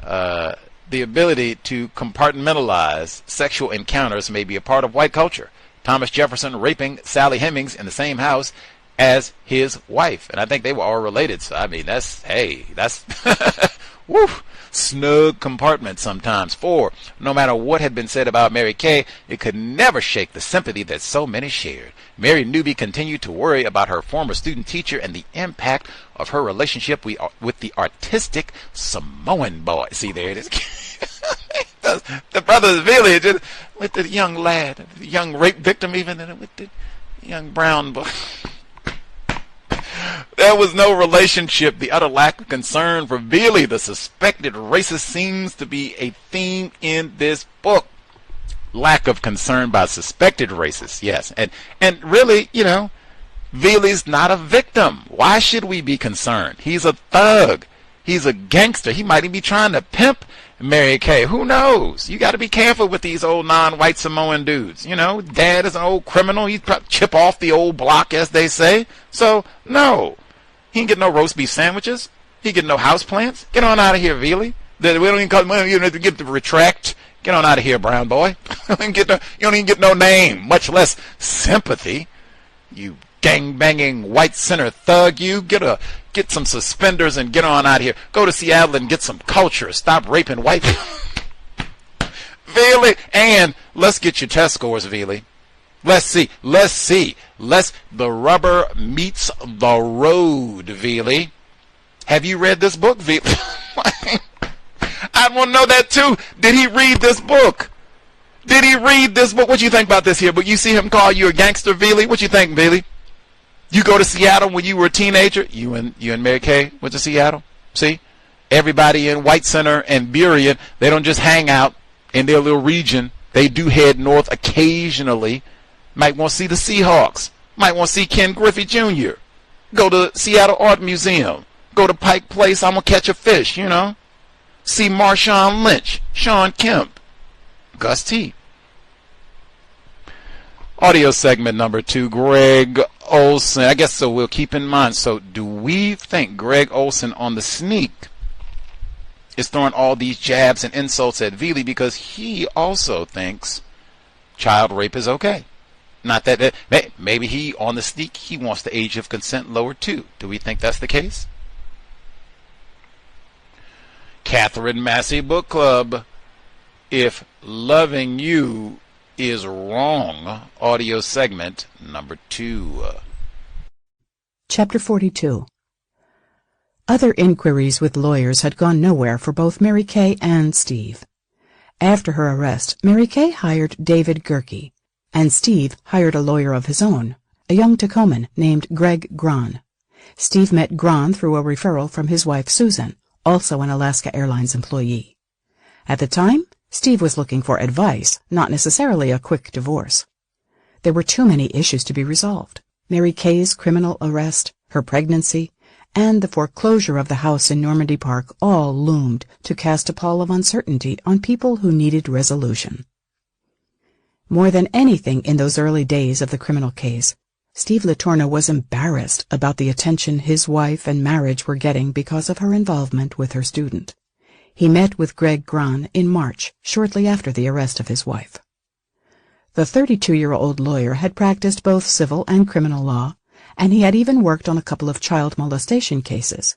The ability to compartmentalize sexual encounters may be a part of white culture. Thomas Jefferson raping Sally Hemings in the same house as his wife. And I think they were all related. So, I mean, that's woo, snug compartment sometimes. 4, no matter what had been said about Mary Kay, it could never shake the sympathy that so many shared. Mary Newby continued to worry about her former student teacher and the impact of her relationship with the artistic Samoan boy. See, there it is. The brother's village with the young lad, the young rape victim, even with the young brown boy. There was no relationship. The utter lack of concern for Vili, the suspected racist, seems to be a theme in this book. Lack of concern by suspected racists, yes. And really, Vili's not a victim. Why should we be concerned? He's a thug. He's a gangster. He might even be trying to pimp Mary Kay. Who knows? You got to be careful with these old non-white Samoan dudes. Dad is an old criminal. He'd probably chip off the old block, as they say. So, no. He ain't get no roast beef sandwiches. He get no house plants. Get on out of here, Vili. We don't even get to retract. Get on out of here, brown boy. You don't even get no name, much less sympathy. You gang-banging white center thug you. Get some suspenders and get on out of here. Go to Seattle and get some culture. Stop raping white people. Vili, and let's get your test scores, Vili. Let's see. The rubber meets the road, Vili. Have you read this book, Vili? I want to know that too. Did he read this book? What do you think about this here? But you see him call you a gangster, Vili? What you think, Vili? You go to Seattle when you were a teenager. You and Mary Kay went to Seattle. See? Everybody in White Center and Burien, they don't just hang out in their little region. They do head north occasionally. Might want to see the Seahawks. Might want to see Ken Griffey Jr. Go to Seattle Art Museum. Go to Pike Place. I'm going to catch a fish, you know. See Marshawn Lynch, Sean Kemp, Gus T. Audio segment number 2, Gregg Olsen. I guess so we'll keep in mind. So do we think Gregg Olsen on the sneak is throwing all these jabs and insults at Vili because he also thinks child rape is okay? Not that maybe he on the sneak, he wants the age of consent lowered too. Do we think that's the case? Katherine Massey Book Club. If loving you is wrong. Audio segment number 2. Chapter 42. Other inquiries with lawyers had gone nowhere for both Mary Kay and Steve. After her arrest, Mary Kay hired David Gerke, and Steve hired a lawyer of his own, a young Tacoman named Gregg Gran. Steve met Gran through a referral from his wife Susan, also an Alaska Airlines employee. At the time, Steve was looking for advice, not necessarily a quick divorce. There were too many issues to be resolved. Mary Kay's criminal arrest, her pregnancy, and the foreclosure of the house in Normandy Park all loomed to cast a pall of uncertainty on people who needed resolution. More than anything in those early days of the criminal case, Steve Letourneau was embarrassed about the attention his wife and marriage were getting because of her involvement with her student. He met with Gregg Gran in March, shortly after the arrest of his wife. The 32-year-old lawyer had practiced both civil and criminal law, and he had even worked on a couple of child molestation cases.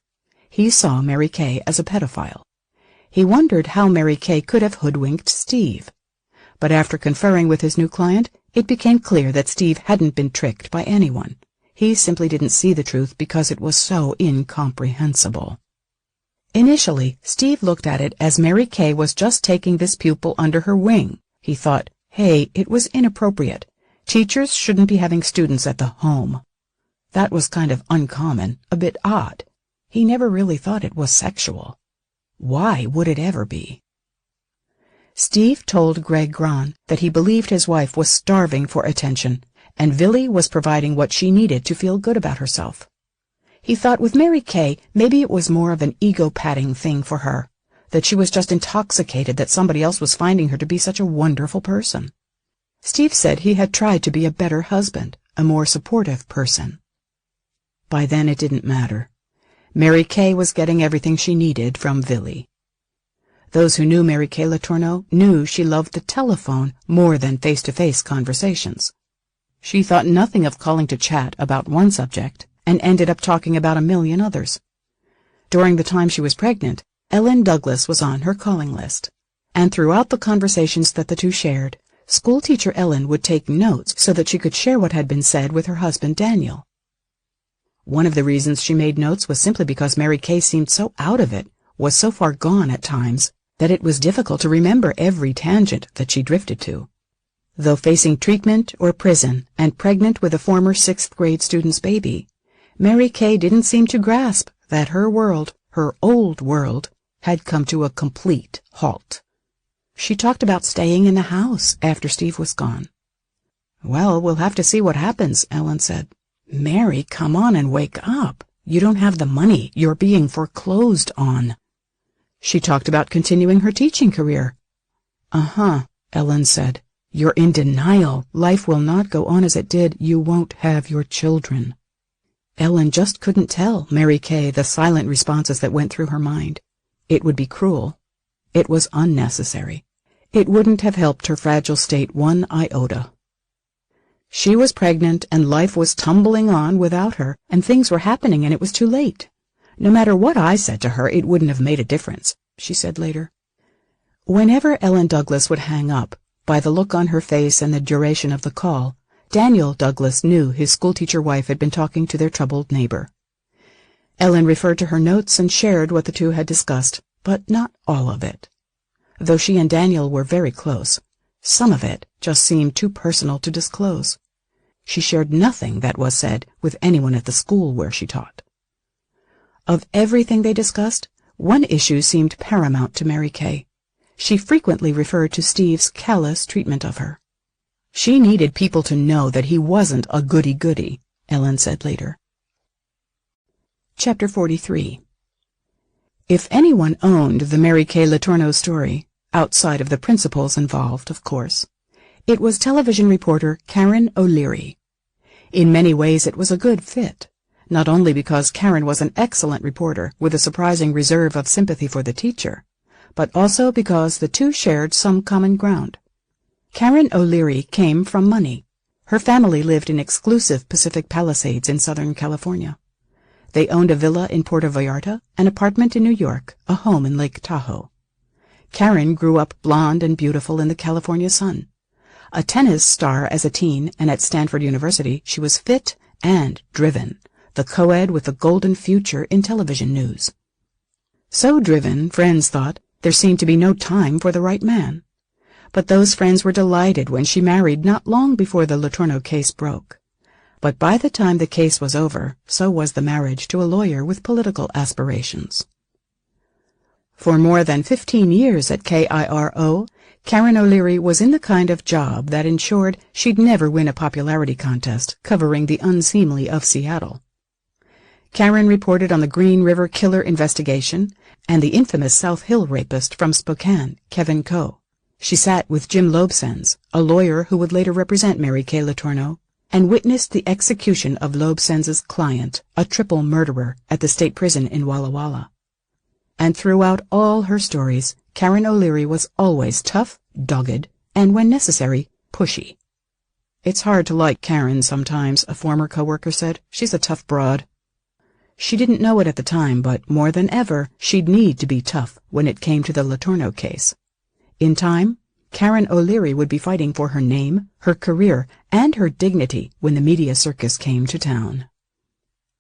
He saw Mary Kay as a pedophile. He wondered how Mary Kay could have hoodwinked Steve. But after conferring with his new client, it became clear that Steve hadn't been tricked by anyone. He simply didn't see the truth because it was so incomprehensible. Initially, Steve looked at it as Mary Kay was just taking this pupil under her wing. He thought, hey, it was inappropriate. Teachers shouldn't be having students at the home. That was kind of uncommon, a bit odd. He never really thought it was sexual. Why would it ever be? Steve told Gregg Gran that he believed his wife was starving for attention, and Vili was providing what she needed to feel good about herself. He thought with Mary Kay, maybe it was more of an ego-patting thing for her, that she was just intoxicated that somebody else was finding her to be such a wonderful person. Steve said he had tried to be a better husband, a more supportive person. By then it didn't matter. Mary Kay was getting everything she needed from Vili. Those who knew Mary Kay Letourneau knew she loved the telephone more than face-to-face conversations. She thought nothing of calling to chat about one subject, and ended up talking about a million others. During the time she was pregnant, Ellen Douglas was on her calling list, and throughout the conversations that the two shared, schoolteacher Ellen would take notes so that she could share what had been said with her husband Daniel. One of the reasons she made notes was simply because Mary Kay seemed so out of it, was so far gone at times, that it was difficult to remember every tangent that she drifted to. Though facing treatment or prison and pregnant with a former 6th grade student's baby, Mary Kay didn't seem to grasp that her world, her old world, had come to a complete halt. She talked about staying in the house after Steve was gone. Well, we'll have to see what happens, Ellen said. Mary, come on and wake up. You don't have the money. You're being foreclosed on. She talked about continuing her teaching career. Uh-huh, Ellen said. You're in denial. Life will not go on as it did. You won't have your children. Ellen just couldn't tell Mary Kay the silent responses that went through her mind. It would be cruel. It was unnecessary. It wouldn't have helped her fragile state one iota. She was pregnant, and life was tumbling on without her, and things were happening, and it was too late. No matter what I said to her, it wouldn't have made a difference, she said later. Whenever Ellen Douglas would hang up, by the look on her face and the duration of the call, Daniel Douglas knew his schoolteacher wife had been talking to their troubled neighbor. Ellen referred to her notes and shared what the two had discussed, but not all of it. Though she and Daniel were very close, some of it just seemed too personal to disclose. She shared nothing that was said with anyone at the school where she taught. Of everything they discussed, one issue seemed paramount to Mary Kay. She frequently referred to Steve's callous treatment of her. She needed people to know that he wasn't a goody-goody, Ellen said later. Chapter 43. If anyone owned the Mary Kay Letourneau story, outside of the principals involved, of course, it was television reporter Karen O'Leary. In many ways it was a good fit, not only because Karen was an excellent reporter with a surprising reserve of sympathy for the teacher, but also because the two shared some common ground. Karen O'Leary came from money. Her family lived in exclusive Pacific Palisades in Southern California. They owned a villa in Puerto Vallarta, an apartment in New York, a home in Lake Tahoe. Karen grew up blonde and beautiful in the California sun. A tennis star as a teen, and at Stanford University, she was fit and driven, the co-ed with a golden future in television news. So driven, friends thought, there seemed to be no time for the right man. But those friends were delighted when she married not long before the Letourneau case broke. But by the time the case was over, so was the marriage to a lawyer with political aspirations. For more than 15 years at KIRO, Karen O'Leary was in the kind of job that ensured she'd never win a popularity contest covering the unseemly of Seattle. Karen reported on the Green River Killer investigation and the infamous South Hill rapist from Spokane, Kevin Coe. She sat with Jim Lobsens, a lawyer who would later represent Mary Kay Letourneau, and witnessed the execution of Lobsens's client, a triple murderer, at the state prison in Walla Walla. And throughout all her stories, Karen O'Leary was always tough, dogged, and when necessary, pushy. It's hard to like Karen sometimes, a former coworker said. She's a tough broad. She didn't know it at the time, but more than ever, she'd need to be tough when it came to the Letourneau case. In time, Karen O'Leary would be fighting for her name, her career, and her dignity when the media circus came to town.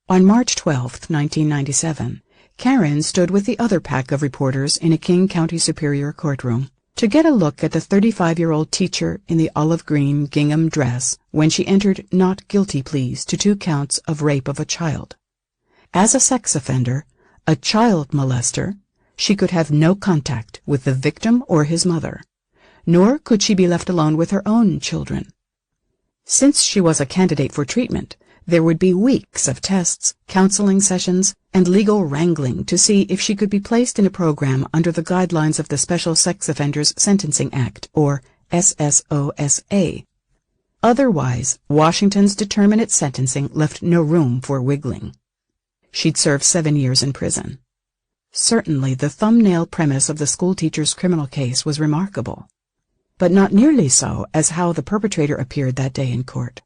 On March 12, 1997, Karen stood with the other pack of reporters in a King County Superior courtroom to get a look at the 35-year-old teacher in the olive green gingham dress when she entered not guilty pleas to 2 counts of rape of a child. As a sex offender, a child molester, she could have no contact with the victim or his mother, nor could she be left alone with her own children. Since she was a candidate for treatment, there would be weeks of tests, counseling sessions, and legal wrangling to see if she could be placed in a program under the guidelines of the Special Sex Offenders Sentencing Act, or SSOSA. Otherwise, Washington's determinate sentencing left no room for wiggling. She'd served 7 years in prison. Certainly, the thumbnail premise of the schoolteacher's criminal case was remarkable, but not nearly so as how the perpetrator appeared that day in court.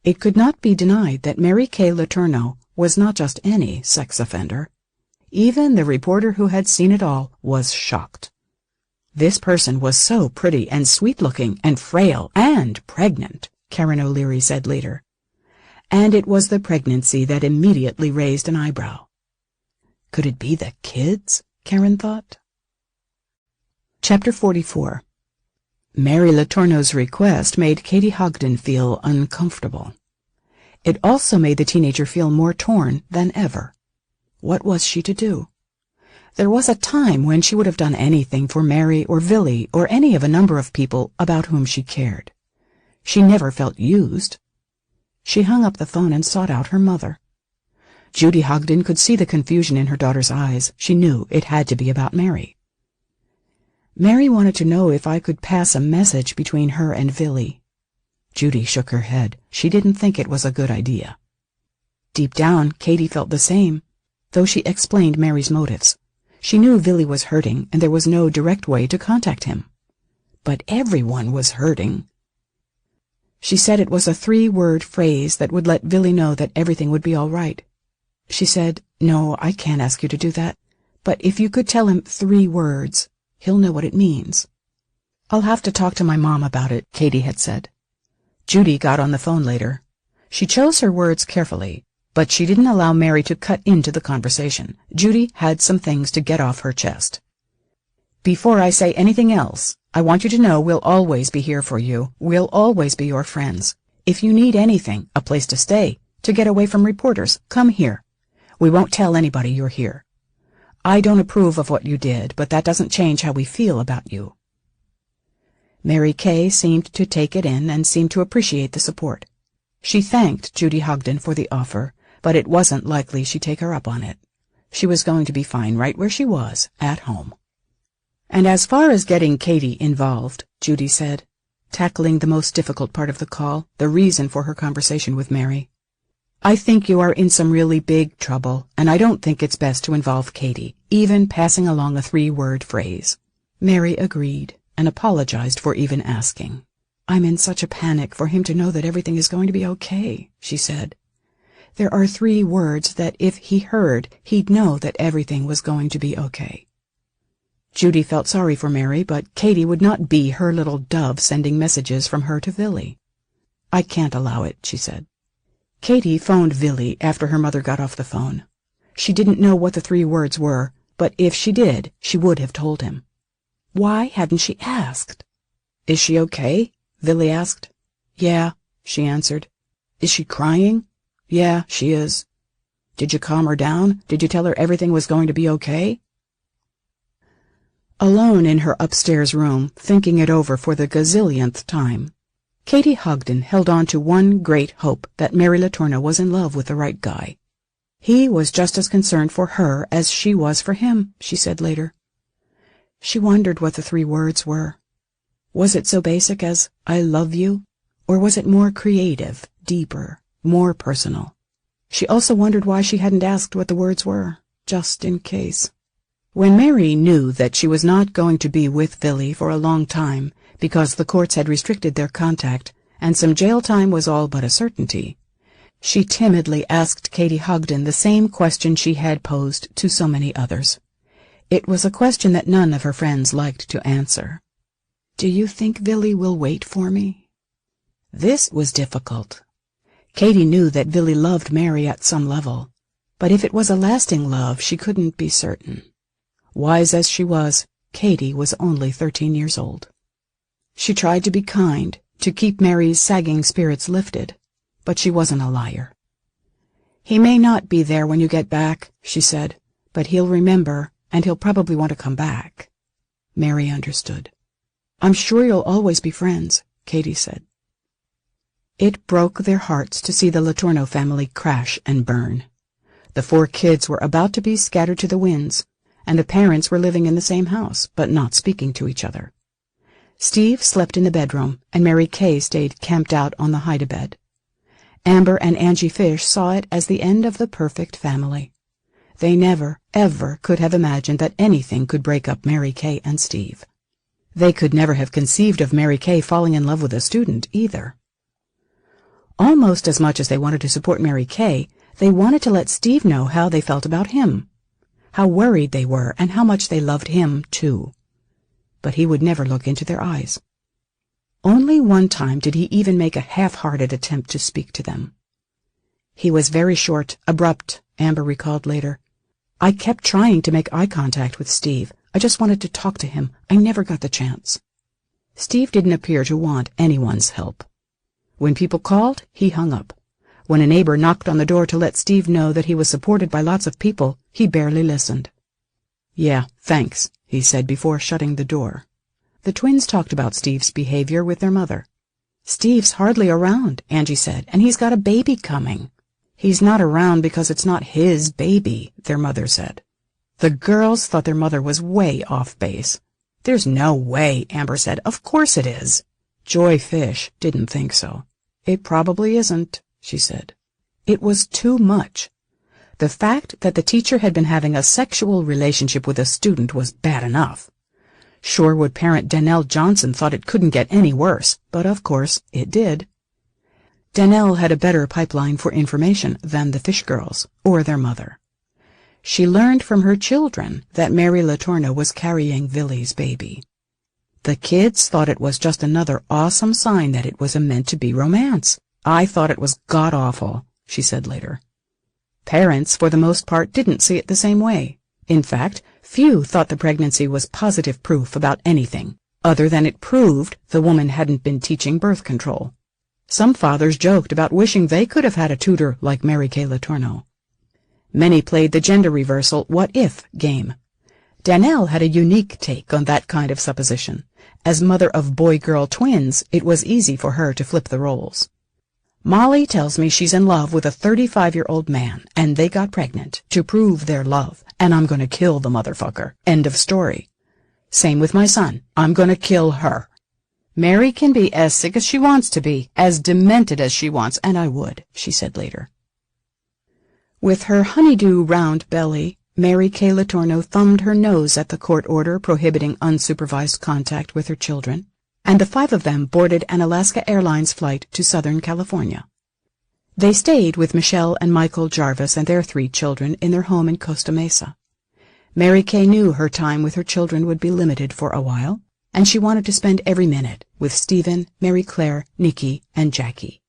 It could not be denied that Mary Kay Letourneau was not just any sex offender. Even the reporter who had seen it all was shocked. This person was so pretty and sweet-looking and frail and pregnant, Karen O'Leary said later. And it was the pregnancy that immediately raised an eyebrow. Could it be the kids? Karen thought. Chapter 44. Mary Letourneau's request made Katie Hogden feel uncomfortable. It also made the teenager feel more torn than ever. What was she to do? There was a time when she would have done anything for Mary or Vili or any of a number of people about whom she cared. She never felt used. She hung up the phone and sought out her mother. Judy Hogden could see the confusion in her daughter's eyes. She knew it had to be about Mary. Mary wanted to know if I could pass a message between her and Vili. Judy shook her head. She didn't think it was a good idea. Deep down, Katie felt the same, though she explained Mary's motives. She knew Vili was hurting, and there was no direct way to contact him. But everyone was hurting. She said it was a 3-word phrase that would let Vili know that everything would be all right. She said, "No, I can't ask you to do that, but if you could tell him 3 words, he'll know what it means." "I'll have to talk to my mom about it," Katie had said. Judy got on the phone later. She chose her words carefully, but she didn't allow Mary to cut into the conversation. Judy had some things to get off her chest. "Before I say anything else, I want you to know we'll always be here for you. We'll always be your friends. If you need anything, a place to stay, to get away from reporters, come here. We won't tell anybody you're here. I don't approve of what you did, but that doesn't change how we feel about you." Mary Kay seemed to take it in and seemed to appreciate the support. She thanked Judy Hogden for the offer, but it wasn't likely she'd take her up on it. She was going to be fine right where she was, at home. "And as far as getting Katie involved," Judy said, tackling the most difficult part of the call, the reason for her conversation with Mary, "I think you are in some really big trouble, and I don't think it's best to involve Katie, even passing along a 3-word phrase." Mary agreed and apologized for even asking. "I'm in such a panic for him to know that everything is going to be okay," she said. "There are 3 words that if he heard, he'd know that everything was going to be okay." Judy felt sorry for Mary, but Katie would not be her little dove sending messages from her to Vili. "I can't allow it," she said. Katie phoned Vili after her mother got off the phone. She didn't know what the 3 words were, but if she did, she would have told him. Why hadn't she asked? "Is she okay?" Vili asked. "Yeah," she answered. "Is she crying?" "Yeah, she is." "Did you calm her down? Did you tell her everything was going to be okay?" Alone in her upstairs room, thinking it over for the gazillionth time, Katie Hogden held on to one great hope, that Mary Letourneau was in love with the right guy. He was just as concerned for her as she was for him, she said later. She wondered what the 3 words were. Was it so basic as, "I love you"? Or was it more creative, deeper, more personal? She also wondered why she hadn't asked what the words were, just in case. When Mary knew that she was not going to be with Vili for a long time, because the courts had restricted their contact, and some jail time was all but a certainty, she timidly asked Katie Hogden the same question she had posed to so many others. It was a question that none of her friends liked to answer. "Do you think Vili will wait for me?" This was difficult. Katie knew that Vili loved Mary at some level, but if it was a lasting love, she couldn't be certain. Wise as she was, Katie was only 13 years old. She tried to be kind, to keep Mary's sagging spirits lifted, but she wasn't a liar. "He may not be there when you get back," she said, "but he'll remember, and he'll probably want to come back." Mary understood. "I'm sure you'll always be friends," Katie said. It broke their hearts to see the Letourneau family crash and burn. The 4 kids were about to be scattered to the winds, and the parents were living in the same house, but not speaking to each other. Steve slept in the bedroom, and Mary Kay stayed camped out on the hide-a-bed. Amber and Angie Fish saw it as the end of the perfect family. They never, ever could have imagined that anything could break up Mary Kay and Steve. They could never have conceived of Mary Kay falling in love with a student, either. Almost as much as they wanted to support Mary Kay, they wanted to let Steve know how they felt about him, how worried they were, and how much they loved him, too. But he would never look into their eyes. Only one time did he even make a half-hearted attempt to speak to them. He was very short, abrupt, Amber recalled later. "I kept trying to make eye contact with Steve. I just wanted to talk to him. I never got the chance." Steve didn't appear to want anyone's help. When people called, he hung up. When a neighbor knocked on the door to let Steve know that he was supported by lots of people, he barely listened. "Yeah, thanks," he said before shutting the door. The twins talked about Steve's behavior with their mother. "Steve's hardly around," Angie said, "and he's got a baby coming." "He's not around because it's not his baby," their mother said. The girls thought their mother was way off base. "There's no way," Amber said. "Of course it is." Joy Fish didn't think so. "It probably isn't," she said. It was too much. The fact that the teacher had been having a sexual relationship with a student was bad enough. Shorewood parent Danelle Johnson thought it couldn't get any worse, but of course it did. Danelle had a better pipeline for information than the Fish girls or their mother. She learned from her children that Mary Letourneau was carrying Vili's baby. The kids thought it was just another awesome sign that it was meant to be romance. I thought it was god-awful, she said later. Parents, for the most part, didn't see it the same way. In fact, few thought the pregnancy was positive proof about anything, other than it proved the woman hadn't been teaching birth control. Some fathers joked about wishing they could have had a tutor like Mary Kay Letourneau. Many played the gender reversal what-if game. Danelle had a unique take on that kind of supposition. As mother of boy-girl twins, it was easy for her to flip the roles. Molly tells me she's in love with a 35-year-old man, and they got pregnant to prove their love, and I'm going to kill the motherfucker. End of story. Same with my son. I'm going to kill her. Mary can be as sick as she wants to be, as demented as she wants, and I would, she said later. With her honeydew round belly, Mary Kay Letourneau thumbed her nose at the court order prohibiting unsupervised contact with her children, and the 5 of them boarded an Alaska Airlines flight to Southern California. They stayed with Michelle and Michael Jarvis and their 3 children in their home in Costa Mesa. Mary Kay knew her time with her children would be limited for a while, and she wanted to spend every minute with Stephen, Mary Claire, Nikki, and Jackie.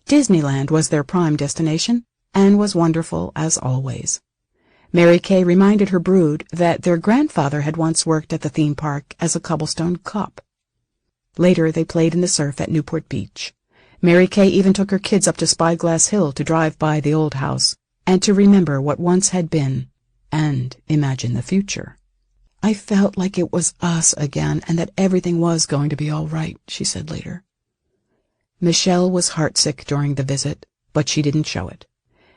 Disneyland was their prime destination, and was wonderful as always. Mary Kay reminded her brood that their grandfather had once worked at the theme park as a cobblestone cop. Later they played in the surf at Newport Beach. Mary Kay even took her kids up to Spyglass Hill to drive by the old house, and to remember what once had been, and imagine the future. I felt like it was us again, and that everything was going to be all right, she said later. Michelle was heartsick during the visit, but she didn't show it.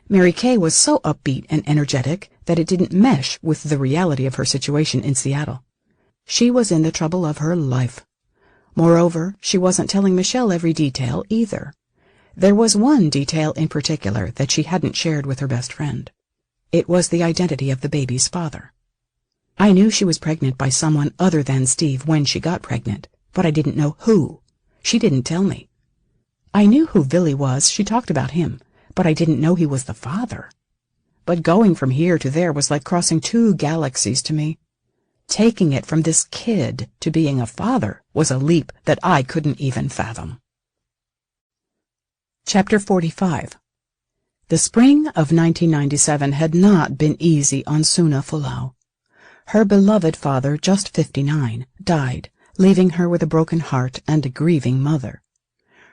Mary Kay was so upbeat and energetic that it didn't mesh with the reality of her situation in Seattle. She was in the trouble of her life. Moreover, she wasn't telling Michelle every detail either. There was one detail in particular that she hadn't shared with her best friend. It was the identity of the baby's father. I knew she was pregnant by someone other than Steve when she got pregnant, but I didn't know who. She didn't tell me. I knew who Vili was, she talked about him, but I didn't know he was the father. But going from here to there was like crossing 2 galaxies to me. Taking it from this kid to being a father was a leap that I couldn't even fathom. Chapter 45. The spring of 1997 had not been easy on Suna Fualaau. Her beloved father, just 59, died, leaving her with a broken heart and a grieving mother.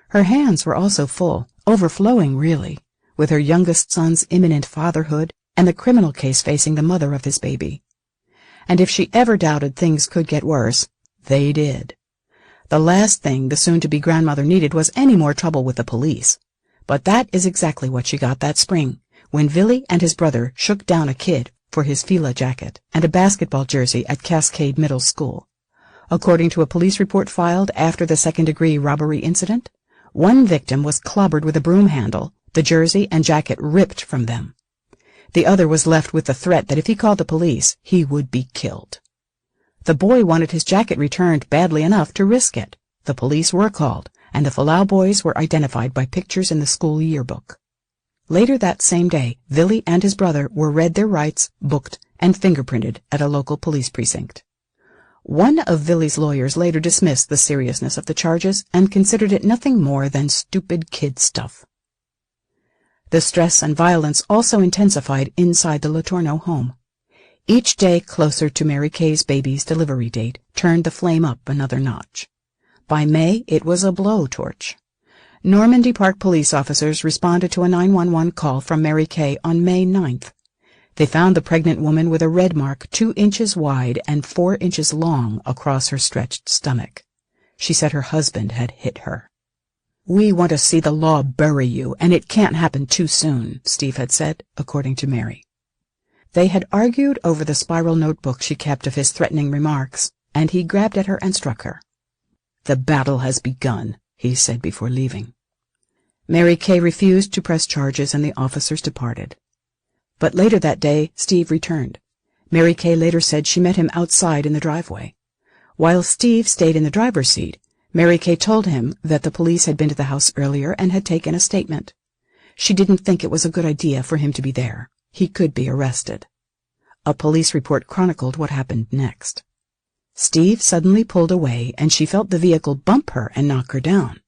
Her hands were also full, overflowing really, with her youngest son's imminent fatherhood and the criminal case facing the mother of his baby. And if she ever doubted things could get worse, they did. The last thing the soon-to-be grandmother needed was any more trouble with the police. But that is exactly what she got that spring, when Vili and his brother shook down a kid for his Fila jacket and a basketball jersey at Cascade Middle School. According to a police report filed after the second-degree robbery incident, one victim was clobbered with a broom handle, the jersey and jacket ripped from them. The other was left with the threat that if he called the police, he would be killed. The boy wanted his jacket returned badly enough to risk it. The police were called, and the Fualaau boys were identified by pictures in the school yearbook. Later that same day, Vili and his brother were read their rights, booked, and fingerprinted at a local police precinct. One of Vili's lawyers later dismissed the seriousness of the charges and considered it nothing more than stupid kid stuff. The stress and violence also intensified inside the Letourneau home. Each day closer to Mary Kay's baby's delivery date turned the flame up another notch. By May, it was a blowtorch. Normandy Park police officers responded to a 911 call from Mary Kay on May 9th. They found the pregnant woman with a red mark 2 inches wide and 4 inches long across her stretched stomach. She said her husband had hit her. "We want to see the law bury you, and it can't happen too soon," Steve had said, according to Mary. They had argued over the spiral notebook she kept of his threatening remarks, and he grabbed at her and struck her. "The battle has begun," he said before leaving. Mary Kay refused to press charges, and the officers departed. But later that day, Steve returned. Mary Kay later said she met him outside in the driveway. While Steve stayed in the driver's seat, Mary Kay told him that the police had been to the house earlier and had taken a statement. She didn't think it was a good idea for him to be there. He could be arrested. A police report chronicled what happened next. Steve suddenly pulled away, and she felt the vehicle bump her and knock her down.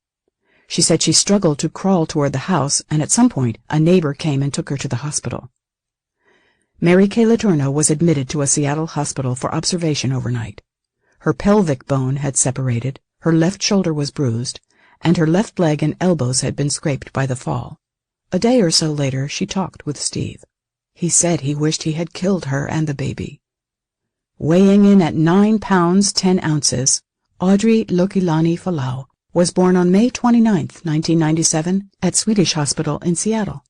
She said she struggled to crawl toward the house, and at some point a neighbor came and took her to the hospital. Mary Kay Letourneau was admitted to a Seattle hospital for observation overnight. Her pelvic bone had separated, her left shoulder was bruised, and her left leg and elbows had been scraped by the fall. A day or so later, she talked with Steve. He said he wished he had killed her and the baby. Weighing in at 9 pounds 10 ounces, Audrey Vili Fualaau was born on May 29, 1997, at Swedish Hospital in Seattle.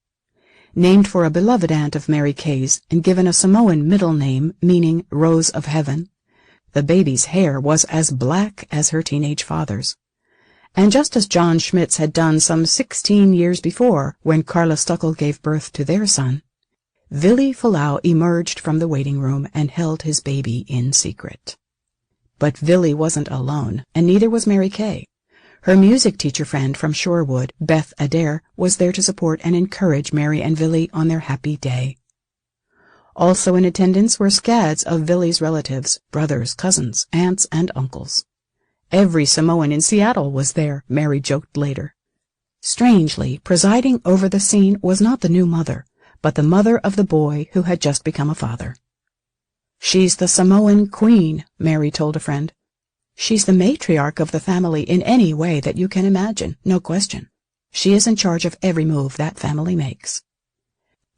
Named for a beloved aunt of Mary Kay's and given a Samoan middle name meaning Rose of Heaven, the baby's hair was as black as her teenage father's. And just as John Schmitz had done some 16 years before when Carla Stuckel gave birth to their son, Vili Fualaau emerged from the waiting room and held his baby in secret. But Vili wasn't alone, and neither was Mary Kay. Her music teacher friend from Shorewood, Beth Adair, was there to support and encourage Mary and Vili on their happy day. Also in attendance were scads of Vili's relatives, brothers, cousins, aunts, and uncles. Every Samoan in Seattle was there, Mary joked later. Strangely, presiding over the scene was not the new mother, but the mother of the boy who had just become a father. "She's the Samoan queen," Mary told a friend. "She's the matriarch of the family in any way that you can imagine, no question. She is in charge of every move that family makes."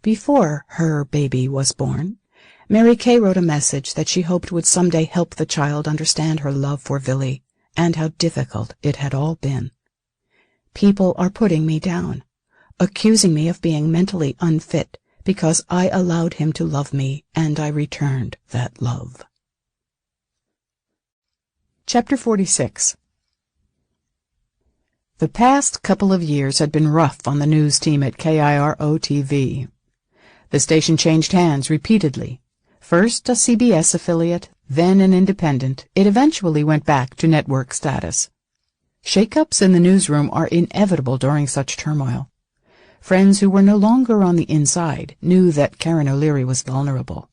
Before her baby was born, Mary Kay wrote a message that she hoped would someday help the child understand her love for Vili and how difficult it had all been. "People are putting me down, accusing me of being mentally unfit because I allowed him to love me and I returned that love." Chapter 46. The past couple of years had been rough on the news team at KIRO-TV. The station changed hands repeatedly. First a CBS affiliate, then an independent. It eventually went back to network status. Shakeups in the newsroom are inevitable during such turmoil. Friends who were no longer on the inside knew that Karen O'Leary was vulnerable.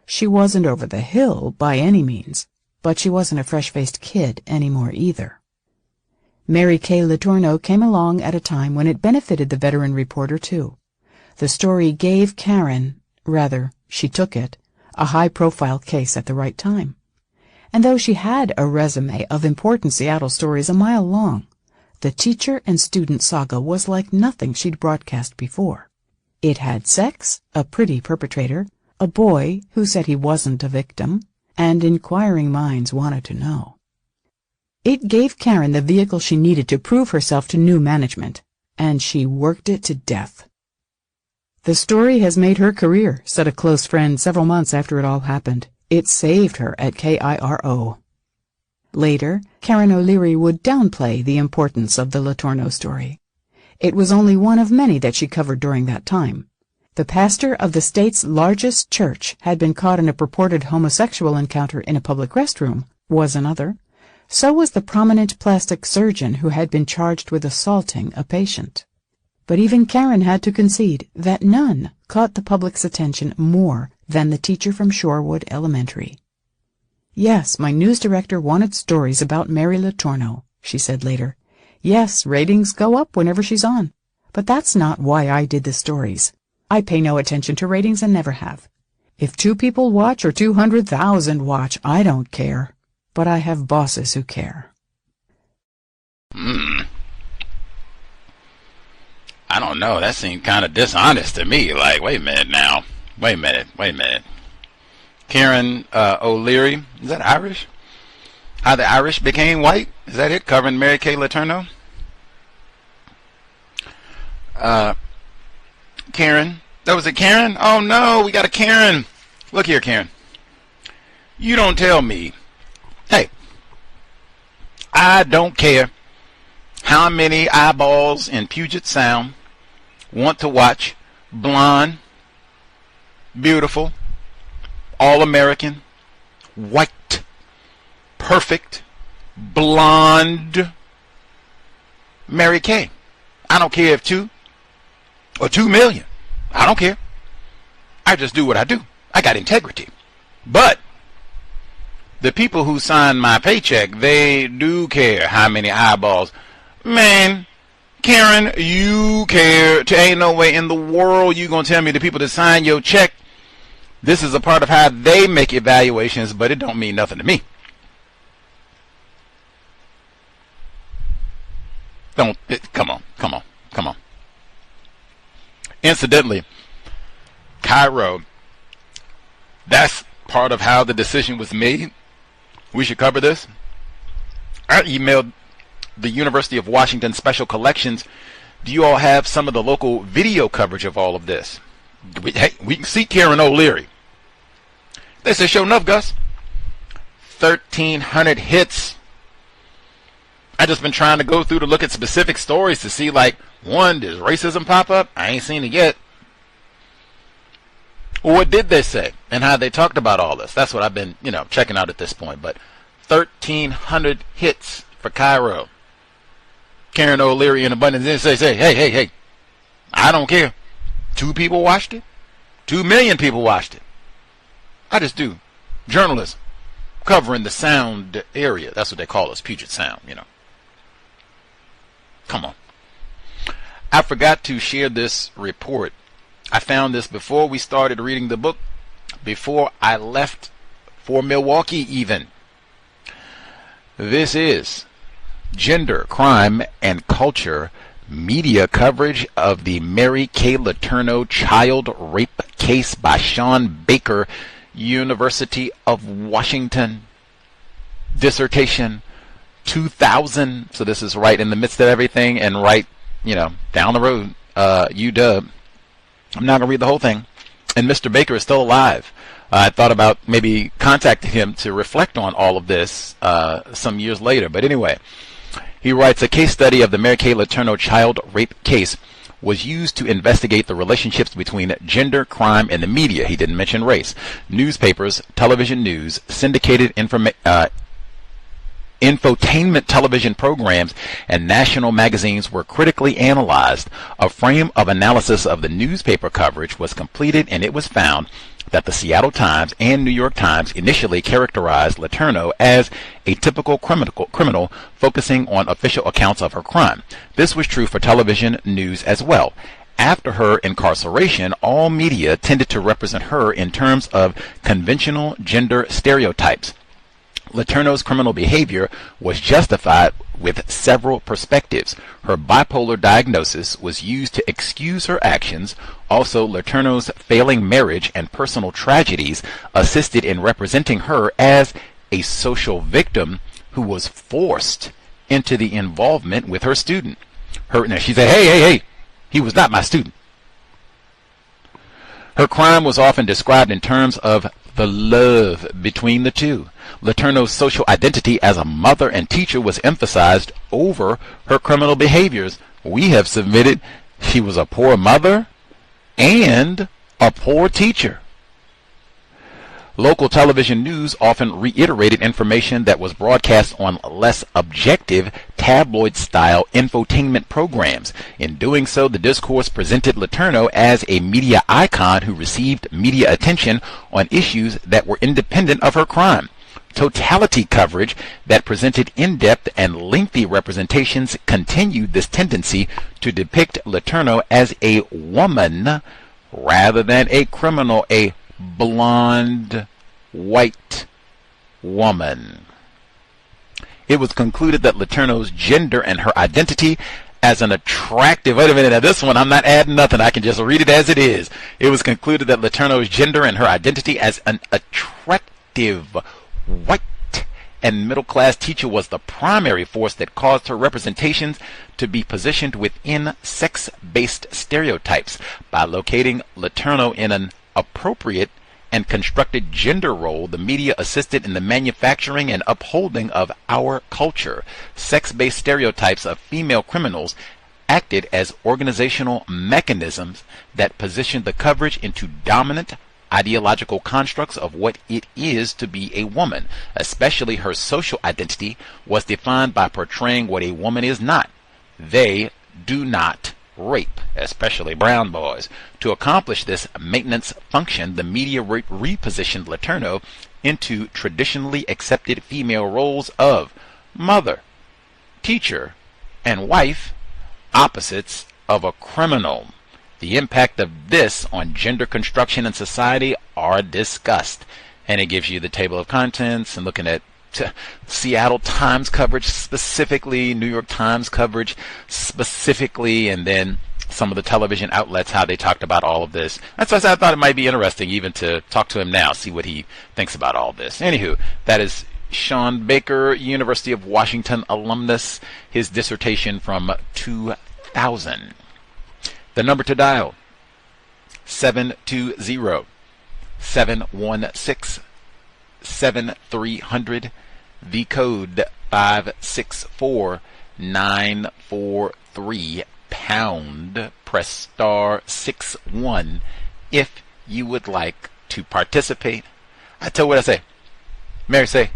She wasn't over the hill by any means, but she wasn't a fresh-faced kid anymore either. Mary Kay Letourneau came along at a time when it benefited the veteran reporter, too. The story gave Karen, rather, she took it, a high-profile case at the right time. And though she had a resume of important Seattle stories a mile long, the teacher and student saga was like nothing she'd broadcast before. It had sex, a pretty perpetrator, a boy who said he wasn't a victim, and inquiring minds wanted to know. It gave Karen the vehicle she needed to prove herself to new management, and she worked it to death. "The story has made her career," said a close friend several months after it all happened. "It saved her at KIRO." Later, Karen O'Leary would downplay the importance of the Letourneau story. It was only one of many that she covered during that time. The pastor of the state's largest church had been caught in a purported homosexual encounter in a public restroom, was another. So was the prominent plastic surgeon who had been charged with assaulting a patient. But even Karen had to concede that none caught the public's attention more than the teacher from Shorewood Elementary. "Yes, my news director wanted stories about Mary Letourneau," she said later. "Yes, ratings go up whenever she's on. But that's not why I did the stories. I pay no attention to ratings and never have. If 2 people watch or 200,000 watch, I don't care. But I have bosses who care." I don't know. That seemed kind of dishonest to me. Like, wait a minute now. Wait a minute. Karen O'Leary, is that Irish? How the Irish became white? Is that it? Covering Mary Kay Letourneau? Karen. That was it, Karen? Oh no, we got a Karen. Look here, Karen. You don't tell me. Hey, I don't care how many eyeballs in Puget Sound want to watch blonde, beautiful, all-American, white, perfect blonde Mary Kay. I don't care if 2 or 2 million. I don't care. I just do what I do. I got integrity. But the people who sign my paycheck, they do care how many eyeballs. Man, Karen, you care. Ain't no way in the world you gonna tell me the people that sign your check, this is a part of how they make evaluations, but it don't mean nothing to me. Come on. Incidentally, Cairo, that's part of how the decision was made. We should cover this. I emailed the University of Washington Special Collections. Do you all have some of the local video coverage of all of this? We can see Karen O'Leary. They said, show enough, Gus. 1,300 hits. I just been trying to go through to look at specific stories to see, like, one, does racism pop up? I ain't seen it yet. Well, what did they say and how they talked about all this? That's what I've been, checking out at this point. But 1,300 hits for Cairo. Karen O'Leary in abundance. Then say, hey, I don't care. 2 people watched it. 2 million people watched it. I just do journalism covering the sound area. That's what they call us, Puget Sound, Come on. I forgot to share this report. I found this before we started reading the book, before I left for Milwaukee even. This is Gender, Crime, and Culture media coverage of the Mary Kay Letourneau child rape case by Sean Baker, University of Washington. Dissertation 2000. So this is right in the midst of everything and right, down the road, UW. I'm not going to read the whole thing. And Mr. Baker is still alive. I thought about maybe contacting him to reflect on all of this some years later. But anyway, he writes, a case study of the Mary Kay Letourneau child rape case was used to investigate the relationships between gender, crime, and the media. He didn't mention race. Newspapers, television news, syndicated infotainment television programs, and national magazines were critically analyzed. A frame of analysis of the newspaper coverage was completed, and it was found that the Seattle Times and New York Times initially characterized Letourneau as a typical criminal focusing on official accounts of her crime. This was true for television news as well. After her incarceration, all media tended to represent her in terms of conventional gender stereotypes. Letourneau's criminal behavior was justified with several perspectives. Her bipolar diagnosis was used to excuse her actions. Also, Letourneau's failing marriage and personal tragedies assisted in representing her as a social victim who was forced into the involvement with her student. Now she said, hey, he was not my student. Her crime was often described in terms of the love between the two. Letourneau's social identity as a mother and teacher was emphasized over her criminal behaviors. We have submitted she was a poor mother and a poor teacher. Local television news often reiterated information that was broadcast on less objective, tabloid-style infotainment programs. In doing so, the discourse presented Letourneau as a media icon who received media attention on issues that were independent of her crime. Totality coverage that presented in-depth and lengthy representations continued this tendency to depict Letourneau as a woman rather than a criminal, a blonde, white woman. It was concluded that Letourneau's gender and her identity as an attractive, wait a minute, now this one I'm not adding nothing, I can just read it as it is. It was concluded that Letourneau's gender and her identity as an attractive, white, and middle-class teacher was the primary force that caused her representations to be positioned within sex-based stereotypes. By locating Letourneau in an appropriate and constructed gender role, the media assisted in the manufacturing and upholding of our culture. Sex-based stereotypes of female criminals acted as organizational mechanisms that positioned the coverage into dominant, ideological constructs of what it is to be a woman, especially her social identity, was defined by portraying what a woman is not. They do not rape, especially brown boys. To accomplish this maintenance function, the media repositioned Letourneau into traditionally accepted female roles of mother, teacher, and wife, opposites of a criminal. The impact of this on gender construction in society are discussed. And it gives you the table of contents and looking at Seattle Times coverage specifically, New York Times coverage specifically, and then some of the television outlets, how they talked about all of this. That's why I thought it might be interesting even to talk to him now, see what he thinks about all this. Anywho, that is Sean Baker, University of Washington alumnus, his dissertation from 2000. The number to dial, 720-716-7300. The code 564943 pound. Press star 61 if you would like to participate. I tell you what I say. Mary say,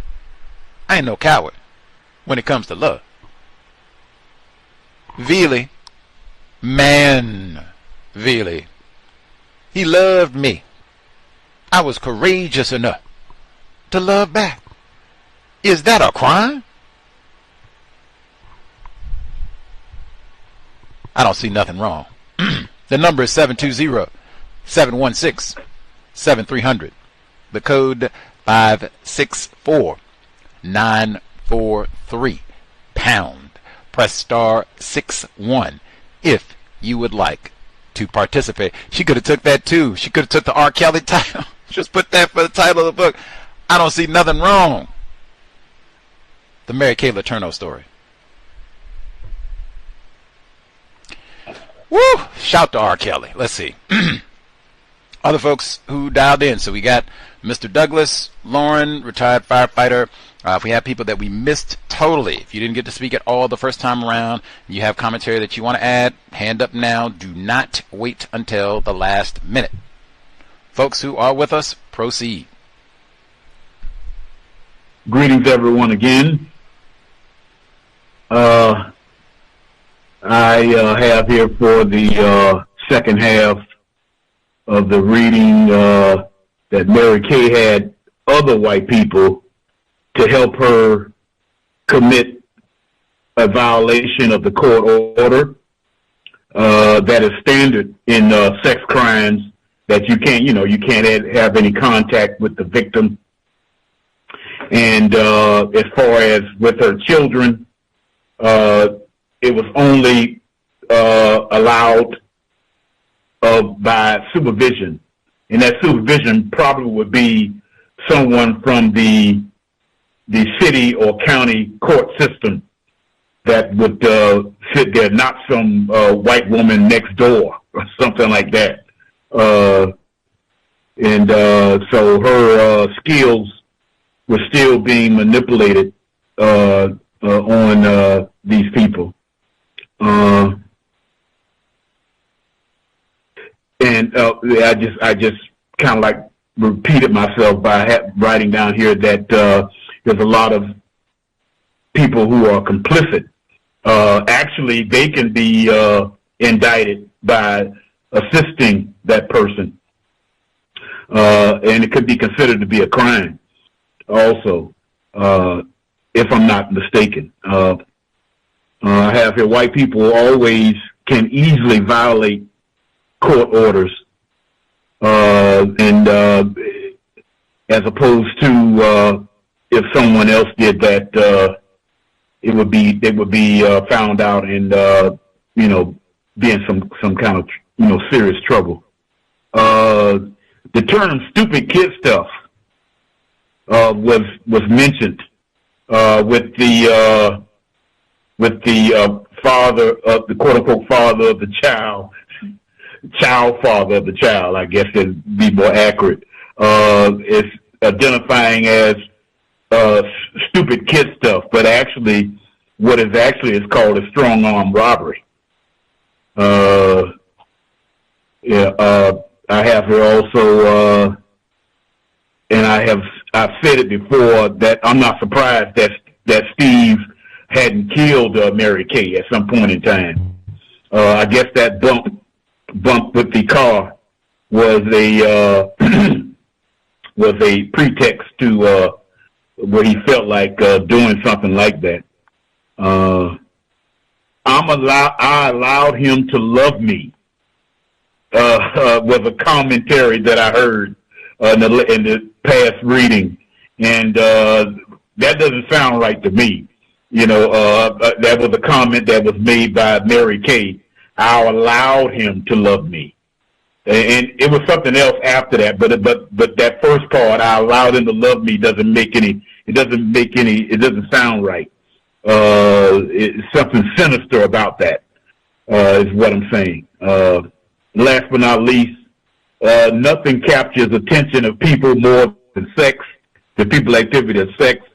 I ain't no coward when it comes to love. Vili, man, Vili, he loved me. I was courageous enough to love back. Is that a crime? I don't see nothing wrong. The number is 720-716-7300. The code 564943 pound. Press star 61 if you would like to participate. She could have took that too. She could have took the R. Kelly title. Just put that for the title of the book. I don't see nothing wrong. The Mary Kay Letourneau story. Woo! Shout to R. Kelly. Let's see. Other folks who dialed in. So we got Mr. Douglas, Lauren, retired firefighter. If we have people that we missed totally, if you didn't get to speak at all the first time around, you have commentary that you want to add, hand up now. Do not wait until the last minute. Folks who are with us, proceed. Greetings, everyone, again. I have here for the second half of the reading that Mary Kay had other white people to help her commit a violation of the court order that is standard in sex crimes, that you can't have any contact with the victim. And as far as with her children, it was only allowed by supervision, and that supervision probably would be someone from the city or county court system that would sit there, not some white woman next door or something like that. So her skills were still being manipulated on these people. I just kind of like repeated myself by writing down here that there's a lot of people who are complicit. Actually, they can be indicted by assisting that person, and it could be considered to be a crime also, if I'm not mistaken. I have here white people always can easily violate court orders, and as opposed to if someone else did that, they would be found out and be in some kind of serious trouble. The term "stupid kid stuff" was mentioned with the father of the quote-unquote father of the child father of the child, I guess it'd be more accurate. It's identifying as stupid kid stuff, but actually what is called a strong arm robbery. I have here also I've said it before that I'm not surprised that Steve hadn't killed Mary Kay at some point in time. I guess that bump with the car was a was a pretext to where he felt like doing something like that. I allowed him to love me. Was a commentary that I heard in the past reading, and that doesn't sound right to me. That was a comment that was made by Mary Kay. I allowed him to love me, and it was something else after that. But that first part, I allowed him to love me, doesn't sound right. It's something sinister about that, is what I'm saying. Last but not least, nothing captures attention of people more than sex, the people activity of sex.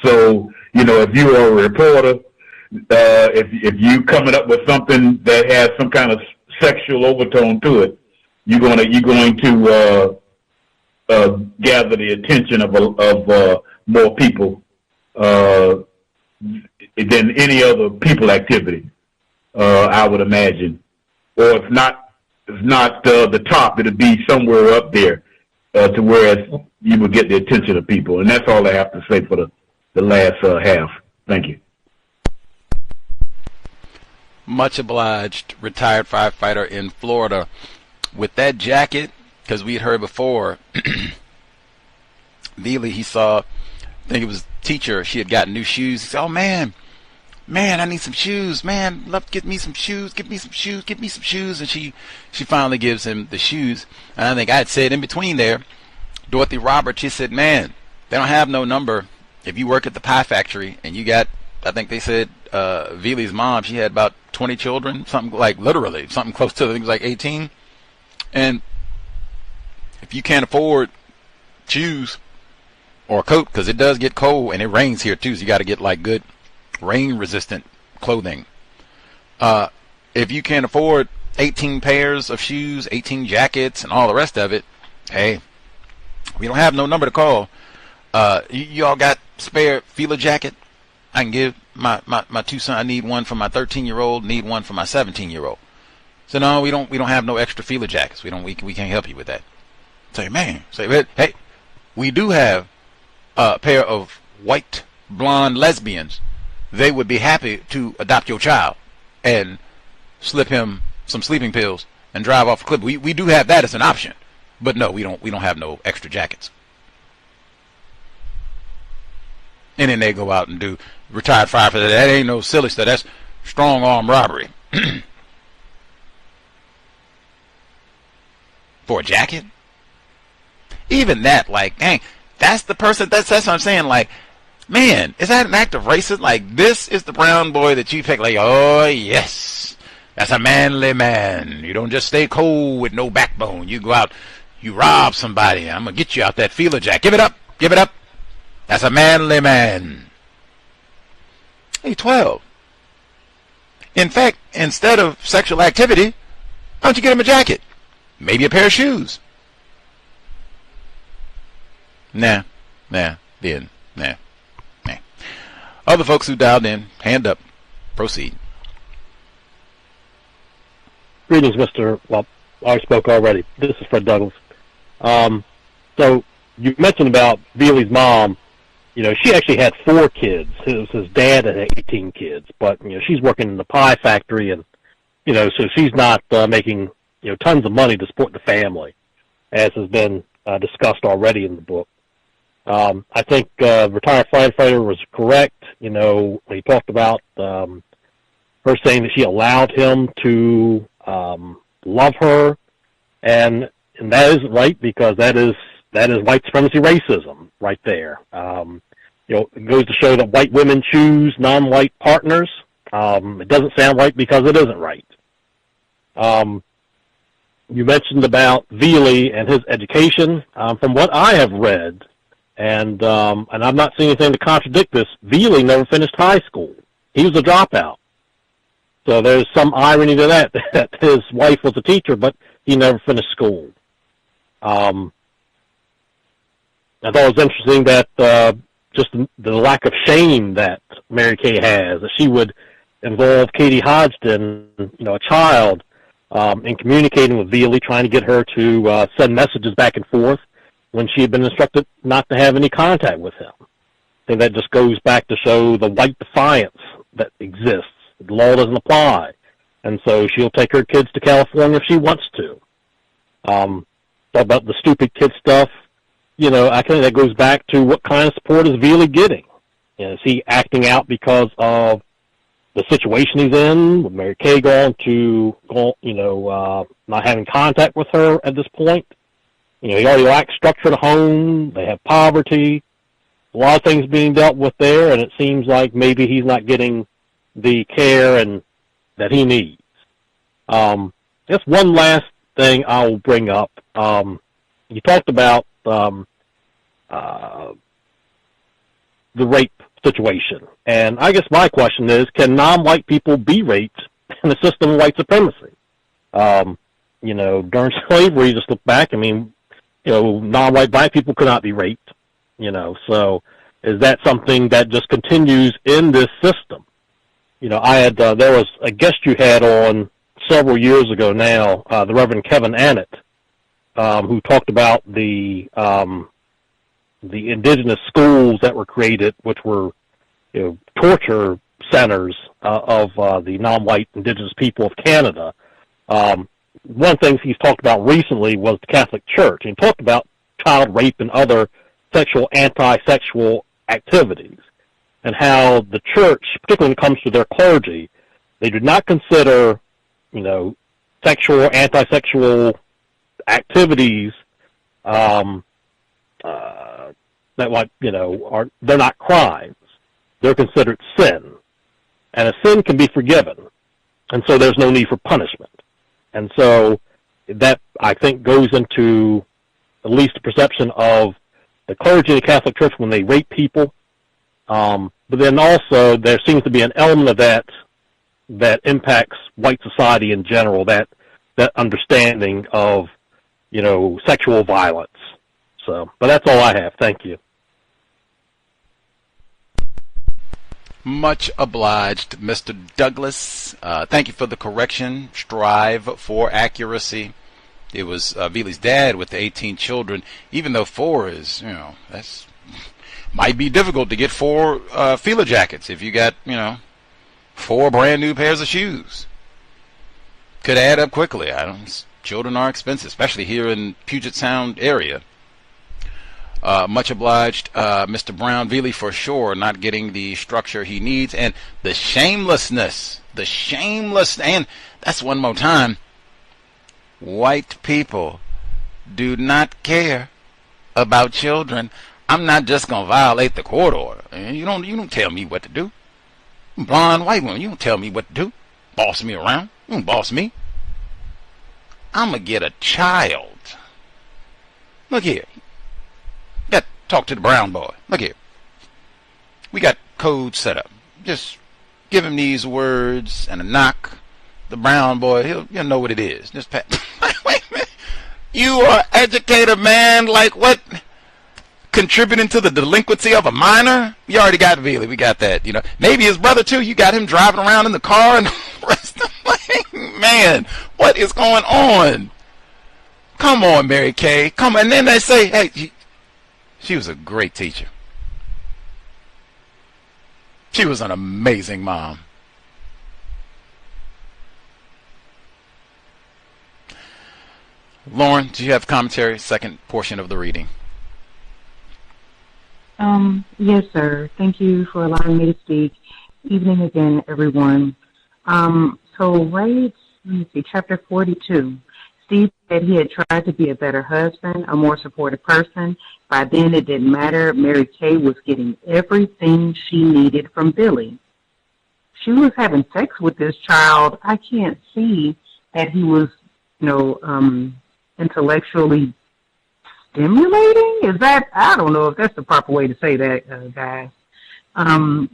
So, if you are a reporter, if you coming up with something that has some kind of sexual overtone to it, you're going to gather the attention of more people than any other people activity, I would imagine. Or if not the top, it'll be somewhere up there to where you would get the attention of people. And that's all I have to say for the last half. Thank you. Much obliged, retired firefighter in Florida. With that jacket, because we had heard before, Vili, he saw, I think it was teacher, she had gotten new shoes. He said, oh man, I need some shoes, man, love to get me some shoes, get me some shoes. And she finally gives him the shoes. And I think I had said in between there, Dorothy Roberts, she said, man, they don't have no number. If you work at the pie factory and you got, I think they said, Vili's mom, she had about 20 children, something like literally, something close to, I think it was like 18. And if you can't afford shoes or a coat, because it does get cold and it rains here too, so you got to get like good rain resistant clothing. If you can't afford 18 pairs of shoes, 18 jackets and all the rest of it, hey, we don't have no number to call. You all got spare Fila jacket? I can give my two sons. I need one for my 13-year-old, need one for my 17-year-old. So no, we don't have no extra Fila jackets. We can't help you with that. Say, man, hey, we do have a pair of white blonde lesbians. They would be happy to adopt your child and slip him some sleeping pills and drive off a cliff. We do have that as an option, but no, we don't have no extra jackets. And then they go out and do retired firefighter. That ain't no silly stuff. That's strong arm robbery. For a jacket? Even that, like, dang, that's the person, that's what I'm saying, like, man, is that an act of racism? Like, this is the brown boy that you pick, like, oh, yes, that's a manly man. You don't just stay cold with no backbone. You go out, you rob somebody. I'm going to get you out that Fila jack. Give it up. That's a manly man. Hey, 12. In fact, instead of sexual activity, why don't you get him a jacket? Maybe a pair of shoes. Nah. Other folks who dialed in, hand up. Proceed. Greetings, Mr. Well, I spoke already. This is Fred Douglas. So you mentioned about Vili's mom. She actually had 4 kids. His dad had 18 kids, but she's working in the pie factory, and so she's not making tons of money to support the family, as has been discussed already in the book. I think retired firefighter was correct. When he talked about her saying that she allowed him to love her, and that isn't right, because that is white supremacy racism right there. It goes to show that white women choose non-white partners. It doesn't sound right because it isn't right. You mentioned about Vili and his education. From what I have read, and I'm not seeing anything to contradict this, Vili never finished high school. He was a dropout. So there's some irony to that his wife was a teacher, but he never finished school. I thought it was interesting that just the lack of shame that Mary Kay has, that she would involve Katie Hodgson, a child, in communicating with Vili, trying to get her to send messages back and forth when she had been instructed not to have any contact with him. I think that just goes back to show the white defiance that exists. The law doesn't apply. And so she'll take her kids to California if she wants to. About the stupid kid stuff, I think that goes back to what kind of support is Vili getting. Is he acting out because of the situation he's in, with Mary Kay not having contact with her at this point? He already lacks structure at home. They have poverty. A lot of things being dealt with there, and it seems like maybe he's not getting the care that he needs. Just one last thing I'll bring up. You talked about the rape situation. And I guess my question is, can non-white people be raped in the system of white supremacy? During slavery, just look back, non-white black people could not be raped, so is that something that just continues in this system? There was a guest you had on several years ago now, the Reverend Kevin Annett, who talked about the indigenous schools that were created, which were torture centers of the non-white indigenous people of Canada. One of the things he's talked about recently was the Catholic Church. He talked about child rape and other anti-sexual activities, and how the church, particularly when it comes to their clergy, they do not consider, anti-sexual activities they're not crimes. They're considered sin. And a sin can be forgiven. And so there's no need for punishment. And so that, I think, goes into at least the perception of the clergy of the Catholic Church when they rape people. But then also there seems to be an element of that impacts white society in general, that understanding of, sexual violence. So, but that's all I have. Thank you. Much obliged, Mr. Douglas. Thank you for the correction. Strive for accuracy. It was Vili's dad with the 18 children, even though 4 is, that's might be difficult to get 4 Fila jackets if you got, 4 brand new pairs of shoes. Could add up quickly. Children are expensive, especially here in Puget Sound area. Much obliged, Mr. Brown. Vili for sure not getting the structure he needs, and the shamelessness, and that's one more time. White people do not care about children. I'm not just gonna violate the court order. You don't tell me what to do. Blonde white woman, you don't tell me what to do. Boss me around. You don't boss me. I'm gonna get a child. Look here. Talk to the brown boy. Look here. We got code set up. Just give him these words and a knock. The brown boy, he'll know what it is. Just wait a minute. You are educator, man. Like what? Contributing to the delinquency of a minor? You already got Vili. We got that. Maybe his brother too. You got him driving around in the car and the rest of man, what is going on? Come on, Mary Kay. Come on. And then they say, hey, she was a great teacher. She was an amazing mom. Lauren, do you have commentary? Second portion of the reading. Yes, sir. Thank you for allowing me to speak. Evening again, everyone. So right, let me see, chapter 42. Steve said he had tried to be a better husband, a more supportive person. By then, it didn't matter. Mary Kay was getting everything she needed from Vili. She was having sex with this child. I can't see that he was, intellectually stimulating. Is that? I don't know if that's the proper way to say that, guys.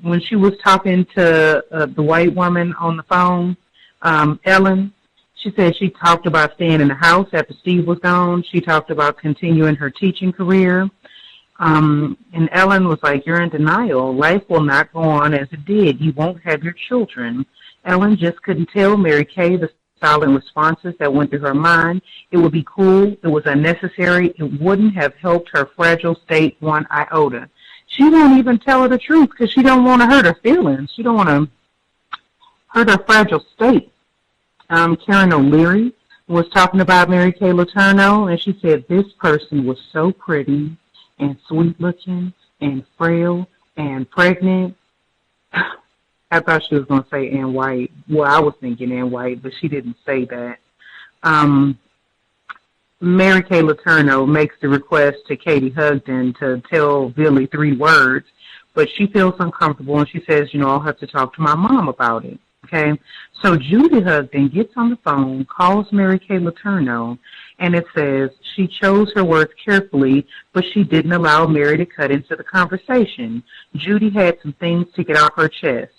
When she was talking to the white woman on the phone, Ellen, she said she talked about staying in the house after Steve was gone. She talked about continuing her teaching career. And Ellen was like, you're in denial. Life will not go on as it did. You won't have your children. Ellen just couldn't tell Mary Kay the silent responses that went through her mind. It would be cruel. It was unnecessary. It wouldn't have helped her fragile state one iota. She won't even tell her the truth because she don't want to hurt her feelings. She don't want to hurt her fragile state. Karen O'Leary was talking about Mary Kay Letourneau, and she said this person was so pretty and sweet-looking and frail and pregnant. I thought she was going to say Ann White. Well, I was thinking Ann White, but she didn't say that. Mary Kay Letourneau makes the request to Katie Hugdon to tell Vili 3 words, but she feels uncomfortable, and she says, I'll have to talk to my mom about it. Okay, so Judy Hugdon gets on the phone, calls Mary Kay Letourneau, and it says she chose her words carefully, but she didn't allow Mary to cut into the conversation. Judy had some things to get off her chest.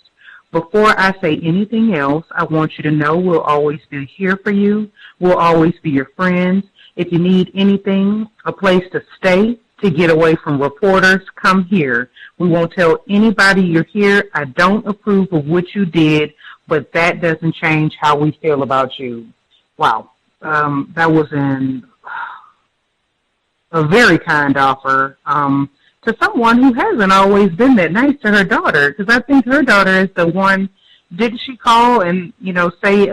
Before I say anything else, I want you to know we'll always be here for you. We'll always be your friends. If you need anything, a place to stay, to get away from reporters, come here. We won't tell anybody you're here. I don't approve of what you did, but that doesn't change how we feel about you. Wow. That was a very kind offer to someone who hasn't always been that nice to her daughter, because I think her daughter is the one. Didn't she call and say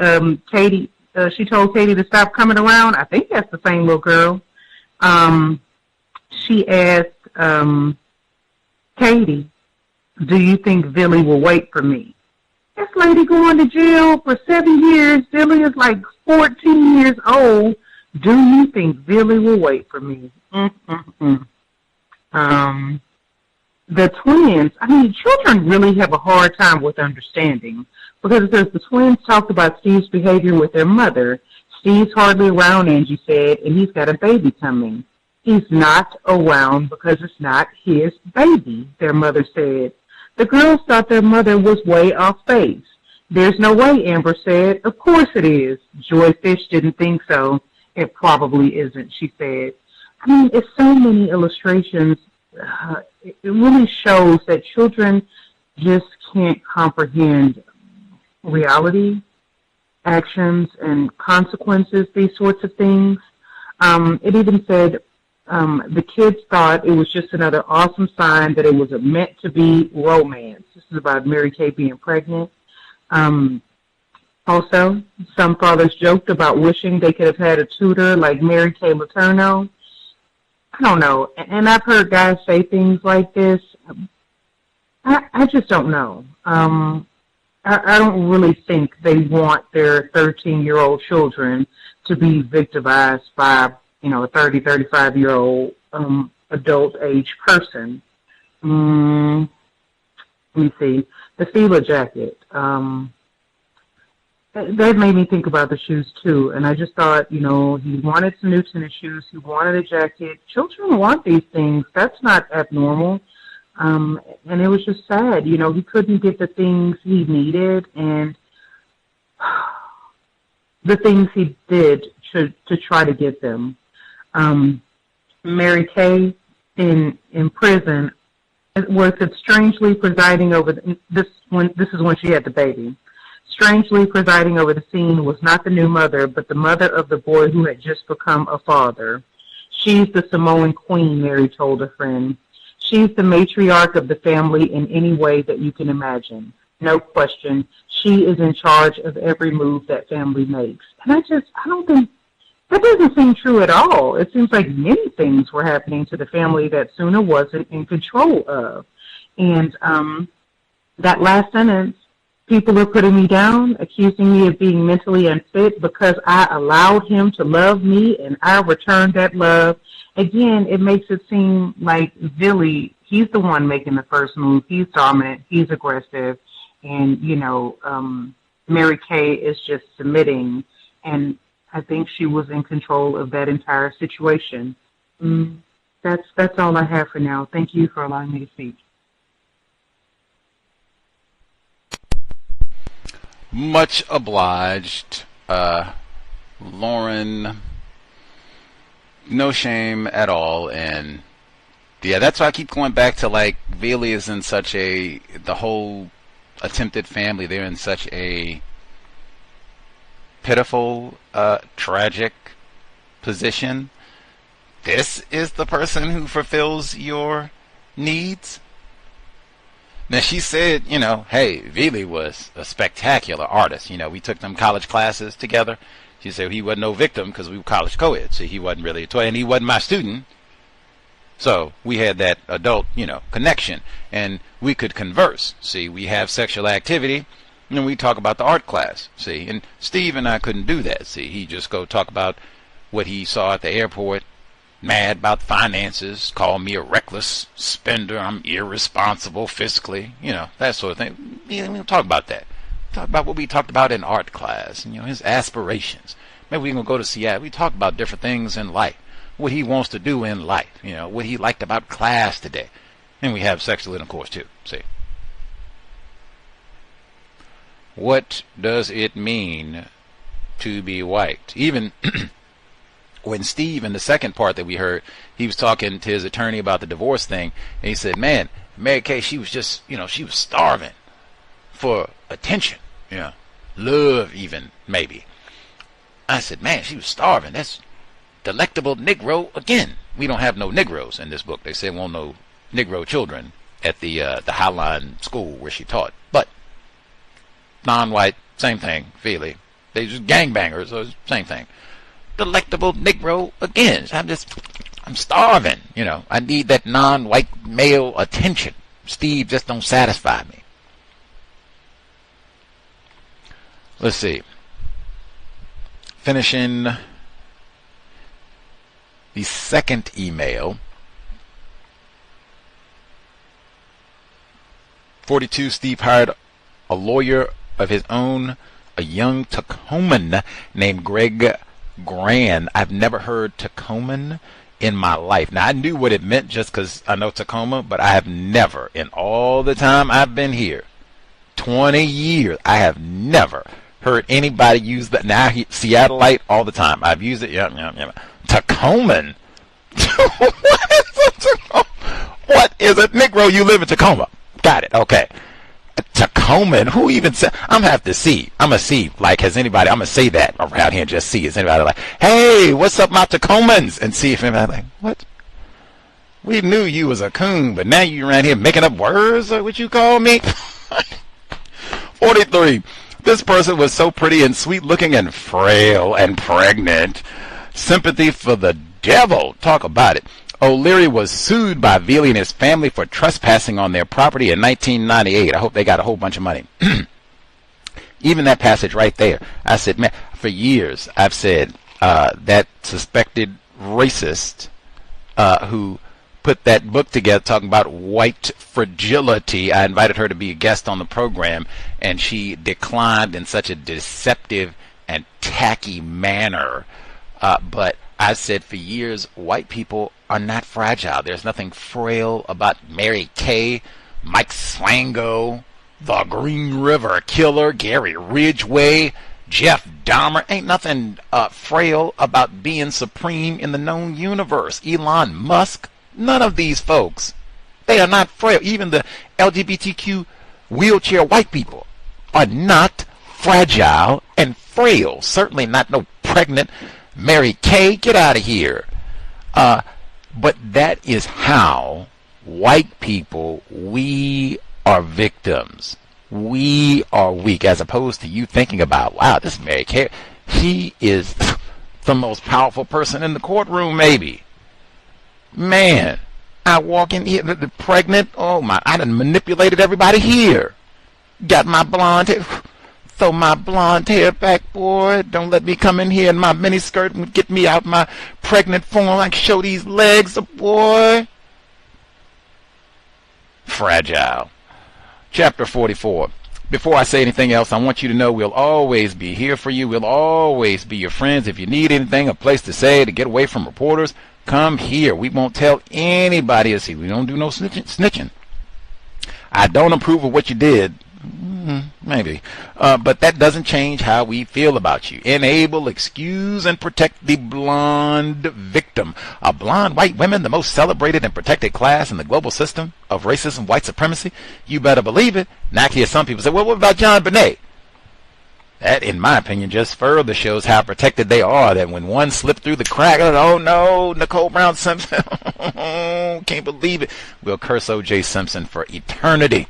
Katie? She told Katie to stop coming around. I think that's the same little girl. She asked Katie, "Do you think Vili will wait for me?" This lady going to jail for 7 years. Vili is like 14 years old. Do you think Vili will wait for me? The twins, children really have a hard time with understanding, because it says the twins talked about Steve's behavior with their mother. Steve's hardly around, Angie said, and he's got a baby coming. He's not around because it's not his baby, their mother said. The girls thought their mother was way off base. There's no way, Amber said. Of course it is. Joy Fish didn't think so. It probably isn't, she said. It's so many illustrations. It really shows that children just can't comprehend reality, actions, and consequences, these sorts of things. It even said the kids thought it was just another awesome sign that it was a meant-to-be romance. This is about Mary Kay being pregnant. Also, some fathers joked about wishing they could have had a tutor like Mary Kay Letourneau. I don't know. And I've heard guys say things like this. I just don't know. I don't really think they want their 13-year-old children to be victimized by, a 30, 35-year-old adult-age person. Let me see. The Fila jacket. That made me think about the shoes, too. And I just thought, he wanted some new tennis shoes. He wanted a jacket. Children want these things. That's not abnormal. And it was just sad. He couldn't get the things he needed and the things he did to try to get them. Mary Kay in prison was strangely presiding over this is when she had the baby. Strangely presiding over the scene was not the new mother, but the mother of the boy who had just become a father. She's the Samoan queen, Mary told a friend. She's the matriarch of the family in any way that you can imagine. No question. She is in charge of every move that family makes. And I don't think, that doesn't seem true at all. It seems like many things were happening to the family that Suna wasn't in control of. And that last sentence, people are putting me down, accusing me of being mentally unfit because I allowed him to love me and I returned that love. Again, it makes it seem like Vili, he's the one making the first move. He's dominant. He's aggressive. And, Mary Kay is just submitting. And I think she was in control of that entire situation. That's all I have for now. Thank you for allowing me to speak. Much obliged, Lauren. No shame at all in Yeah, that's why I keep going back to, like, Vili is in such the whole attempted family, they're in such a pitiful, tragic position. This is the person who fulfills your needs? Now, she said, hey, Vili was a spectacular artist. We took them college classes together. She said he wasn't no victim because we were college co-ed, so he wasn't really a toy, and he wasn't my student. So we had that adult, connection, and we could converse. See, we have sexual activity, and we talk about the art class. See, and Steve and I couldn't do that. See, he just go talk about what he saw at the airport, mad about finances, call me a reckless spender, I'm irresponsible fiscally, that sort of thing. We don't talk about that. We talk about what we talked about in art class, his aspirations. Maybe we can go to Seattle. We talk about different things in life. What he wants to do in life, what he liked about class today. And we have sexual intercourse too, see. What does it mean to be white? Even when Steve, in the second part that we heard, he was talking to his attorney about the divorce thing, and he said, man, Mary Kay, she was just, she was starving for attention, love even, maybe. I said, man, she was starving. That's delectable Negro again. We don't have no Negroes in this book. They say won't no Negro children at the Highline school where she taught. But non-white, same thing. Vili, they just gangbangers, so same thing. Delectable Negro again. I'm starving. I need that non-white male attention. Steve just don't satisfy me. Let's see. Finishing the second email. 42, Steve hired a lawyer of his own, a young Tacoman named Gregg Gran. I've never heard Tacoman in my life. Now, I knew what it meant just because I know Tacoma, but I have never, in all the time I've been here, 20 years, I have never heard anybody use that. Now, Seattleite all the time. I've used it. Yeah. Tacoman? What is a Negro? You live in Tacoma. Got it. Okay. Tacoman? Who even said? I'm gonna have to see. I'm gonna see. Like, has anybody? I'm gonna say that around here and just see. Is anybody like, hey, what's up, my Tacomans? And see if anybody like, what? We knew you was a coon, but now you around here making up words, or what you call me? 43. This person was so pretty and sweet looking and frail and pregnant. Sympathy for the devil. Talk about it. O'Leary was sued by Vili and his family for trespassing on their property in 1998. I hope they got a whole bunch of money. Even that passage right there. I said, man, for years I've said that suspected racist who put that book together talking about white fragility. I invited her to be a guest on the program, and she declined in such a deceptive and tacky manner. But I said for years, white people are not fragile. There's nothing frail about Mary Kay, Mike Slango, the Green River Killer, Gary Ridgway, Jeff Dahmer. Ain't nothing frail about being supreme in the known universe. Elon Musk, none of these folks. They are not frail. Even the LGBTQ wheelchair white people are not fragile and frail. Certainly not no pregnant Mary Kay. Get out of here. But that is how white people, we are victims. We are weak, as opposed to you thinking about, wow, this Mary Kay, he is the most powerful person in the courtroom, maybe. Man, I walk in here, the pregnant, oh my, I done manipulated everybody here. Got my blonde hair, throw my blonde hair back, boy. Don't let me come in here in my miniskirt and get me out my pregnant form. I can show these legs, boy. Fragile. Chapter 44. Before I say anything else, I want you to know we'll always be here for you. We'll always be your friends. If you need anything, a place to say, to get away from reporters, come here. We won't tell anybody to see. We don't do no snitching. I don't approve of what you did. Maybe. But that doesn't change how we feel about you. Enable, excuse, and protect the blonde victim. Are blonde white women the most celebrated and protected class in the global system of racism, white supremacy? You better believe it. Now I hear some people say, well, what about John Bonet? That, in my opinion, just further shows how protected they are, that when one slipped through the crack, oh no, Nicole Brown Simpson, can't believe it. We'll curse O.J. Simpson for eternity.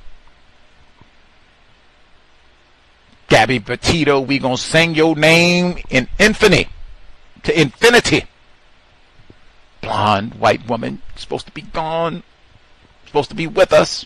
Gabby Petito, we gonna sing your name in infamy to infinity. Blonde white woman, supposed to be gone, supposed to be with us.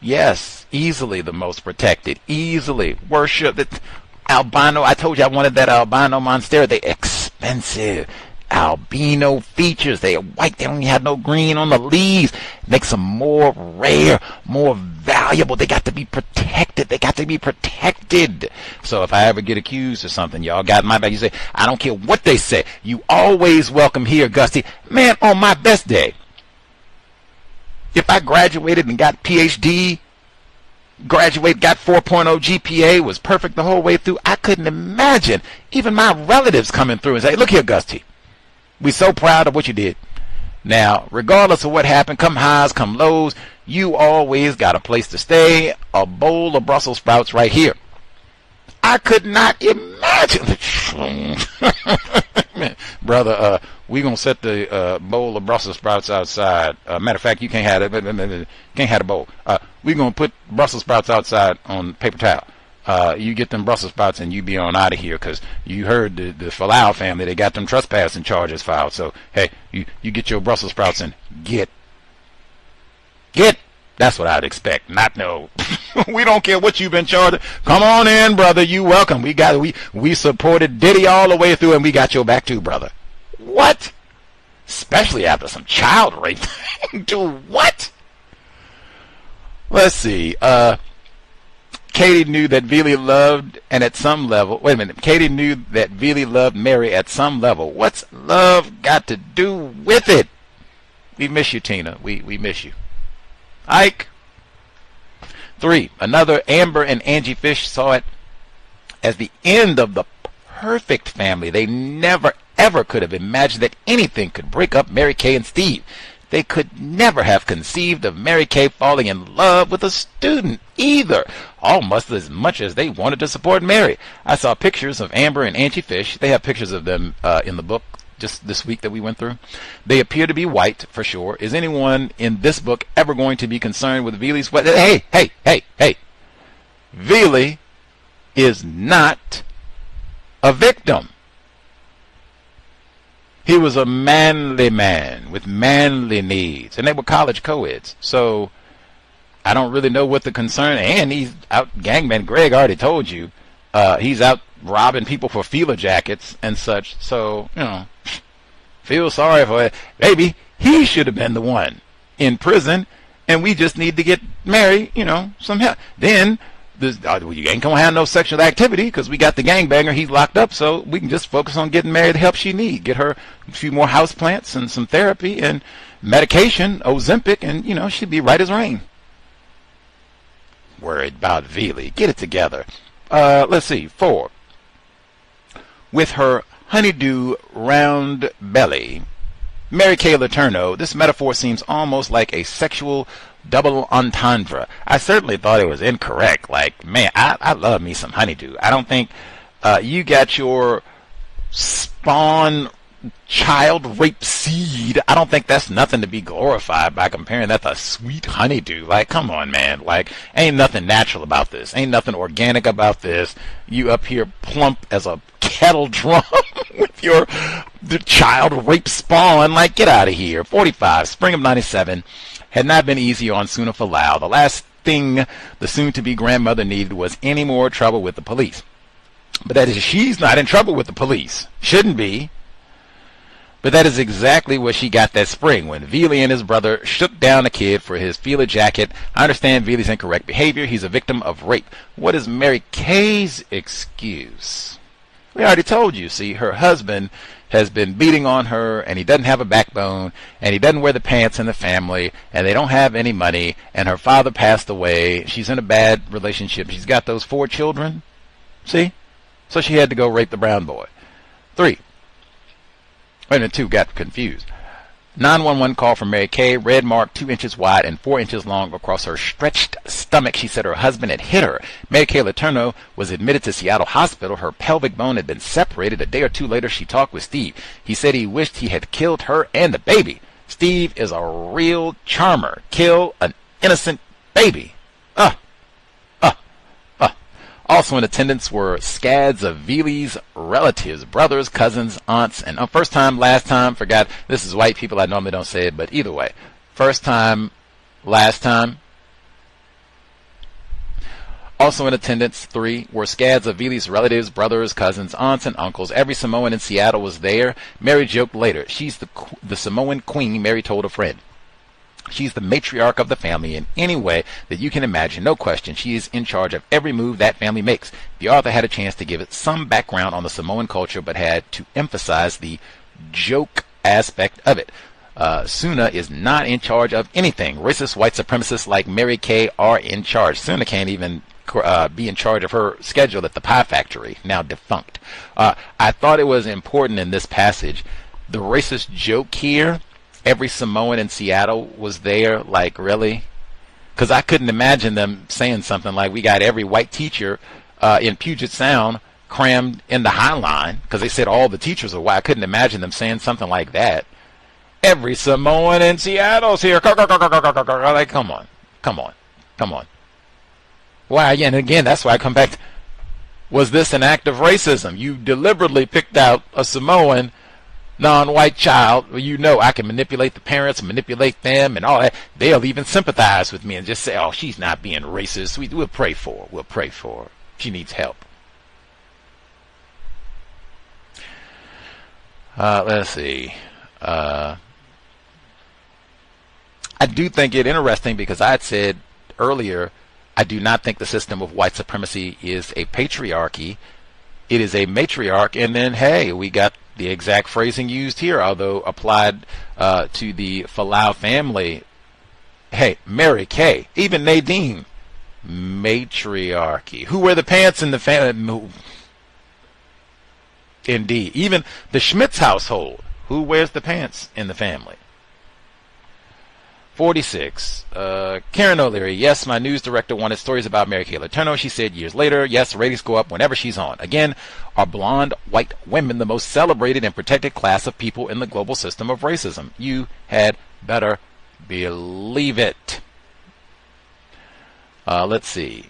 Yes, easily the most protected, easily worship. That albino, I told you I wanted that albino monstera. They expensive. Albino features. They are white. They don't have no green on the leaves. Makes them more rare, more valuable. They got to be protected. They got to be protected. So if I ever get accused of something, y'all got my back. You say, I don't care what they say. You always welcome here, Gusty. Man, on my best day, if I graduated and got PhD, got 4.0 GPA, was perfect the whole way through, I couldn't imagine even my relatives coming through and say, look here, Gusty, we so proud of what you did. Now, regardless of what happened, come highs, come lows, you always got a place to stay, a bowl of Brussels sprouts right here. I could not imagine. Brother, we gonna set the bowl of Brussels sprouts outside. Matter of fact, you can't have it. Can't have a bowl. We gonna put Brussels sprouts outside on paper towel. You get them Brussels sprouts and you be on out of here, because you heard the Fualaau family, they got them trespassing charges filed. So hey, you get your Brussels sprouts and get. That's what I'd expect. Not no. We don't care what you've been charged. Come on in, brother. You welcome. We supported Diddy all the way through, and we got your back too, brother. What? Especially after some child rape. Do what? Let's see. Katie knew that Vili loved, and at some level, wait a minute. Katie knew that Vili loved Mary at some level. What's love got to do with it? We miss you, Tina. We miss you. Ike. 3. Another Amber and Angie Fish saw it as the end of the perfect family. They never, ever could have imagined that anything could break up Mary Kay and Steve. They could never have conceived of Mary Kay falling in love with a student either, almost as much as they wanted to support Mary. I saw pictures of Amber and Angie Fish. They have pictures of them in the book just this week that we went through. They appear to be white for sure. Is anyone in this book ever going to be concerned with Vili's hey. Vili is not a victim. He was a manly man with manly needs, and they were college co-eds. So I don't really know what the concern, and he's out gangbang. Gregg already told you, he's out robbing people for feeler jackets and such. So, feel sorry for it. Maybe he should have been the one in prison, and we just need to get Mary, some help. Then you ain't gonna have no sexual activity because we got the gangbanger. He's locked up, so we can just focus on getting Mary the help she needs. Get her a few more houseplants and some therapy and medication, Ozempic, and she'd be right as rain. Worried about Vili. Get it together. Let's see. 4. With her honeydew round belly, Mary Kay Letourneau, this metaphor seems almost like a sexual double entendre. I certainly thought it was incorrect. Like, man, I love me some honeydew. I don't think you got your spawn child rape seed. I don't think that's nothing to be glorified by comparing that to sweet honeydew. Like, come on, man. Like, ain't nothing natural about this. Ain't nothing organic about this. You up here plump as a kettle drum with the child rape spawn. Like, get out of here. 45, spring of 97. Had not been easy on Suna Fualaau. The last thing the soon-to-be grandmother needed was any more trouble with the police. But that is, she's not in trouble with the police. Shouldn't be. But that is exactly what she got that spring when Vili and his brother shook down a kid for his feeler jacket. I understand Vili's incorrect behavior. He's a victim of rape. What is Mary Kay's excuse? We already told you. See, her husband has been beating on her, and he doesn't have a backbone, and he doesn't wear the pants in the family, and they don't have any money, and her father passed away. She's in a bad relationship. She's got those 4 children. See? So she had to go rape the brown boy. 3. Wait a minute, 2, got confused. 911 call from Mary Kay, red mark 2 inches wide and 4 inches long across her stretched stomach. She said her husband had hit her. Mary Kay Letourneau was admitted to Seattle Hospital. Her pelvic bone had been separated. A day or 2 later, she talked with Steve. He said he wished he had killed her and the baby. Steve is a real charmer. Kill an innocent baby. Also in attendance were scads of Vili's relatives, brothers, cousins, aunts, and first time, last time, forgot, this is white people, I normally don't say it, but either way, first time, last time. Also in attendance, 3, were scads of Vili's relatives, brothers, cousins, aunts, and uncles. Every Samoan in Seattle was there. Mary joked later, she's the Samoan queen, Mary told a friend. She's the matriarch of the family in any way that you can imagine. No question, she is in charge of every move that family makes. The author had a chance to give it some background on the Samoan culture, but had to emphasize the joke aspect of it. Suna is not in charge of anything. Racist white supremacists like Mary Kay are in charge. Suna can't even be in charge of her schedule at the pie factory, now defunct. I thought it was important in this passage. The racist joke here, every Samoan in Seattle was there, like, really? Because I couldn't imagine them saying something like, we got every white teacher in Puget Sound crammed in the High Line, because they said all the teachers are white. I couldn't imagine them saying something like that. Every Samoan in Seattle's here. Like, come on. Why, and again, that's why I come back to, was this an act of racism? You deliberately picked out a Samoan non-white child. Well, you know I can manipulate the parents, manipulate them, and all that. They'll even sympathize with me and just say, oh, she's not being racist. We'll pray for her. She needs help. Let's see. I do think it interesting because I had said earlier, I do not think the system of white supremacy is a patriarchy. It is a matriarch, and then, hey, we got the exact phrasing used here, although applied to the Fualaau family. Hey, Mary Kay, even Nadine, matriarchy. Who wear the pants in the family? Indeed. Even the Schmitz household, who wears the pants in the family? 46. Karen O'Leary, yes, my news director wanted stories about Mary Kay Letourneau. She said years later, yes, ratings go up whenever she's on. Again, are blonde white women the most celebrated and protected class of people in the global system of racism? You had better believe it. Let's see.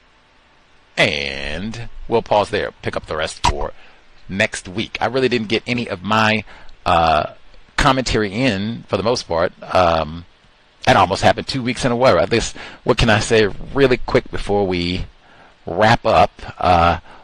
And we'll pause there, pick up the rest for next week. I really didn't get any of my commentary in, for the most part. That almost happened 2 weeks in a row. At least, what can I say really quick before we wrap up?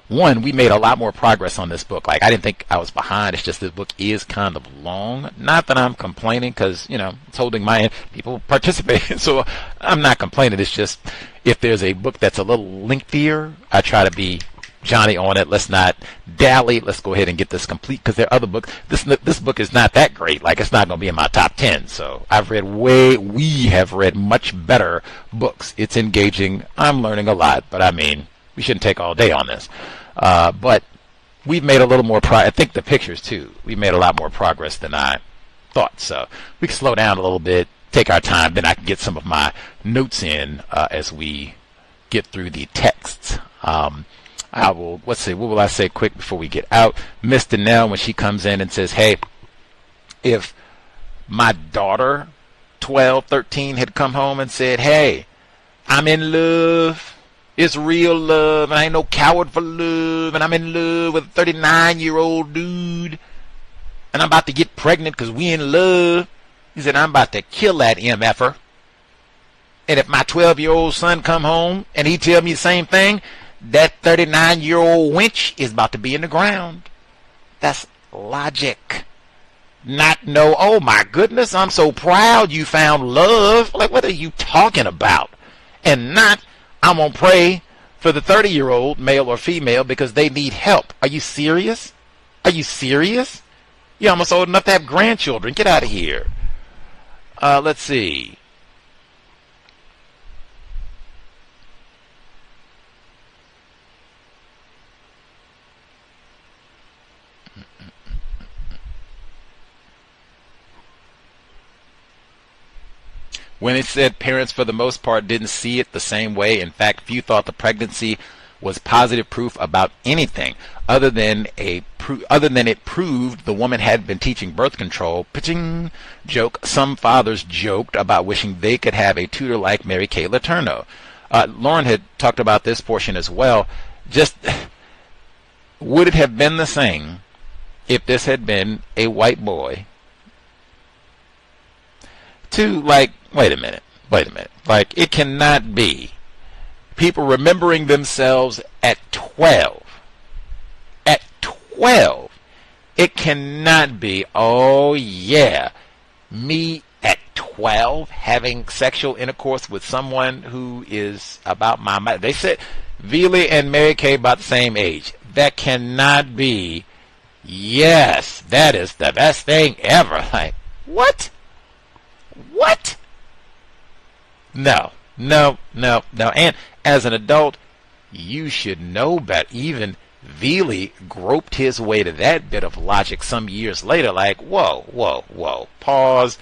One, we made a lot more progress on this book. Like, I didn't think I was behind. It's just this book is kind of long. Not that I'm complaining, because, it's holding my end. People participate, so I'm not complaining. It's just, if there's a book that's a little lengthier, I try to be Johnny on it. Let's not dally. Let's go ahead and get this complete, because there are other books. This book is not that great. Like, it's not going to be in my top 10. So we have read much better books. It's engaging. I'm learning a lot, but I mean, we shouldn't take all day on this. But we've made a little more I think the pictures too. We made a lot more progress than I thought. So we can slow down a little bit, take our time. Then I can get some of my notes in as we get through the texts. Let's see, what will I say quick before we get out? Miss Danelle, when she comes in and says, hey, if my daughter, 12, 13, had come home and said, hey, I'm in love, it's real love, and I ain't no coward for love, and I'm in love with a 39-year-old dude, and I'm about to get pregnant because we in love, he said, I'm about to kill that MFer. And if my 12-year-old son come home and he tell me the same thing, that 39-year-old wench is about to be in the ground. That's logic. Not no, oh my goodness, I'm so proud you found love. Like, what are you talking about? And not, I'm going to pray for the 30-year-old, male or female, because they need help. Are you serious? Are you serious? You're almost old enough to have grandchildren. Get out of here. Let's see. When it said parents for the most part didn't see it the same way, in fact, few thought the pregnancy was positive proof about anything other than it proved the woman had been teaching birth control. Pitching joke. Some fathers joked about wishing they could have a tutor like Mary Kay Letourneau. Lauren had talked about this portion as well. Just would it have been the same if this had been a white boy? To like, wait a minute. Like, it cannot be. People remembering themselves at 12. At 12. It cannot be, oh yeah, me at 12 having sexual intercourse with someone who is about my... They said Vili and Mary Kay about the same age. That cannot be. Yes, that is the best thing ever. Like, what? What? No. And as an adult, you should know better. Even Vili groped his way to that bit of logic some years later. Like, whoa. Pause.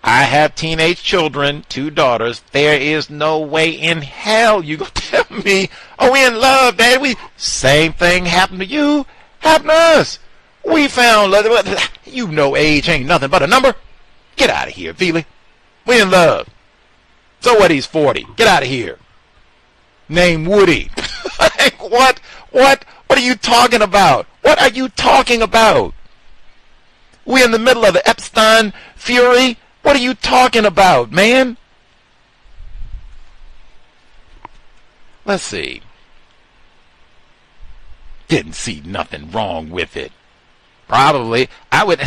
I have teenage children, 2 daughters. There is no way in hell you gonna tell me, oh, we in love, Daddy. Same thing happened to you. Happened to us. We found love. You know age ain't nothing but a number. Get out of here, Vili. We in love. So what, he's 40. Get out of here. Name Woody. Like, what are you talking about? What are you talking about? We in the middle of the Epstein fury. What are you talking about, man? Let's see. Didn't see nothing wrong with it. Probably, I would,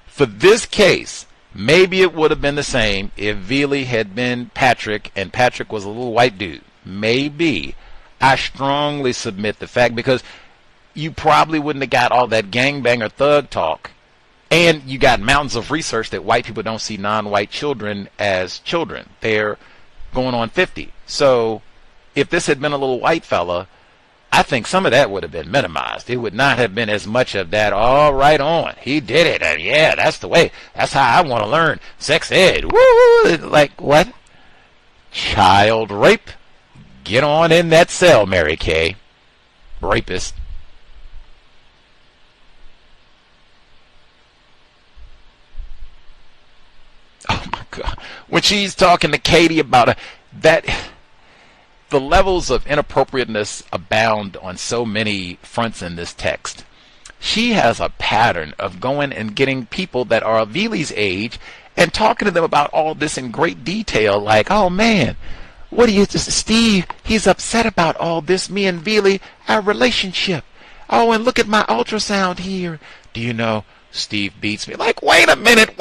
for this case, maybe it would have been the same if Vili had been Patrick and Patrick was a little white dude. Maybe. I strongly submit the fact, because you probably wouldn't have got all that gangbanger thug talk, and you got mountains of research that white people don't see non-white children as children. They're going on 50. So if this had been a little white fella, I think some of that would have been minimized. It would not have been as much of that, all right on, he did it, and yeah, that's the way, that's how I want to learn sex ed. Woo! Like, what? Child rape? Get on in that cell, Mary Kay. Rapist. Oh my God. When she's talking to Katie about that, the levels of inappropriateness abound on so many fronts in this text. She has a pattern of going and getting people that are of Vili's age and talking to them about all this in great detail, like, oh man, what do you, Steve, he's upset about all this, me and Vili, our relationship. Oh, and look at my ultrasound here. Do you know, Steve beats me. Like, wait a minute.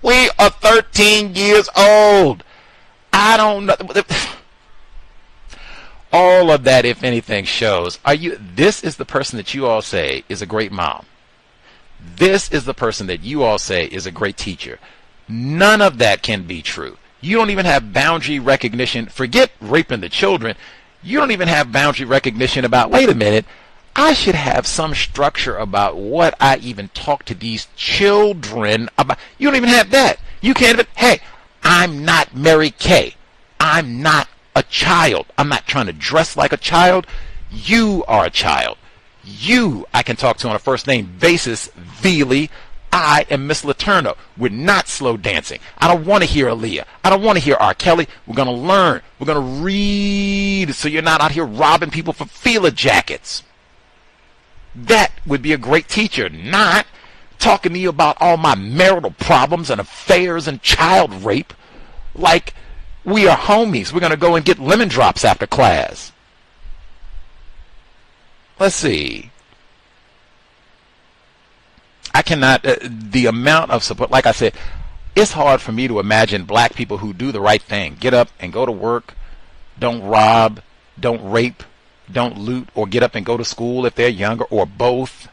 We are 13 years old. I don't know. All of that, if anything, shows, this is the person that you all say is a great mom. This is the person that you all say is a great teacher. None of that can be true. You don't even have boundary recognition. Forget raping the children. You don't even have boundary recognition about, wait a minute, I should have some structure about what I even talk to these children about. You don't even have that. You can't even, hey, I'm not Mary Kay. I'm not a child. I'm not trying to dress like a child. You are a child. You, I can talk to on a first name basis, Vili. I am Miss Letourneau. We're not slow dancing. I don't want to hear Aaliyah. I don't want to hear R. Kelly. We're going to learn. We're going to read, so you're not out here robbing people for Fila jackets. That would be a great teacher, not talking to you about all my marital problems and affairs and child rape like we are homies. We're going to go and get lemon drops after class. Let's see. I cannot, the amount of support, like I said, it's hard for me to imagine black people who do the right thing, get up and go to work, don't rob, don't rape, don't loot, or get up and go to school if they're younger, or both.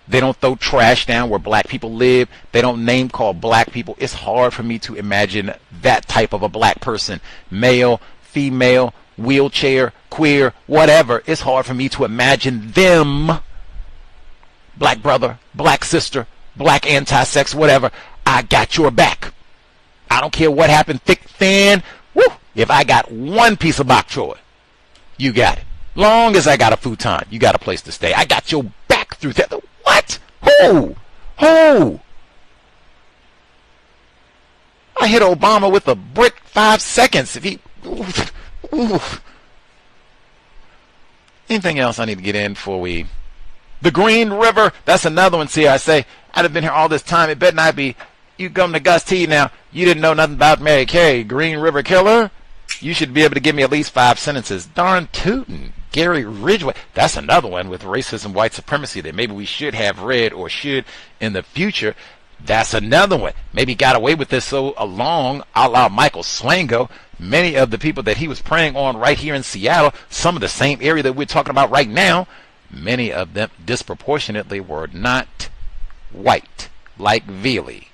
They don't throw trash down where black people live. They don't name call black people. It's hard for me to imagine that type of a black person, male, female, wheelchair, queer, whatever. It's hard for me to imagine them, black brother, black sister, black anti-sex, whatever. I got your back. I don't care what happened, thick, thin. Woo! If I got one piece of bok choy, you got it. Long as I got a futon, you got a place to stay. I got your back through that. What? Who? Who? I hit Obama with a brick 5 seconds. If he... Oof. Anything else I need to get in before we... The Green River, that's another one. See, I say, I'd have been here all this time. It better not be... You come to Gus T now. You didn't know nothing about Mary Kay. Green River Killer? You should be able to give me at least 5 sentences. Darn tootin'. Gary Ridgway. That's another one with racism, white supremacy that maybe we should have read or should in the future. That's another one. Maybe got away with this so long, a la Michael Swango. Many of the people that he was preying on right here in Seattle, some of the same area that we're talking about right now, many of them disproportionately were not white, like Vili.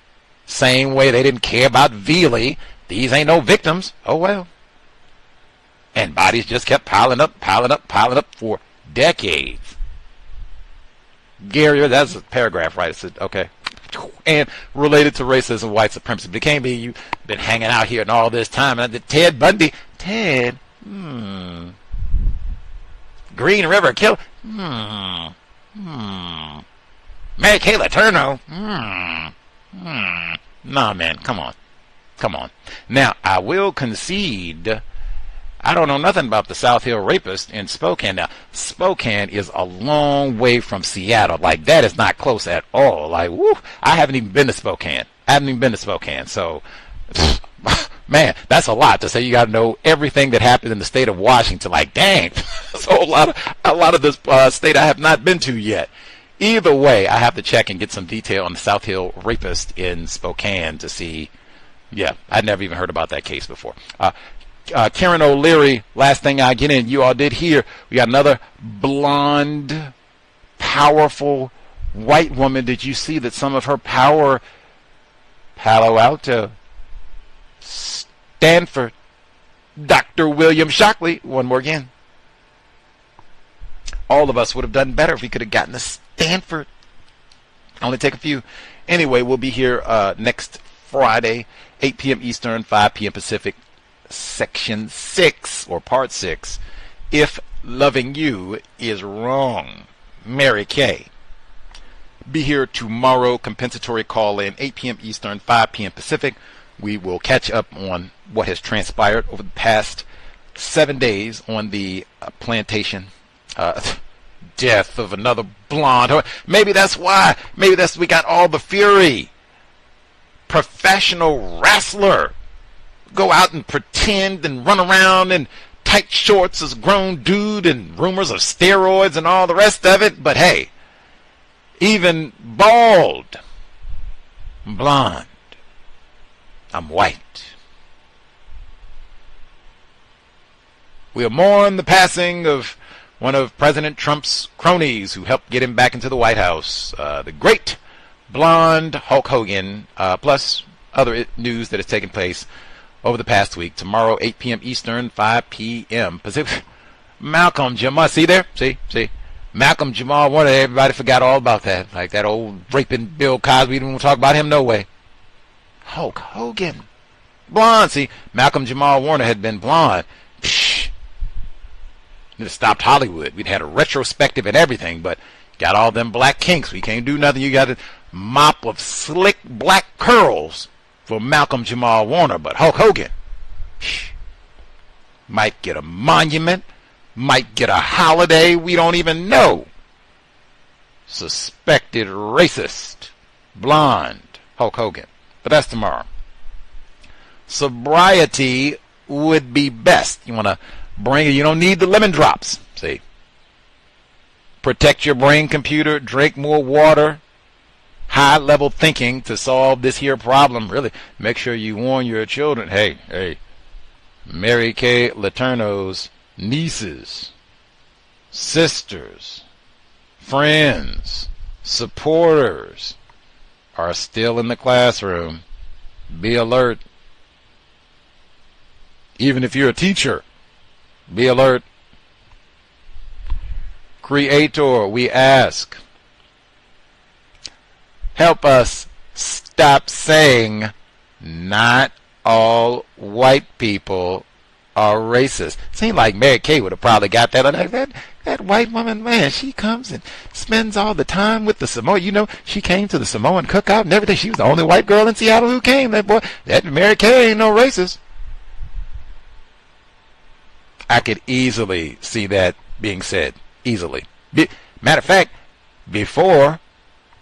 Same way they didn't care about Vili. These ain't no victims. Oh well. And bodies just kept piling up for decades. Gary, that's a paragraph, right? It said, okay. And related to racism, white supremacy. But it can't be you've been hanging out here and all this time. And Ted Bundy. Ted. Green River Killer. Mary Kay Letourneau. Nah, man. Come on. Now, I will concede... I don't know nothing about the South Hill rapist in Spokane. Now, Spokane is a long way from Seattle. Like, that is not close at all. Like, woo, I haven't even been to Spokane. So, man, that's a lot to say. You got to know everything that happened in the state of Washington. Like, dang. So a lot of this state I have not been to yet. Either way, I have to check and get some detail on the South Hill rapist in Spokane to see. Yeah, I'd never even heard about that case before. Karen O'Leary, last thing I get in, you all did hear, we got another blonde, powerful white woman. Did you see that some of her power, Palo Alto, Stanford, Dr. William Shockley, one more again. All of us would have done better if we could have gotten to Stanford. Only take a few. Anyway, we'll be here next Friday, 8 p.m. Eastern, 5 p.m. Pacific. Section 6 or Part 6, If Loving You Is Wrong, Mary Kay. Be here tomorrow, compensatory call in 8 p.m. Eastern, 5 p.m. Pacific. We will catch up on what has transpired over the past 7 days on the plantation death of another blonde. Maybe that's why. Maybe that's we got all the fury. Professional wrestler. Go out and pretend and run around in tight shorts as a grown dude and rumors of steroids and all the rest of it. But hey, even bald, blonde, I'm white. We'll mourn the passing of one of President Trump's cronies who helped get him back into the White House, the great blonde Hulk Hogan, plus other news that has taken place over the past week. Tomorrow, 8 p.m. Eastern, 5 p.m. Pacific. Malcolm Jamal, see there? See? Malcolm Jamal Warner, everybody forgot all about that. Like that old raping Bill Cosby, we didn't want to talk about him no way. Hulk Hogan. Blonde, see? Malcolm Jamal Warner had been blonde. Psh. It stopped Hollywood. We'd had a retrospective and everything, but got all them black kinks. We can't do nothing. You got a mop of slick black curls for Malcolm Jamal Warner, but Hulk Hogan might get a monument, might get a holiday, we don't even know. Suspected racist, blonde Hulk Hogan. But that's tomorrow. Sobriety would be best. You want to bring it, you don't need the lemon drops, see. Protect your brain computer, drink more water. High-level thinking to solve this here problem. Really, make sure you warn your children. Hey, Mary Kay Letourneau's nieces, sisters, friends, supporters are still in the classroom. Be alert. Even if you're a teacher, be alert. Creator, we ask, help us stop saying not all white people are racist. Seemed like Mary Kay would have probably got that. That white woman, man, she comes and spends all the time with the Samoan. You know, she came to the Samoan cookout and everything. She was the only white girl in Seattle who came. That Mary Kay ain't no racist. I could easily see that being said. Easily. Matter of fact, before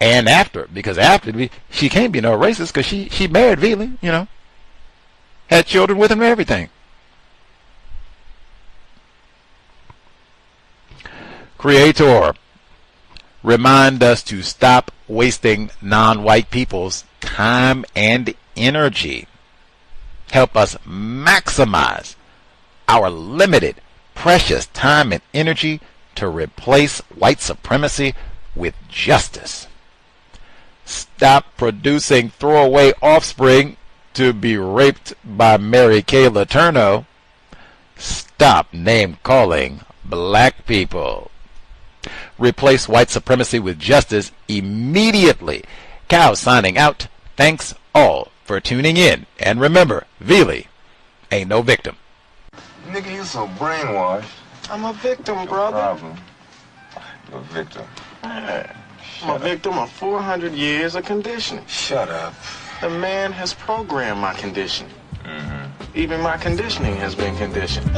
and after. Because after, she can't be no racist because she married Vili, you know. Had children with him and everything. Creator, remind us to stop wasting non-white people's time and energy. Help us maximize our limited, precious time and energy to replace white supremacy with justice. Stop producing throwaway offspring to be raped by Mary Kay Letourneau. Stop name-calling black people. Replace white supremacy with justice immediately. Cow signing out. Thanks all for tuning in. And remember, Vili ain't no victim. Nigga, you so brainwashed. I'm a victim, brother. Problem. You're a victim. I'm a victim of 400 years of conditioning. Shut up. The man has programmed my conditioning. Even my conditioning has been conditioned.